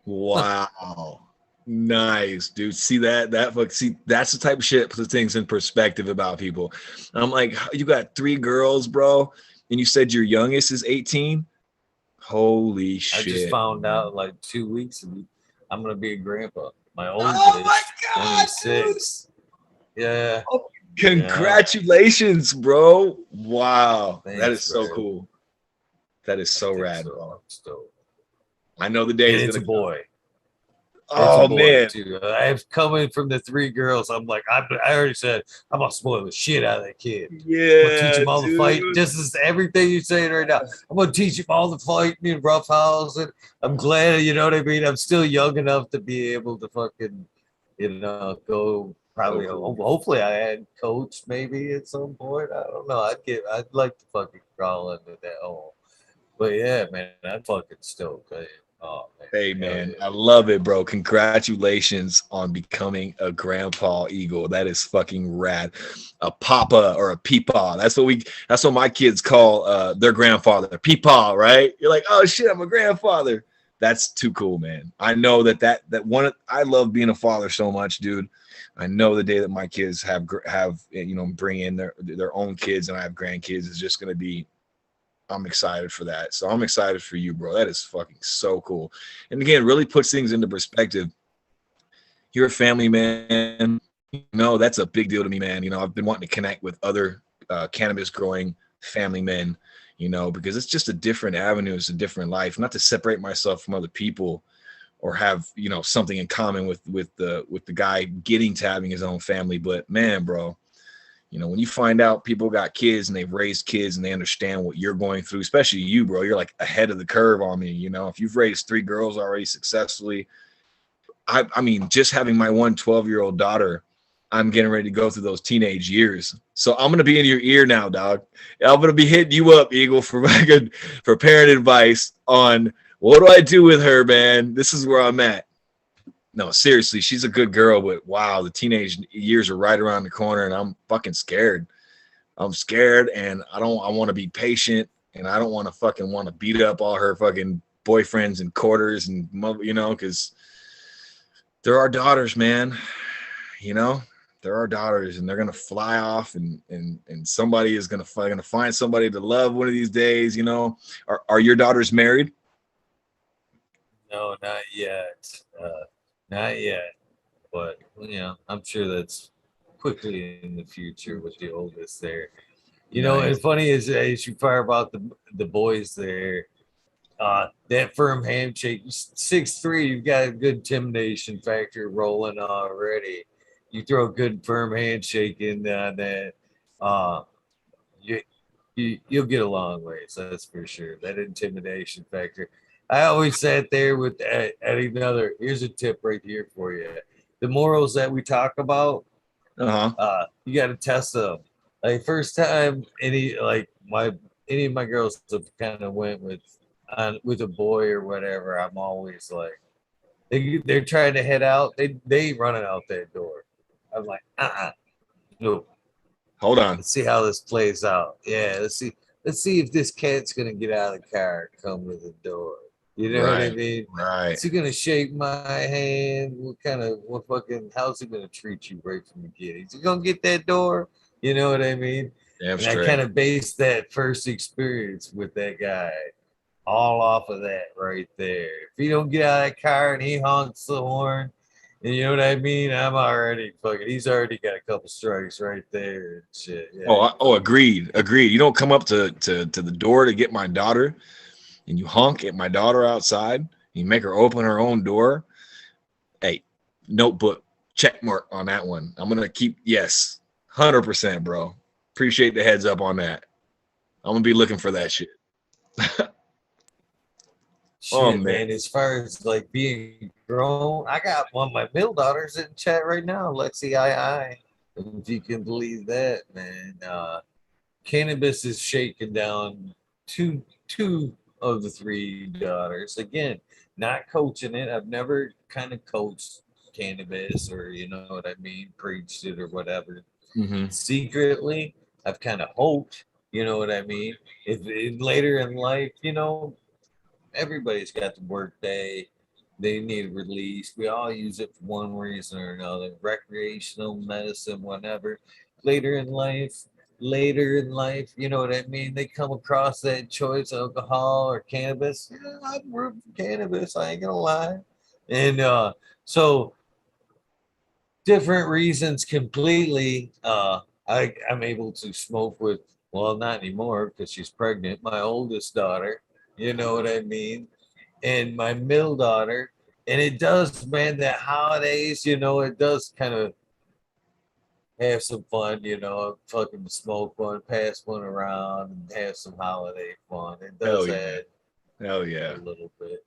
[SPEAKER 2] Wow. Nice, dude. See see, that's the type of shit puts things in perspective about people. I'm like, you got 3 girls, bro, and you said your youngest is 18. Holy
[SPEAKER 1] I just
[SPEAKER 2] shit.
[SPEAKER 1] found out like 2 weeks ago I'm gonna be a grandpa. My
[SPEAKER 2] Oh my
[SPEAKER 1] oldest,
[SPEAKER 2] god, dude.
[SPEAKER 1] 26. Yeah,
[SPEAKER 2] Oh,
[SPEAKER 1] yeah.
[SPEAKER 2] congratulations, bro. Wow. That
[SPEAKER 1] Thanks,
[SPEAKER 2] is so
[SPEAKER 1] bro.
[SPEAKER 2] cool. That is
[SPEAKER 1] I
[SPEAKER 2] so
[SPEAKER 1] think
[SPEAKER 2] rad,
[SPEAKER 1] so.
[SPEAKER 2] bro.
[SPEAKER 1] I'm stoked.
[SPEAKER 2] I know the day
[SPEAKER 1] And
[SPEAKER 2] is
[SPEAKER 1] it's a
[SPEAKER 2] gonna come.
[SPEAKER 1] boy. It's a
[SPEAKER 2] Oh
[SPEAKER 1] boy
[SPEAKER 2] man.
[SPEAKER 1] too. I've coming from the 3 girls. I'm like, I already said I'm gonna spoil the shit out of that kid. I'm gonna teach
[SPEAKER 2] Yeah,
[SPEAKER 1] him all the fight.
[SPEAKER 2] dude.
[SPEAKER 1] Just as everything you're saying right now. I'm gonna teach him all the fighting and rough housing. I'm glad, you know what I mean. I'm still young enough to be able to fucking, go.
[SPEAKER 2] So
[SPEAKER 1] Probably,
[SPEAKER 2] cool.
[SPEAKER 1] hopefully, I had coach maybe at some point. I don't know. I'd like to fucking crawl into that hole. But yeah, man, I'm fucking stoked. Oh man,
[SPEAKER 2] Hey
[SPEAKER 1] hell
[SPEAKER 2] man,
[SPEAKER 1] yeah.
[SPEAKER 2] I love it, bro. Congratulations on becoming a grandpa eagle. That is fucking rad. A papa or a peepaw. That's what my kids call their grandfather. Peepaw, right? You're like, oh shit, I'm a grandfather. That's too cool, man. I know that one. I love being a father so much, dude. I know the day that my kids have bring in their own kids and I have grandkids is just gonna be. I'm excited for that. So I'm excited for you, bro. That is fucking so cool. And again, really puts things into perspective. You're a family man. That's a big deal to me, man. I've been wanting to connect with other cannabis growing family men, because it's just a different avenue. It's a different life. Not to separate myself from other people or have, something in common with the guy getting to having his own family. But man, bro, when you find out people got kids and they've raised kids and they understand what you're going through, especially you, bro, you're like ahead of the curve on me. If you've raised 3 girls already successfully, I mean, just having my 12-year-old daughter, I'm getting ready to go through those teenage years. So I'm going to be in your ear now, dog. I'm going to be hitting you up, Eagle, for parent advice on what do I do with her, man? This is where I'm at. No, seriously, she's a good girl, but wow, the teenage years are right around the corner and I'm fucking scared. I'm scared and I want to be patient and I don't want to beat up all her fucking boyfriends and quarters and, because they're our daughters, man. They're our daughters and they're going to fly off and somebody is going to find somebody to love one of these days. Are your daughters married?
[SPEAKER 1] No, not yet. Not yet. But I'm sure that's quickly in the future with the oldest there. And
[SPEAKER 2] Nice.
[SPEAKER 1] funny as you fire about the boys there, that firm handshake, 6'3", you've got a good intimidation factor rolling already. You throw a good firm handshake in that, uh, you, you'll get a long ways. That's for sure. That intimidation factor. I always sat there with adding another. Here's a tip right here for you. The morals that we talk about,
[SPEAKER 2] Uh-huh.
[SPEAKER 1] you got to test them. Like first time any of my girls have kind of went with a boy or whatever, I'm always like they're trying to head out. They running out that door. I'm like, no.
[SPEAKER 2] Hold on.
[SPEAKER 1] Let's see how this plays out. Yeah, Let's see if this cat's gonna get out of the car and come to the door. You know what I
[SPEAKER 2] Right.
[SPEAKER 1] mean?
[SPEAKER 2] Right.
[SPEAKER 1] Is he gonna shake my hand? How's he gonna treat you right from the get? Is he gonna get that door? You know what I mean?
[SPEAKER 2] Damn
[SPEAKER 1] And I kind
[SPEAKER 2] straight.
[SPEAKER 1] of based that first experience with that guy all off of that right there. If he don't get out of that car and he honks the horn, and you know what I mean, I'm already fucking. He's already got a couple strikes right there and shit. Yeah.
[SPEAKER 2] Agreed. You don't come up to the door to get my daughter and you honk at my daughter outside, you make her open her own door. Hey, notebook, check mark on that one. I'm gonna keep 100%, bro. Appreciate the heads up on that. I'm gonna be looking for that shit. Oh
[SPEAKER 1] Shit,
[SPEAKER 2] man.
[SPEAKER 1] man. As far as like being grown, I got one of my middle daughters in chat right now, Lexi I. If you can believe that, man. Cannabis is shaking down two of the 3 daughters. Again, not coaching it. I've never kind of coached cannabis or you know what I mean, preached it or whatever.
[SPEAKER 2] Mm-hmm.
[SPEAKER 1] Secretly, I've kind of hoped, You know what I mean? Later in life, everybody's got the work day. They need release. We all use it for one reason or another, recreational medicine, whatever. Later in life, you know what I mean? They come across that choice, alcohol or cannabis. Yeah, I'm rooting for cannabis. I ain't gonna lie. And so different reasons completely. I'm able to smoke with, well, not anymore because she's pregnant, my oldest daughter. You know what I mean? And my middle daughter. And it does, man, the holidays, it does kind of have some fun, fucking smoke one, pass one around, and have some holiday fun. It
[SPEAKER 2] Hell
[SPEAKER 1] does
[SPEAKER 2] yeah.
[SPEAKER 1] add
[SPEAKER 2] Hell
[SPEAKER 1] a
[SPEAKER 2] yeah.
[SPEAKER 1] little bit.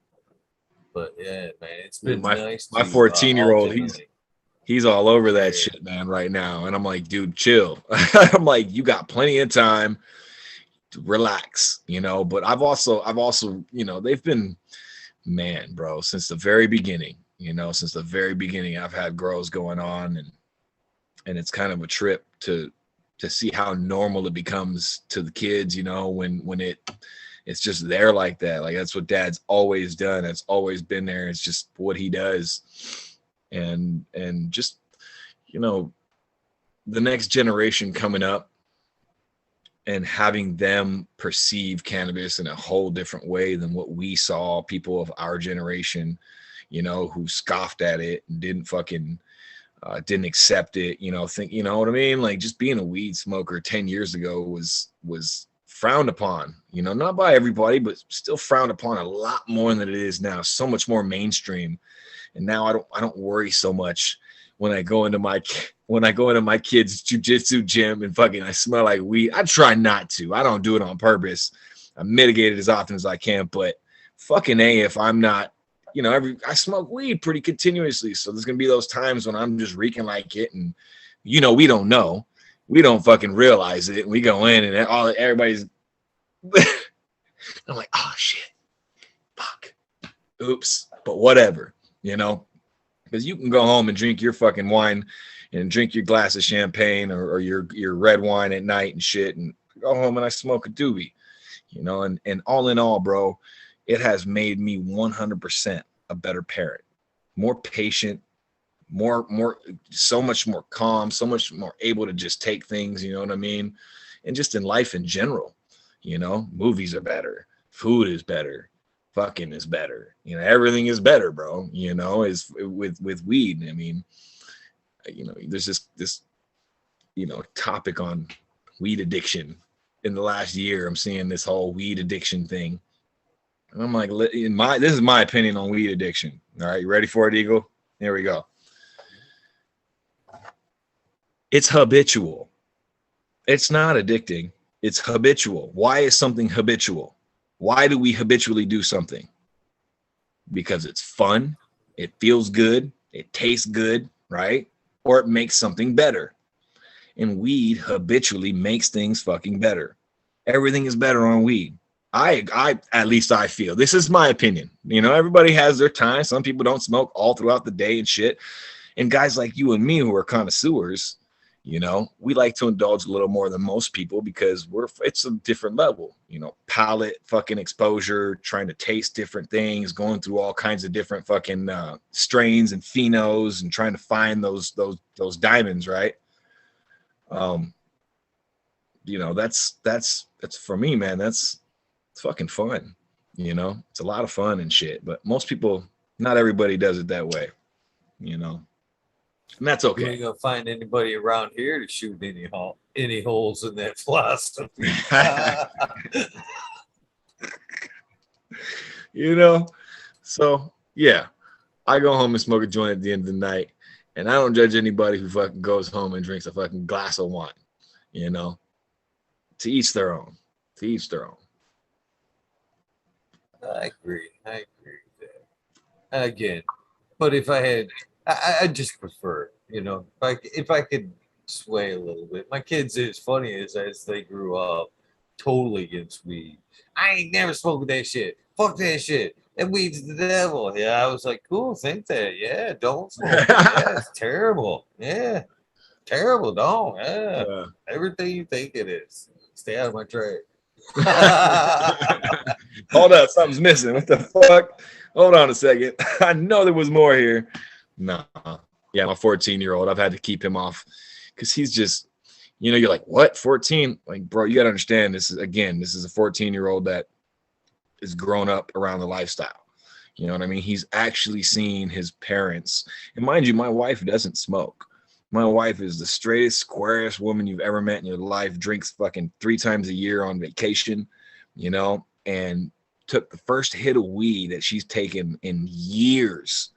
[SPEAKER 1] But yeah, man, it's
[SPEAKER 2] Dude,
[SPEAKER 1] been
[SPEAKER 2] my
[SPEAKER 1] nice
[SPEAKER 2] my
[SPEAKER 1] to
[SPEAKER 2] 14-year-old,
[SPEAKER 1] alternately.
[SPEAKER 2] he's all over that
[SPEAKER 1] Yeah.
[SPEAKER 2] shit, man, right now. And I'm like, dude, chill. I'm like, you got plenty of time to relax, But I've also, they've been, man, bro, since the very beginning, I've had girls going on, and it's kind of a trip to see how normal it becomes to the kids, when it's just there like that. Like that's what dad's always done. It's always been there. It's just what he does. And just, you know, the next generation coming up and having them perceive cannabis in a whole different way than what we saw people of our generation, who scoffed at it and didn't accept it, think, you know what I mean? Like just being a weed smoker 10 years ago was frowned upon, not by everybody, but still frowned upon a lot more than it is now. So much more mainstream. And now I don't worry so much when I go into my kids' jujitsu gym and fucking I smell like weed. I try not to. I don't do it on purpose. I mitigate it as often as I can, but fucking A, if I'm not, I smoke weed pretty continuously. So there's gonna be those times when I'm just reeking like it, and we don't know. We don't fucking realize it. We go in and everybody's I'm like, oh shit. Fuck. Oops. But whatever, because you can go home and drink your fucking wine and drink your glass of champagne or your red wine at night and shit, and go home and I smoke a doobie, and all in all, bro, it has made me 100% a better parent, more patient, so much more calm, so much more able to just take things, you know what I mean? And just in life in general, movies are better, food is better, fucking is better, everything is better, bro, is with weed. I mean, there's this topic on weed addiction in the last year. I'm seeing this whole weed addiction thing, and I'm like, this is my opinion on weed addiction. All right, you ready for it, Eagle? Here we go. It's habitual. It's not addicting. It's habitual. Why is something habitual? Why do we habitually do something? Because it's fun, it feels good, it tastes good, right? Or it makes something better. And weed habitually makes things fucking better. Everything is better on weed. I at least I feel. This is my opinion. Everybody has their time. Some people don't smoke all throughout the day and shit. And guys like you and me who are connoisseurs, we like to indulge a little more than most people because it's a different level, palate fucking exposure, trying to taste different things, going through all kinds of different fucking strains and phenos and trying to find those diamonds, right? That's for me, man. It's fucking fun. It's a lot of fun and shit, but most people, not everybody does it that way, and that's okay.
[SPEAKER 1] You ain't gonna find anybody around here to shoot any holes in that philosophy.
[SPEAKER 2] So yeah, I go home and smoke a joint at the end of the night, and I don't judge anybody who fucking goes home and drinks a fucking glass of wine. To each their own. To each their own.
[SPEAKER 1] I agree with that. Again, but if I had, I just prefer, if I could sway a little bit. My kids, as funny as they grew up, totally against weed. I ain't never smoked that shit. Fuck that shit. That weed's the devil. Yeah, I was like, cool, think that. Yeah, don't smoke it. Yeah, it's terrible. Yeah, terrible. Don't. Yeah, everything you think it is. Stay out of my tray.
[SPEAKER 2] Hold up, something's missing. What the fuck? Hold on a second. I know there was more here. Nah. Yeah, my 14-year-old, I've had to keep him off because he's just, you're like, what? 14? Like, bro, you got to understand this is a 14-year-old that is grown up around the lifestyle. You know what I mean? He's actually seen his parents. And mind you, my wife doesn't smoke. My wife is the straightest, squarest woman you've ever met in your life, drinks fucking 3 times a year on vacation, and took the first hit of weed that she's taken in years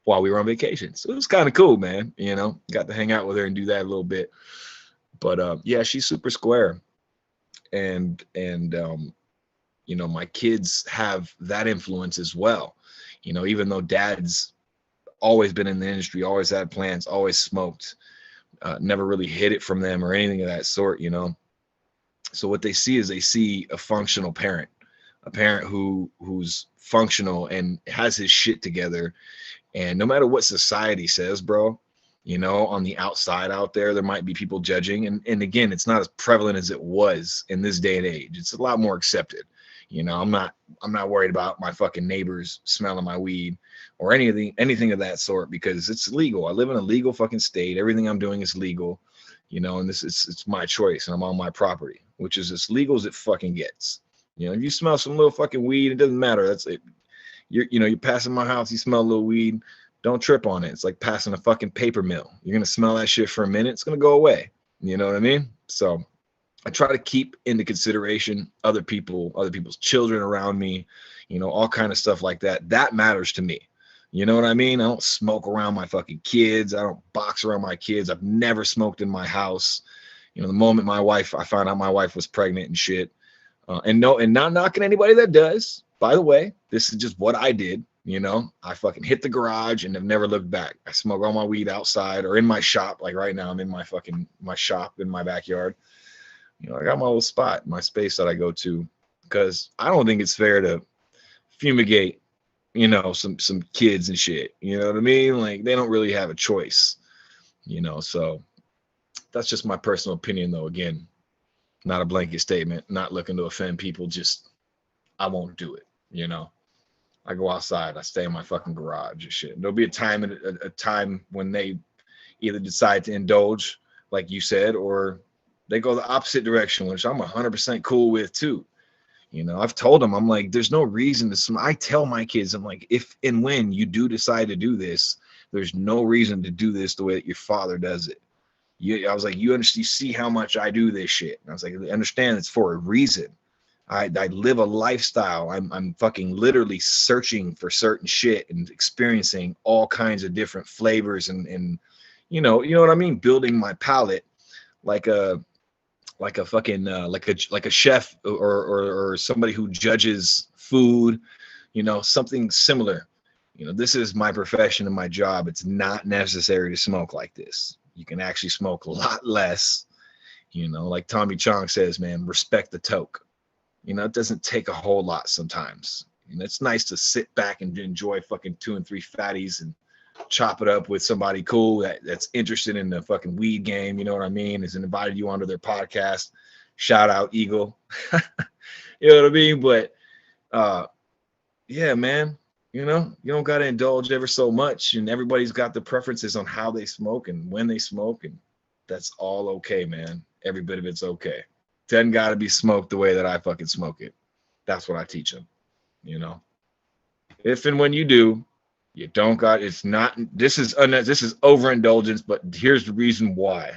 [SPEAKER 2] while we were on vacation. So it was kind of cool, man. Got to hang out with her and do that a little bit. But yeah, she's super square. And my kids have that influence as well. Even though dad's always been in the industry, always had plants, always smoked, never really hid it from them or anything of that sort. So what they see is a functional parent, a parent who's functional and has his shit together. And no matter what society says, bro, on the outside out there might be people judging. And again, it's not as prevalent as it was in this day and age. It's a lot more accepted. I'm not worried about my fucking neighbors smelling my weed or anything of that sort, because it's legal. I live in a legal fucking state. Everything I'm doing is legal, and it's my choice, and I'm on my property, which is as legal as it fucking gets. If you smell some little fucking weed, it doesn't matter. That's it. You're passing my house, you smell a little weed, don't trip on it. It's like passing a fucking paper mill. You're gonna smell that shit for a minute, it's gonna go away. You know what I mean? So I try to keep into consideration other people's children around me, all kind of stuff like that. That matters to me. You know what I mean? I don't smoke around my fucking kids. I don't box around my kids. I've never smoked in my house. The moment I found out my wife was pregnant and shit. And not knocking anybody that does. By the way, this is just what I did. I fucking hit the garage and have never looked back. I smoke all my weed outside or in my shop. Like right now, I'm in my shop in my backyard. I got my little spot, my space that I go to, because I don't think it's fair to fumigate, some kids and shit. You know what I mean? Like, they don't really have a choice, so that's just my personal opinion, though. Again, not a blanket statement, not looking to offend people, just I won't do it. I go outside, I stay in my fucking garage and shit. There'll be a time when they either decide to indulge, like you said, or they go the opposite direction, which I'm 100% cool with too. I've told them, I'm like, there's no reason to I tell my kids, I'm like, if and when you do decide to do this, there's no reason to do this the way that your father does it. I was like, you see how much I do this shit. And I was like, understand it's for a reason. I live a lifestyle. I'm fucking literally searching for certain shit and experiencing all kinds of different flavors and you know what I mean? Building my palate like a fucking like a chef or somebody who judges food, something similar. This is my profession and my job. It's not necessary to smoke like this. You can actually smoke a lot less. Like Tommy Chong says, man, respect the toke. It doesn't take a whole lot sometimes. It's nice to sit back and enjoy fucking 2 and 3 fatties and chop it up with somebody cool that's interested in the fucking weed game. You know what I mean? Has invited you onto their podcast. Shout out Eagle. You know what I mean? But yeah, man, you don't got to indulge ever so much, and everybody's got the preferences on how they smoke and when they smoke, and that's all okay, man. Every bit of it's okay. Doesn't got to be smoked the way that I fucking smoke it. That's what I teach them. If and when you do, you don't got, it's not, this is overindulgence, but here's the reason why.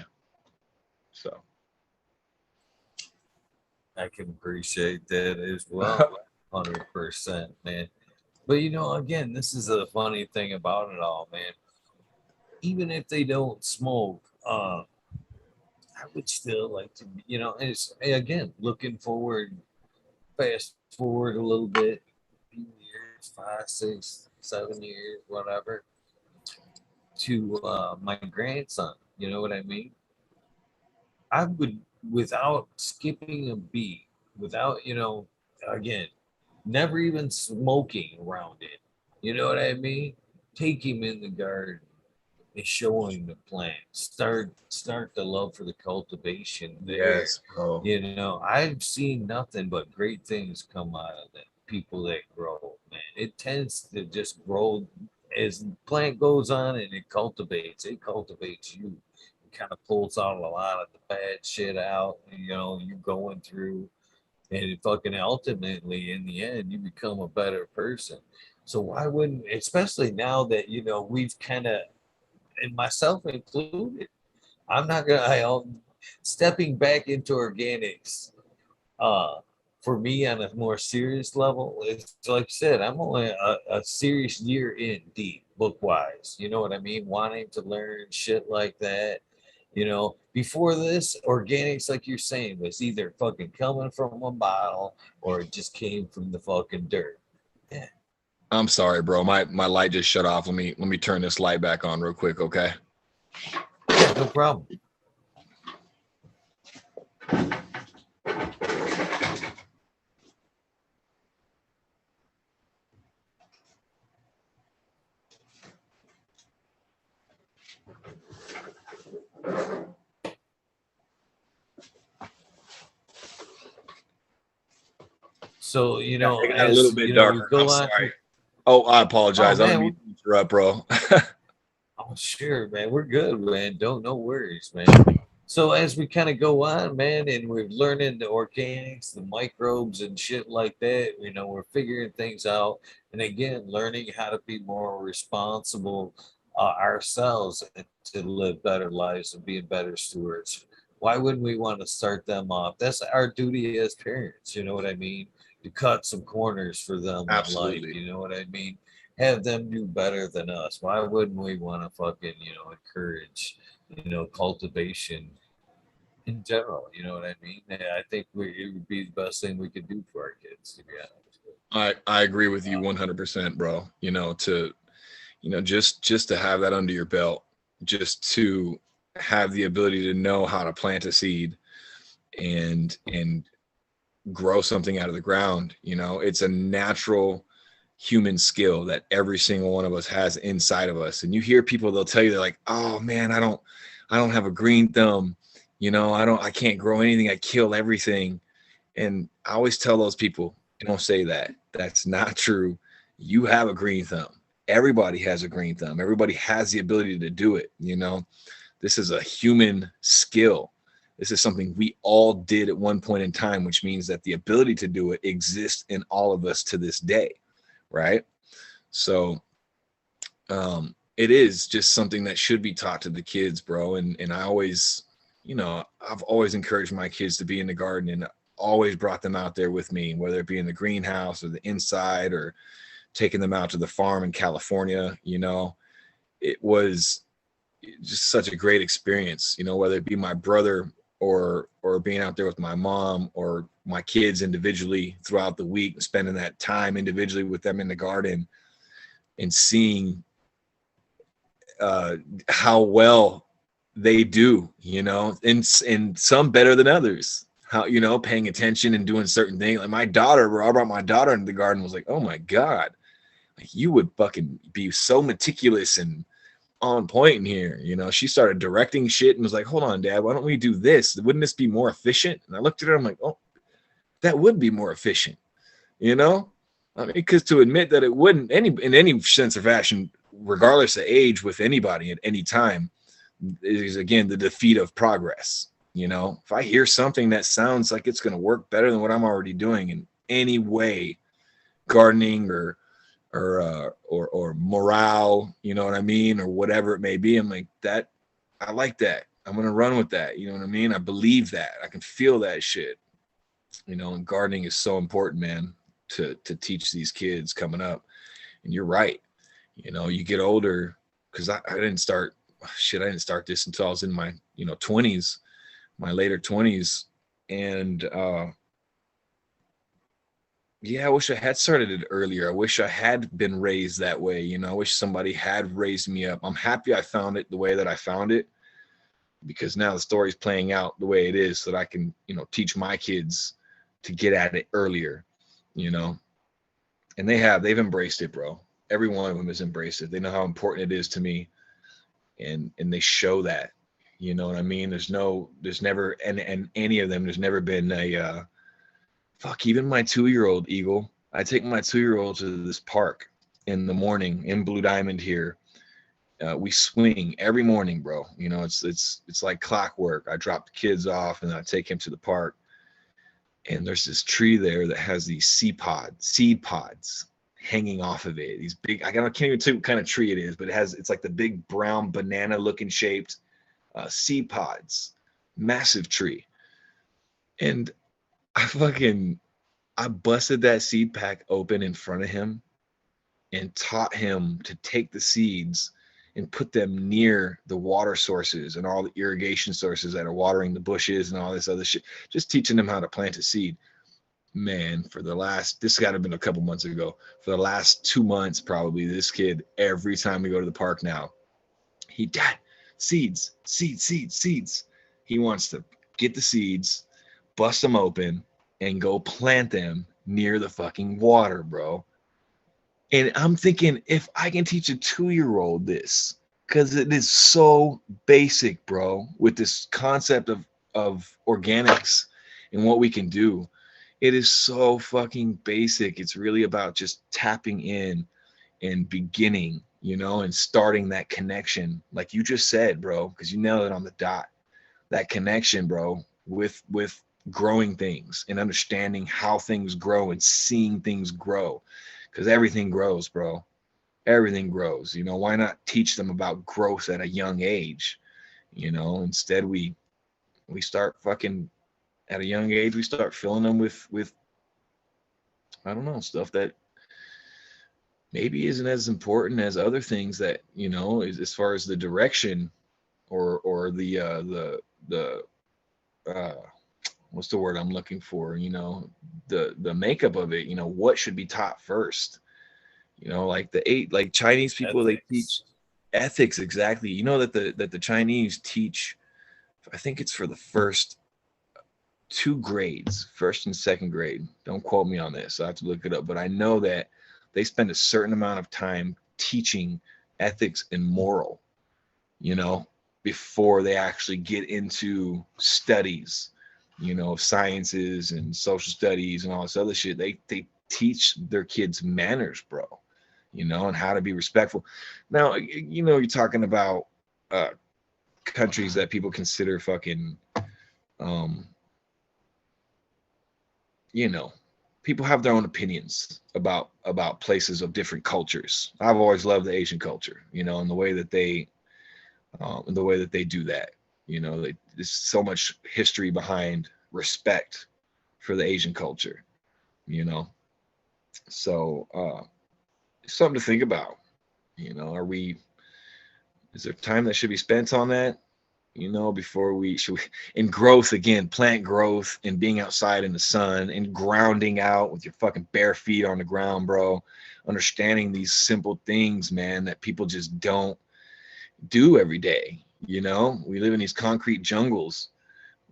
[SPEAKER 2] So
[SPEAKER 1] I can appreciate that as well. 100%, man. But again, this is a funny thing about it all, man. Even if they don't smoke, I would still like to, it's again looking forward, fast forward a little bit, few years, 5, 6, 7 years, whatever, to my grandson. You know what I mean? I would, without skipping a beat, without, again, never even smoking around it. You know what I mean? Take him in the garden, is showing the plant. Start the love for the cultivation there.
[SPEAKER 2] Yes, bro.
[SPEAKER 1] You know, I've seen nothing but great things come out of the people that grow, man. It tends to just grow as the plant goes on and it cultivates you. It kind of pulls out a lot of the bad shit out, you know, you going through, and it fucking ultimately in the end you become a better person. So why wouldn't, especially now that you know we've kind of, and myself included, I'm not gonna stepping back into organics, uh for me on a more serious level, it's like I said, I'm only a serious year in deep book wise, you know what I mean, wanting to learn shit like that. You know, before this, organics, like you're saying, was either fucking coming from a bottle or it just came from the fucking dirt. Yeah,
[SPEAKER 2] I'm sorry, bro. My light just shut off. Let me turn this light back on real quick, okay?
[SPEAKER 1] yeah, no problem. So, you
[SPEAKER 2] Yeah,
[SPEAKER 1] know,
[SPEAKER 2] it got a little
[SPEAKER 1] as
[SPEAKER 2] bit
[SPEAKER 1] you know, we
[SPEAKER 2] darker. I'm
[SPEAKER 1] go on
[SPEAKER 2] sorry.
[SPEAKER 1] through.
[SPEAKER 2] Oh, I
[SPEAKER 1] Oh
[SPEAKER 2] apologize. I don't
[SPEAKER 1] man,
[SPEAKER 2] mean to interrupt, bro.
[SPEAKER 1] oh sure, man, we're good, man. Don't, no worries, man. So as we kind of go on, man, and we're learning the organics, the microbes and shit like that, you know, we're figuring things out. And again, learning how to be more responsible ourselves and to live better lives and being better stewards. Why wouldn't we want to start them off? That's our duty as parents, you know what I mean? To cut some corners for them in life,
[SPEAKER 2] Absolutely.
[SPEAKER 1] you know what I mean? Have them do better than us. Why wouldn't we want to fucking, you know, encourage, you know, cultivation in general? You know what I mean? And I think it would be the best thing we could do for our kids, to be honest.
[SPEAKER 2] I agree with you 100%, bro. Just to have that under your belt, just to have the ability to know how to plant a seed and grow something out of the ground. It's a natural human skill that every single one of us has inside of us. And you hear people, they'll tell you, they're like, oh man, I don't have a green thumb. I can't grow anything. I kill everything. And I always tell those people, don't say that. That's not true. You have a green thumb. Everybody has a green thumb. Everybody has the ability to do it. This is a human skill. This is something we all did at one point in time, which means that the ability to do it exists in all of us to this day, right? So it is just something that should be taught to the kids, bro. And I always, I've always encouraged my kids to be in the garden and always brought them out there with me, whether it be in the greenhouse or the inside or taking them out to the farm in California. It was just such a great experience, whether it be my brother or being out there with my mom or my kids individually throughout the week, spending that time individually with them in the garden and seeing how well they do, and some better than others. How, paying attention and doing certain things. Like my daughter, bro, I brought my daughter into the garden, was like, oh my God, like you would fucking be so meticulous and on point in here. She started directing shit and was like, hold on, Dad, why don't we do this? Wouldn't this be more efficient? And I looked at her, I'm like, oh, that would be more efficient, I mean, because to admit that it wouldn't in any sense or fashion, regardless of age, with anybody at any time, is again the defeat of progress. If I hear something that sounds like it's going to work better than what I'm already doing in any way, gardening or morale, you know what I mean, or whatever it may be, I'm like, that I like that. I'm going to run with that. You know what I mean? I believe that. I can feel that shit. And gardening is so important, man, to teach these kids coming up. And you're right. You get older, because I didn't start this until I was in my 20s, my later 20s. And yeah, I wish I had started it earlier. I wish I had been raised that way. I wish somebody had raised me up. I'm happy I found it the way that I found it, because now the story's playing out the way it is, so that I can teach my kids to get at it earlier. And they've embraced it, bro. Every one of them has embraced it. They know how important it is to me. and they show that, you know what I mean? There's never, and any of them, there's never been a fuck. Even my 2-year-old Eagle, I take my 2-year-old to this park in the morning in Blue Diamond here. We swing every morning, bro. You know, it's like clockwork. I drop the kids off and I take him to the park, and there's this tree there that has these seed pods hanging off of it. These big, can't even tell you what kind of tree it is, but it's like the big brown banana looking shaped seed pods, massive tree. And I busted that seed pack open in front of him and taught him to take the seeds and put them near the water sources and all the irrigation sources that are watering the bushes and all this other shit. Just teaching them how to plant a seed. Man, this got to have been a couple months ago. For the last 2 months, probably, this kid, every time we go to the park now, dad, seeds, seeds. He wants to get the seeds, bust them open, and go plant them near the fucking water, bro. And I'm thinking, if I can teach a 2-year-old this, because it is so basic, bro, with this concept of organics and what we can do. It is so fucking basic. It's really about just tapping in and beginning, you know, and starting that connection, like you just said, bro, because you nailed it on the dot. That connection, bro, with growing things and understanding how things grow and seeing things grow. Because everything grows, bro. Everything grows. You know, why not teach them about growth at a young age? You know, instead we start fucking at a young age. We start filling them with I don't know, stuff that maybe isn't as important as other things that, you know, as far as the direction or the what's the word I'm looking for? You know, the makeup of it. You know, what should be taught first? You know, like Chinese people, they teach
[SPEAKER 1] Ethics.
[SPEAKER 2] ethics. Exactly. You know that the Chinese teach, I think it's for the first 2 grades, first and second grade. Don't quote me on this. I have to look it up, but I know that they spend a certain amount of time teaching ethics and moral, you know, before they actually get into studies, you know, sciences and social studies and all this other shit. They teach their kids manners, bro, you know, and how to be respectful. Now, you know, you're talking about countries that people consider fucking, um, you know, people have their own opinions about places of different cultures. I've always loved the Asian culture, you know, and the way that they do that. You know, there's so much history behind respect for the Asian culture, you know. So it's something to think about. You know, is there time that should be spent on that? You know, before in growth again, plant growth and being outside in the sun and grounding out with your fucking bare feet on the ground, bro. Understanding these simple things, man, that people just don't do every day. You know, we live in these concrete jungles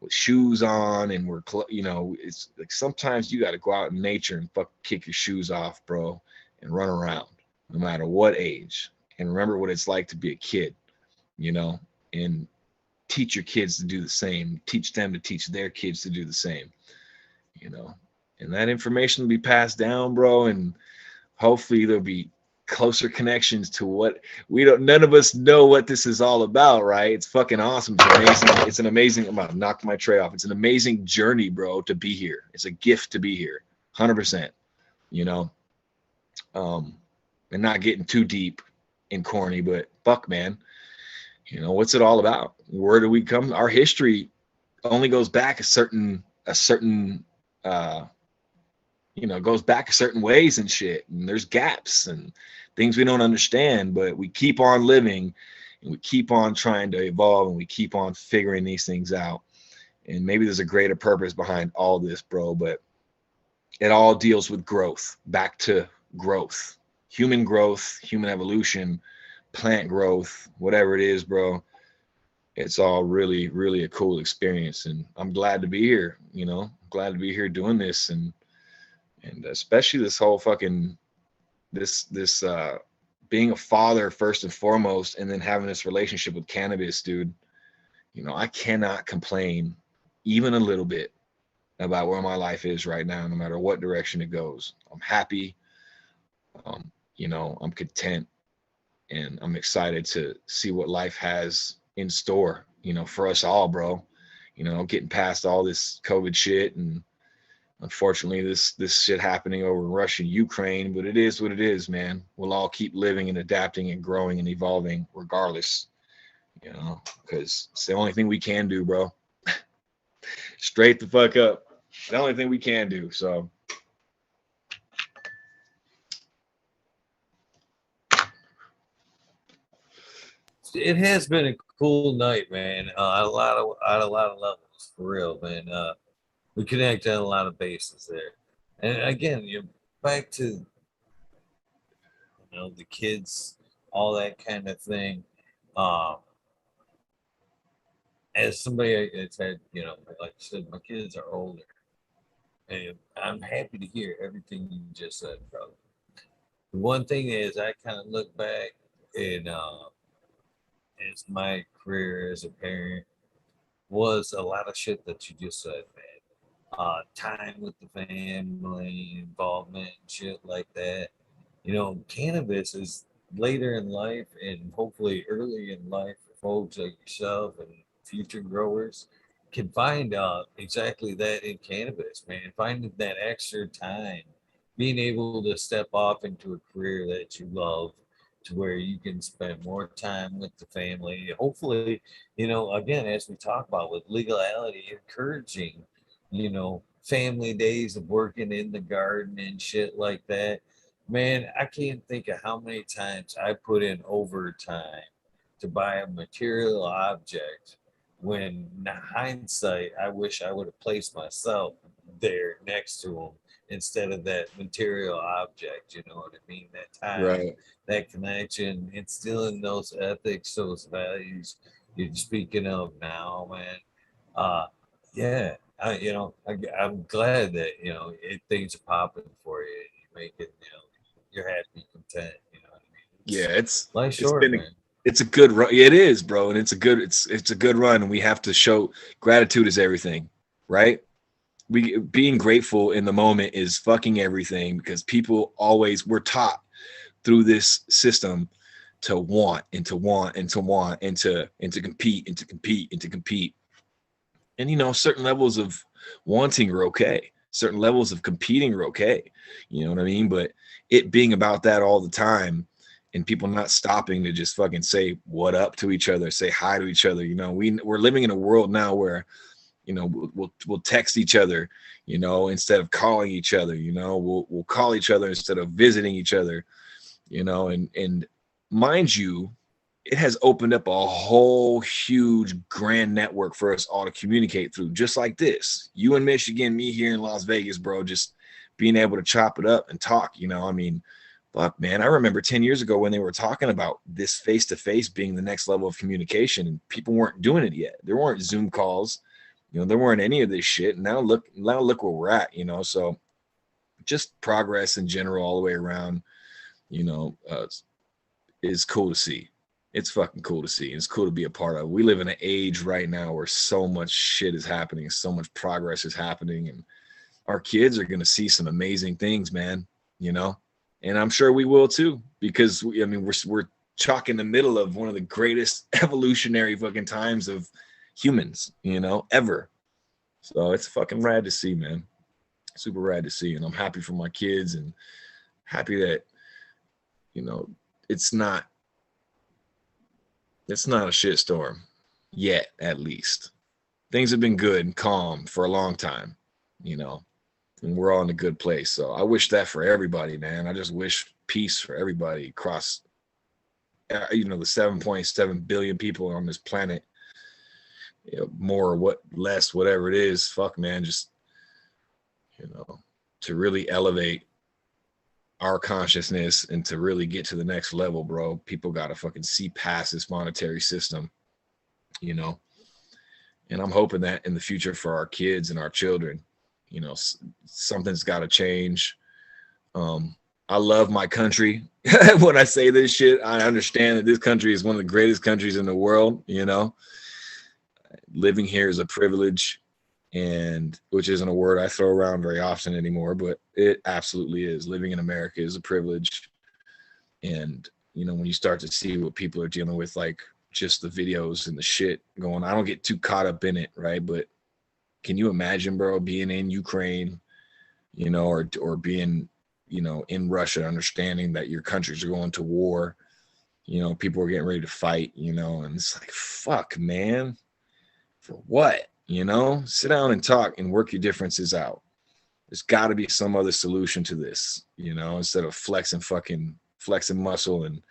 [SPEAKER 2] with shoes on, and you know, it's like sometimes you got to go out in nature and fuck kick your shoes off, bro, and run around, no matter what age, and remember what it's like to be a kid, you know, and teach your kids to do the same. Teach them to teach their kids to do the same, you know, and that information will be passed down, bro, and hopefully there'll be closer connections to what none of us know what this is all about, right? It's fucking awesome. It's amazing. It's an amazing, I'm gonna knock my tray off. It's an amazing journey, bro, to be here. It's a gift to be here. 100%, you know. And not getting too deep and corny, but fuck, man, you know, what's it all about? Where do we come? Our history only goes back a certain you know, goes back certain ways and shit. And there's gaps and things we don't understand, but we keep on living and we keep on trying to evolve and we keep on figuring these things out. And maybe there's a greater purpose behind all this, bro, but it all deals with growth, back to growth, human evolution, plant growth, whatever it is, bro. It's all really, really a cool experience. And I'm glad to be here, you know, glad to be here doing this. And especially this whole fucking this being a father first and foremost, and then having this relationship with cannabis, dude, I cannot complain even a little bit about where my life is right now, no matter what direction it goes. I'm happy. I'm content, and I'm excited to see what life has in store, for us all, bro. Getting past all this COVID shit, and unfortunately this shit happening over in Russia and Ukraine, but it is what it is, man. We'll all keep living and adapting and growing and evolving regardless, because it's the only thing we can do, bro. Straight the fuck up. The only thing we can do. So
[SPEAKER 1] It has been a cool night, man. On a lot of levels, for real, man. We connect on a lot of bases there, and again, you're back to the kids, all that kind of thing. Um, as somebody that's had, like I said, my kids are older, and I'm happy to hear everything you just said, brother. The one thing is, I kind of look back and as my career as a parent was a lot of shit that you just said, man. Time with the family, involvement, and shit like that. Cannabis is later in life and hopefully early in life for folks like yourself and future growers can find exactly that in cannabis, man. Finding that extra time, being able to step off into a career that you love to where you can spend more time with the family. Hopefully, again, as we talk about with legality, encouraging, family days of working in the garden and shit like that. Man, I can't think of how many times I put in overtime to buy a material object when, in hindsight, I wish I would have placed myself there next to them instead of that material object. You know what I mean? That time,
[SPEAKER 2] right.
[SPEAKER 1] that connection, instilling those ethics, those values you're speaking of now, man. Uh, yeah, I'm glad that things are popping for you. You're making, you're happy, content. You know what I mean?
[SPEAKER 2] Yeah,
[SPEAKER 1] Life's
[SPEAKER 2] it's
[SPEAKER 1] short,
[SPEAKER 2] been
[SPEAKER 1] man.
[SPEAKER 2] it's a good run. It is, bro, and it's a good run, and we have to show gratitude is everything, right? We being grateful in the moment is fucking everything, because people always, we're taught through this system to want and to want and to want and to compete and to compete and to compete. And certain levels of wanting are okay. Certain levels of competing are okay. You know what I mean? But it being about that all the time, and people not stopping to just fucking say what up to each other, say hi to each other. We're living in a world now where we'll text each other, instead of calling each other. We'll call each other instead of visiting each other. And mind you, it has opened up a whole huge grand network for us all to communicate through, just like this. You in Michigan, me here in Las Vegas, bro, just being able to chop it up and talk. I mean, fuck, man, I remember 10 years ago when they were talking about this face to face being the next level of communication, and people weren't doing it yet. There weren't Zoom calls, there weren't any of this shit. And now look where we're at. So just progress in general all the way around, you know, uh, is cool to see. It's fucking cool to see. It's cool to be a part of. We live in an age right now where so much shit is happening, so much progress is happening, and our kids are gonna see some amazing things, man. You know, and I'm sure we will too, because I mean, we're chalk in the middle of one of the greatest evolutionary fucking times of humans, ever. So it's fucking rad to see, man. Super rad to see, and I'm happy for my kids, and happy that you know it's not it's not a shitstorm yet, at least. Things have been good and calm for a long time, you know, and we're all in a good place. So I wish that for everybody, man. I just wish peace for everybody across, the 7.7 billion people on this planet. More or what less, whatever it is. Fuck, man, just you know, to really elevate our consciousness and to really get to the next level, bro. People got to fucking see past this monetary system, you know. And I'm hoping that in the future for our kids and our children, something's got to change. I love my country. When I say this shit, I understand that this country is one of the greatest countries in the world. You know, living here is a privilege, and which isn't a word I throw around very often anymore, but it absolutely is. Living in America is a privilege. And you know, when you start to see what people are dealing with, like just the videos and the shit going, I don't get too caught up in it, right? But can you imagine, bro, being in Ukraine, you know, or being, you know, in Russia, understanding that your countries are going to war, you know, people are getting ready to fight, you know, and it's like, fuck, man, for what? You know, sit down and talk and work your differences out. There's got to be some other solution to this, you know, instead of flexing muscle and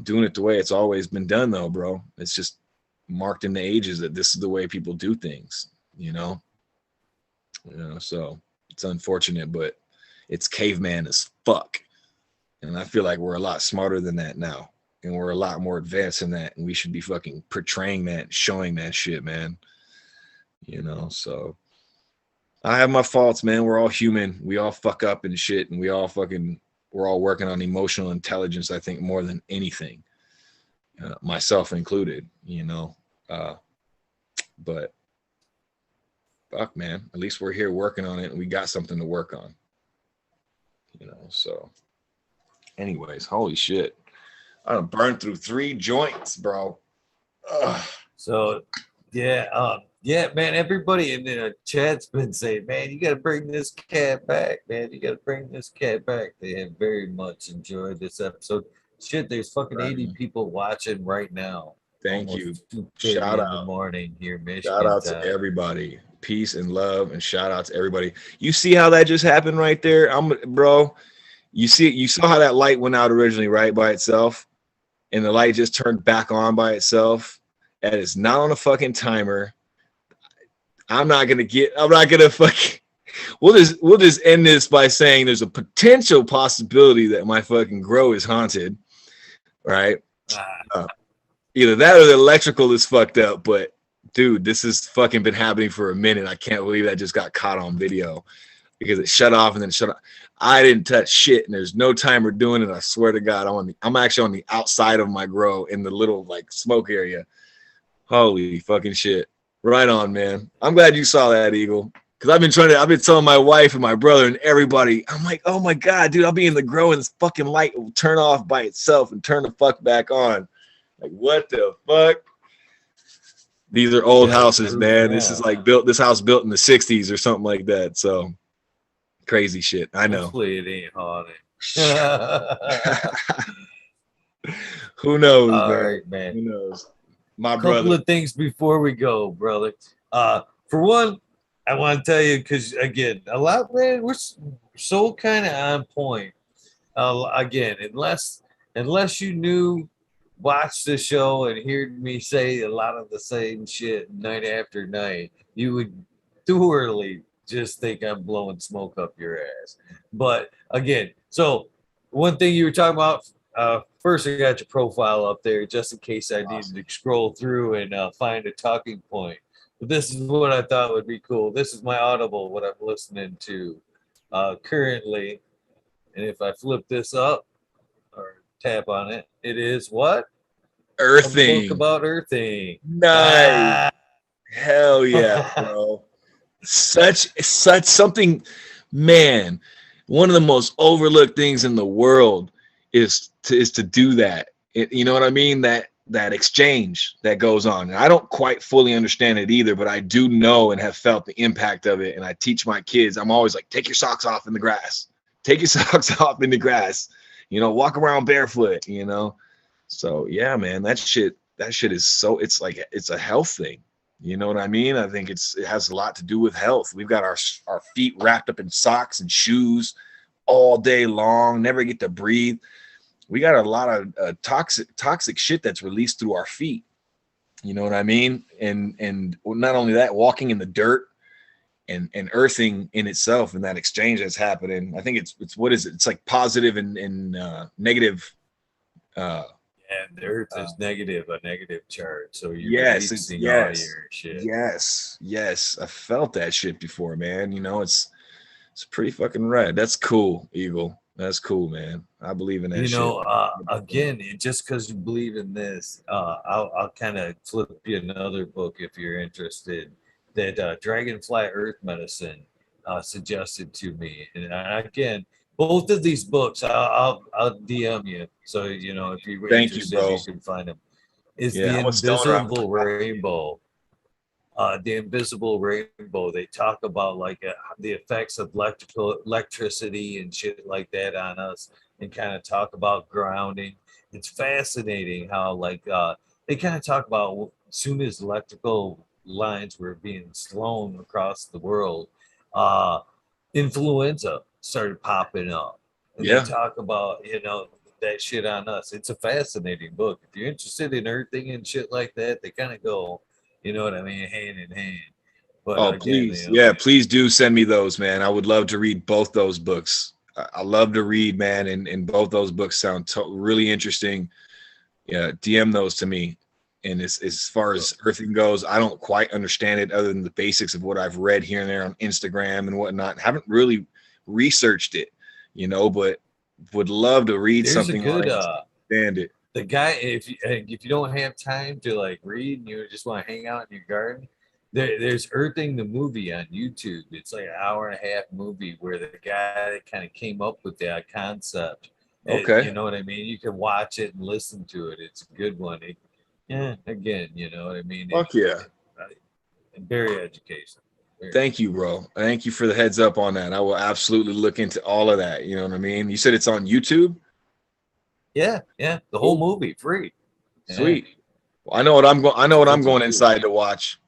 [SPEAKER 2] doing it the way it's always been done, though, bro. It's just marked in the ages that this is the way people do things, you know. So it's unfortunate, but it's caveman as fuck. And I feel like we're a lot smarter than that now. And we're a lot more advanced in that. And we should be fucking portraying that, showing that shit, man. You know, so I have my faults, man. We're all human. We all fuck up and shit. And we're all working on emotional intelligence, I think, more than anything. Myself included, you know. But fuck, man. At least we're here working on it and we got something to work on. You know, so anyways, holy shit. I done burned through 3 joints, bro. Ugh.
[SPEAKER 1] So yeah, man, everybody in the chat's been saying, man, you got to bring this cat back, man. You got to bring this cat back. They have very much enjoyed this episode. Shit, there's fucking 80 people watching right now.
[SPEAKER 2] Thank you.
[SPEAKER 1] Almost 2:30
[SPEAKER 2] Shout
[SPEAKER 1] in
[SPEAKER 2] out.
[SPEAKER 1] the morning here, Michigan.
[SPEAKER 2] Shout out to everybody. Peace and love, and shout out to everybody. You see how that just happened right there? Bro, you saw how that light went out originally, right, by itself, and the light just turned back on by itself. That is not on a fucking timer. I'm not gonna fucking. We'll just end this by saying there's a potential possibility that my fucking grow is haunted, right? Either that or the electrical is fucked up. But dude, this has fucking been happening for a minute. I can't believe that just got caught on video because it shut off and then shut off. I didn't touch shit, and there's no timer doing it. I swear to God, I'm actually on the outside of my grow in the little like smoke area. Holy fucking shit. Right on, man. I'm glad you saw that, Eagle. Because I've been telling my wife and my brother and everybody, I'm like, oh my God, dude, I'll be in the grow and this fucking light will turn off by itself and turn the fuck back on. Like, what the fuck? These are old houses, man. Yeah. This is like this house built in the 60s or something like that. So crazy shit. I know.
[SPEAKER 1] Hopefully it ain't haunted.
[SPEAKER 2] Who knows,
[SPEAKER 1] All
[SPEAKER 2] man?
[SPEAKER 1] right, man.
[SPEAKER 2] Who knows? My
[SPEAKER 1] couple
[SPEAKER 2] brother.
[SPEAKER 1] of things before we go, brother. For one, I want to tell you, because again, a lot, man, we're so kind of on point. Again, unless you watched the show and heard me say a lot of the same shit night after night, you would thoroughly just think I'm blowing smoke up your ass. But again, so one thing you were talking about. First, I got your profile up there just in case I needed to scroll through and find a talking point. But this is what I thought would be cool. This is my Audible, what I'm listening to currently. And if I flip this up or tap on it, it is what?
[SPEAKER 2] Earthing.
[SPEAKER 1] A book about earthing.
[SPEAKER 2] Nice. Hell yeah, bro. Such something, man. One of the most overlooked things in the world is to do that. You know what I mean? That exchange that goes on. And I don't quite fully understand it either, but I do know and have felt the impact of it. And I teach my kids. I'm always like, take your socks off in the grass. Take your socks off in the grass. You know, walk around barefoot. You know. So yeah, man, that shit is so. It's like it's a health thing. You know what I mean? I think it has a lot to do with health. We've got our feet wrapped up in socks and shoes all day long. Never get to breathe. We got a lot of toxic shit that's released through our feet. You know what I mean? And not only that, walking in the dirt and earthing in itself and that exchange that's happening. I think it's what is it? It's like positive and negative.
[SPEAKER 1] Yeah, the earth is a negative charge. So you're releasing all your shit.
[SPEAKER 2] Yes. I felt that shit before, man. You know, it's pretty fucking rad. That's cool, Eagle. That's cool, man. I believe in that
[SPEAKER 1] You
[SPEAKER 2] shit.
[SPEAKER 1] know, again, just because you believe in this, I'll kind of flip you another book if you're interested. That Dragonfly Earth Medicine suggested to me, and again, both of these books, I'll DM you, so you know if you're
[SPEAKER 2] Thank you,
[SPEAKER 1] interested,
[SPEAKER 2] bro.
[SPEAKER 1] you can find them. Is
[SPEAKER 2] Yeah,
[SPEAKER 1] the
[SPEAKER 2] I'm a stoner.
[SPEAKER 1] Invisible Rainbow. The Invisible Rainbow. They talk about like the effects of electricity and shit like that on us, and kind of talk about grounding. It's fascinating how like they kind of talk about as soon as electrical lines were being thrown across the world, uh, influenza started popping up, and they
[SPEAKER 2] Yeah.
[SPEAKER 1] talk about that shit on us. It's a fascinating book. If you're interested in earthing and shit like that, they kind of go, you know what I mean, hand in hand. But
[SPEAKER 2] Oh,
[SPEAKER 1] again,
[SPEAKER 2] please. Yeah, please do send me those, man. I would love to read both those books. I love to read, man, and both those books sound really interesting. Yeah, DM those to me. And as far as earthing goes, I don't quite understand it other than the basics of what I've read here and there on Instagram and whatnot. Haven't really researched it, but would love to read
[SPEAKER 1] there's a
[SPEAKER 2] something on
[SPEAKER 1] good
[SPEAKER 2] it, understand it.
[SPEAKER 1] the guy, if you don't have time to like read and you just want to hang out in your garden, there's Earthing the movie on YouTube. It's like an hour and a half movie where the guy that kind of came up with that concept. You
[SPEAKER 2] Okay.
[SPEAKER 1] know what I mean? You can watch it and listen to it. It's a good one. Yeah, again, you know what I mean?
[SPEAKER 2] Fuck yeah.
[SPEAKER 1] Very educational. Very.
[SPEAKER 2] Thank you, bro. Thank you for the heads up on that. I will absolutely look into all of that. You know what I mean? You said it's on YouTube?
[SPEAKER 1] Yeah, yeah. The whole
[SPEAKER 2] Cool.
[SPEAKER 1] movie free. Yeah,
[SPEAKER 2] Sweet. Well, I know what I'm going I know what I'm going
[SPEAKER 1] 52.
[SPEAKER 2] inside to watch.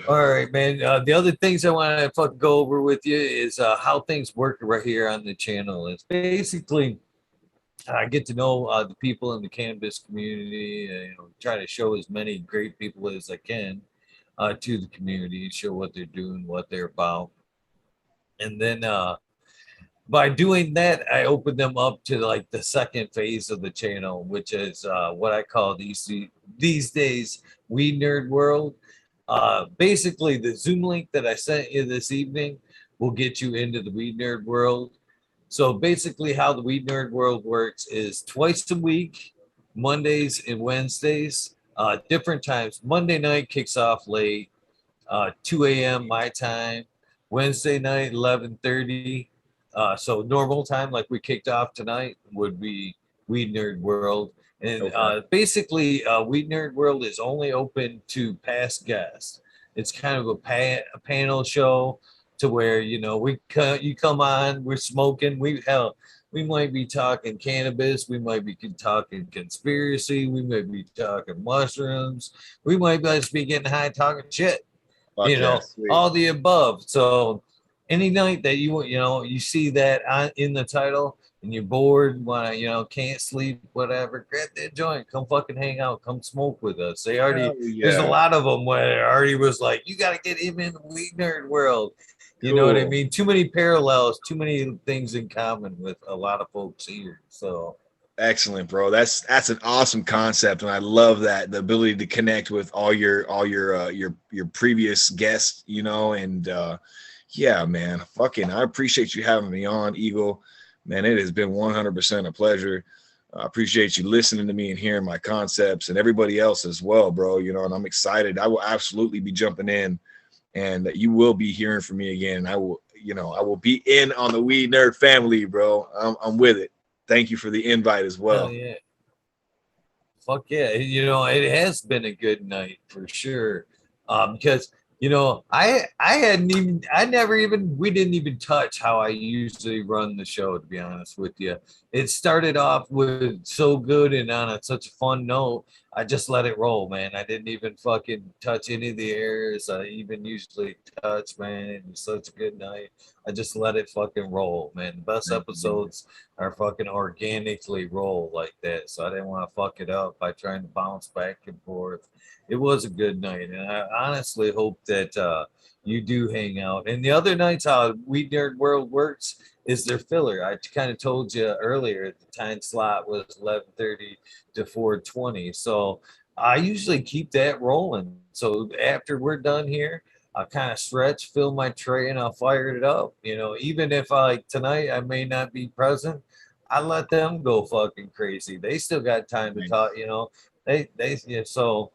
[SPEAKER 1] All right, man. The other things I want to fucking go over with you is how things work right here on the channel. It's basically I get to know the people in the cannabis community. Try to show as many great people as I can to the community, show what they're doing, what they're about, and then by doing that, I open them up to like the second phase of the channel, which is what I call these days We Nerd World. Basically, the Zoom link that I sent you this evening will get you into the Weed Nerd World. So basically, how the Weed Nerd World works is twice a week, Mondays and Wednesdays, different times. Monday night kicks off late, 2 a.m. my time. Wednesday night, 11:30. So normal time, like we kicked off tonight, would be Weed Nerd World. And
[SPEAKER 2] Okay.
[SPEAKER 1] basically, Weed Nerd World is only open to past guests. It's kind of a panel show to where you come on, we're smoking, we might be talking cannabis, we might be talking conspiracy, we might be talking mushrooms, we might just be getting high talking shit,
[SPEAKER 2] Fuck yeah. Sweet.
[SPEAKER 1] all the above. So any night that you see that in the title and you're bored, want to can't sleep, whatever, grab that joint, come fucking hang out, come smoke with us.
[SPEAKER 2] Hell
[SPEAKER 1] There's a
[SPEAKER 2] yeah.
[SPEAKER 1] lot of them where I already was like, you got to get him in the weed nerd world. You know what I
[SPEAKER 2] Cool.
[SPEAKER 1] mean? Too many parallels, too many things in common with a lot of folks here. So
[SPEAKER 2] Excellent, bro. That's an awesome concept, and I love that the ability to connect with all your previous guests, and yeah, man, fucking, I appreciate you having me on, Eagle. Man, it has been 100% a pleasure. I appreciate you listening to me and hearing my concepts, and everybody else as well, bro. And I'm excited. I will absolutely be jumping in, and you will be hearing from me again. I will be in on the Weed Nerd family, bro. I'm with it. Thank you for the invite as
[SPEAKER 1] hell
[SPEAKER 2] well.
[SPEAKER 1] yeah. Fuck yeah. It has been a good night for sure. Because I never even we didn't even touch how I usually run the show, to be honest with you. It started off with so good and on such a fun note. I just let it roll, man. I didn't even fucking touch any of the areas I even usually touch, man. It was such a good night. I just let it fucking roll, man. The best
[SPEAKER 2] Thank you, brother.
[SPEAKER 1] episodes are fucking organically roll like that. So I didn't want to fuck it up by trying to bounce back and forth. It was a good night, and I honestly hope that you do hang out. And the other nights, how We Nerd World works is their filler. I kind of told you earlier the time slot was 11:30 to 4:20. So I usually keep that rolling. So after we're done here, I'll kind of stretch, fill my tray, and I'll fire it up. You know, even if like tonight I may not be present, I let them go fucking crazy. They still got time to
[SPEAKER 2] Nice.
[SPEAKER 1] talk. You know, they yeah, so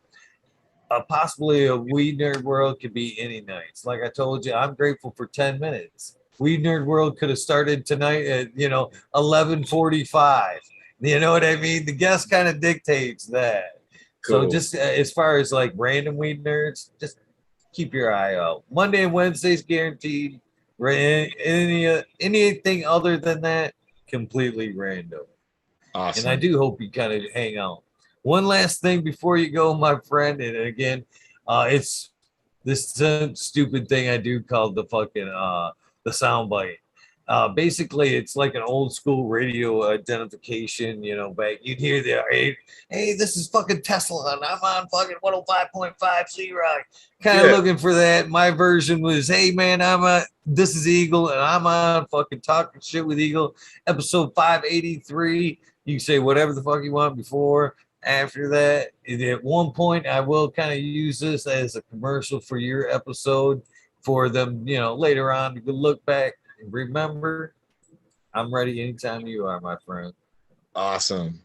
[SPEAKER 1] possibly a Weed Nerd World could be any nights. Like I told you, I'm grateful for 10 minutes. Weed Nerd World could have started tonight at 11:45. You know what I mean? The guest kind of dictates that. So
[SPEAKER 2] Cool.
[SPEAKER 1] just as far as like random weed nerds, just keep your eye out. Monday and Wednesdays guaranteed. Anything other than that, completely random. And I
[SPEAKER 2] Awesome.
[SPEAKER 1] do hope you kind of hang out. One last thing before you go, my friend, and again, it's this stupid thing I do called the soundbite. Basically, it's like an old school radio identification. You know, back you'd hear the hey, this is fucking Tesla, and I'm on fucking 105.5 Z-Rock. Kind of
[SPEAKER 2] Yeah.
[SPEAKER 1] looking for that. My version was, hey man, this is Eagle, and I'm on fucking talking shit with Eagle, episode 583. You can say whatever the fuck you want before, after that. At one point, I will kind of use this as a commercial for your episode for them, later on to look back and remember. I'm ready anytime you are, my friend.
[SPEAKER 2] Awesome.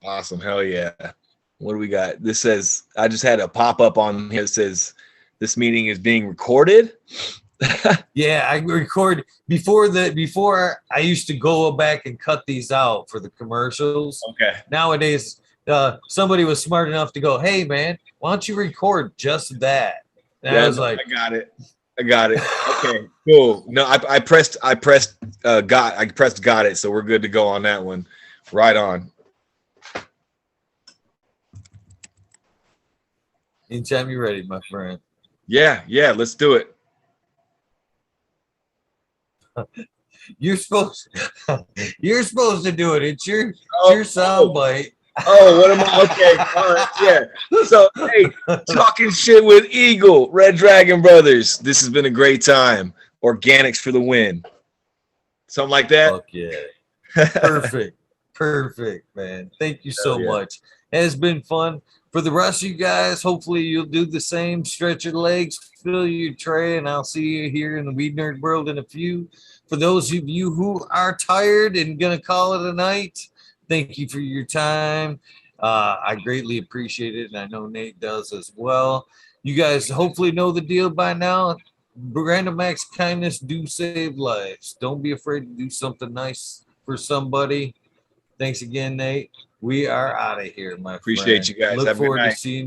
[SPEAKER 2] Awesome. Hell yeah. What do we got? This says, I just had a pop up on here that says, this meeting is being recorded.
[SPEAKER 1] Yeah, I record before I used to go back and cut these out for the commercials.
[SPEAKER 2] Okay.
[SPEAKER 1] Nowadays, somebody was smart enough to go, hey man, why don't you record just that? And
[SPEAKER 2] Yeah,
[SPEAKER 1] I was like,
[SPEAKER 2] I got it. Okay, cool. No, I pressed got it, so we're good to go on that one. Right on.
[SPEAKER 1] anytime you're ready, my friend.
[SPEAKER 2] Yeah, let's do it.
[SPEAKER 1] You're supposed you're supposed to do it. It's your soundbite.
[SPEAKER 2] What am I? Okay, all right, yeah. So, hey, talking shit with Eagle, Red Dragon Brothers. This has been a great time. Organics for the win. Something like that.
[SPEAKER 1] Fuck yeah. Perfect, man. Thank you so
[SPEAKER 2] yeah.
[SPEAKER 1] much. It has been fun. For the rest of you guys, hopefully you'll do the same. Stretch your legs, fill your tray, and I'll see you here in the Weed Nerd World in a few. For those of you who are tired and gonna call it a night, thank you for your time. I greatly appreciate it, and I know Nate does as well. You guys hopefully know the deal by now. Random acts of kindness do save lives. Don't be afraid to do something nice for somebody. Thanks again, Nate. We are out of here, my friend.
[SPEAKER 2] Appreciate you guys.
[SPEAKER 1] Look
[SPEAKER 2] Have a good
[SPEAKER 1] forward to
[SPEAKER 2] night.
[SPEAKER 1] seeing you.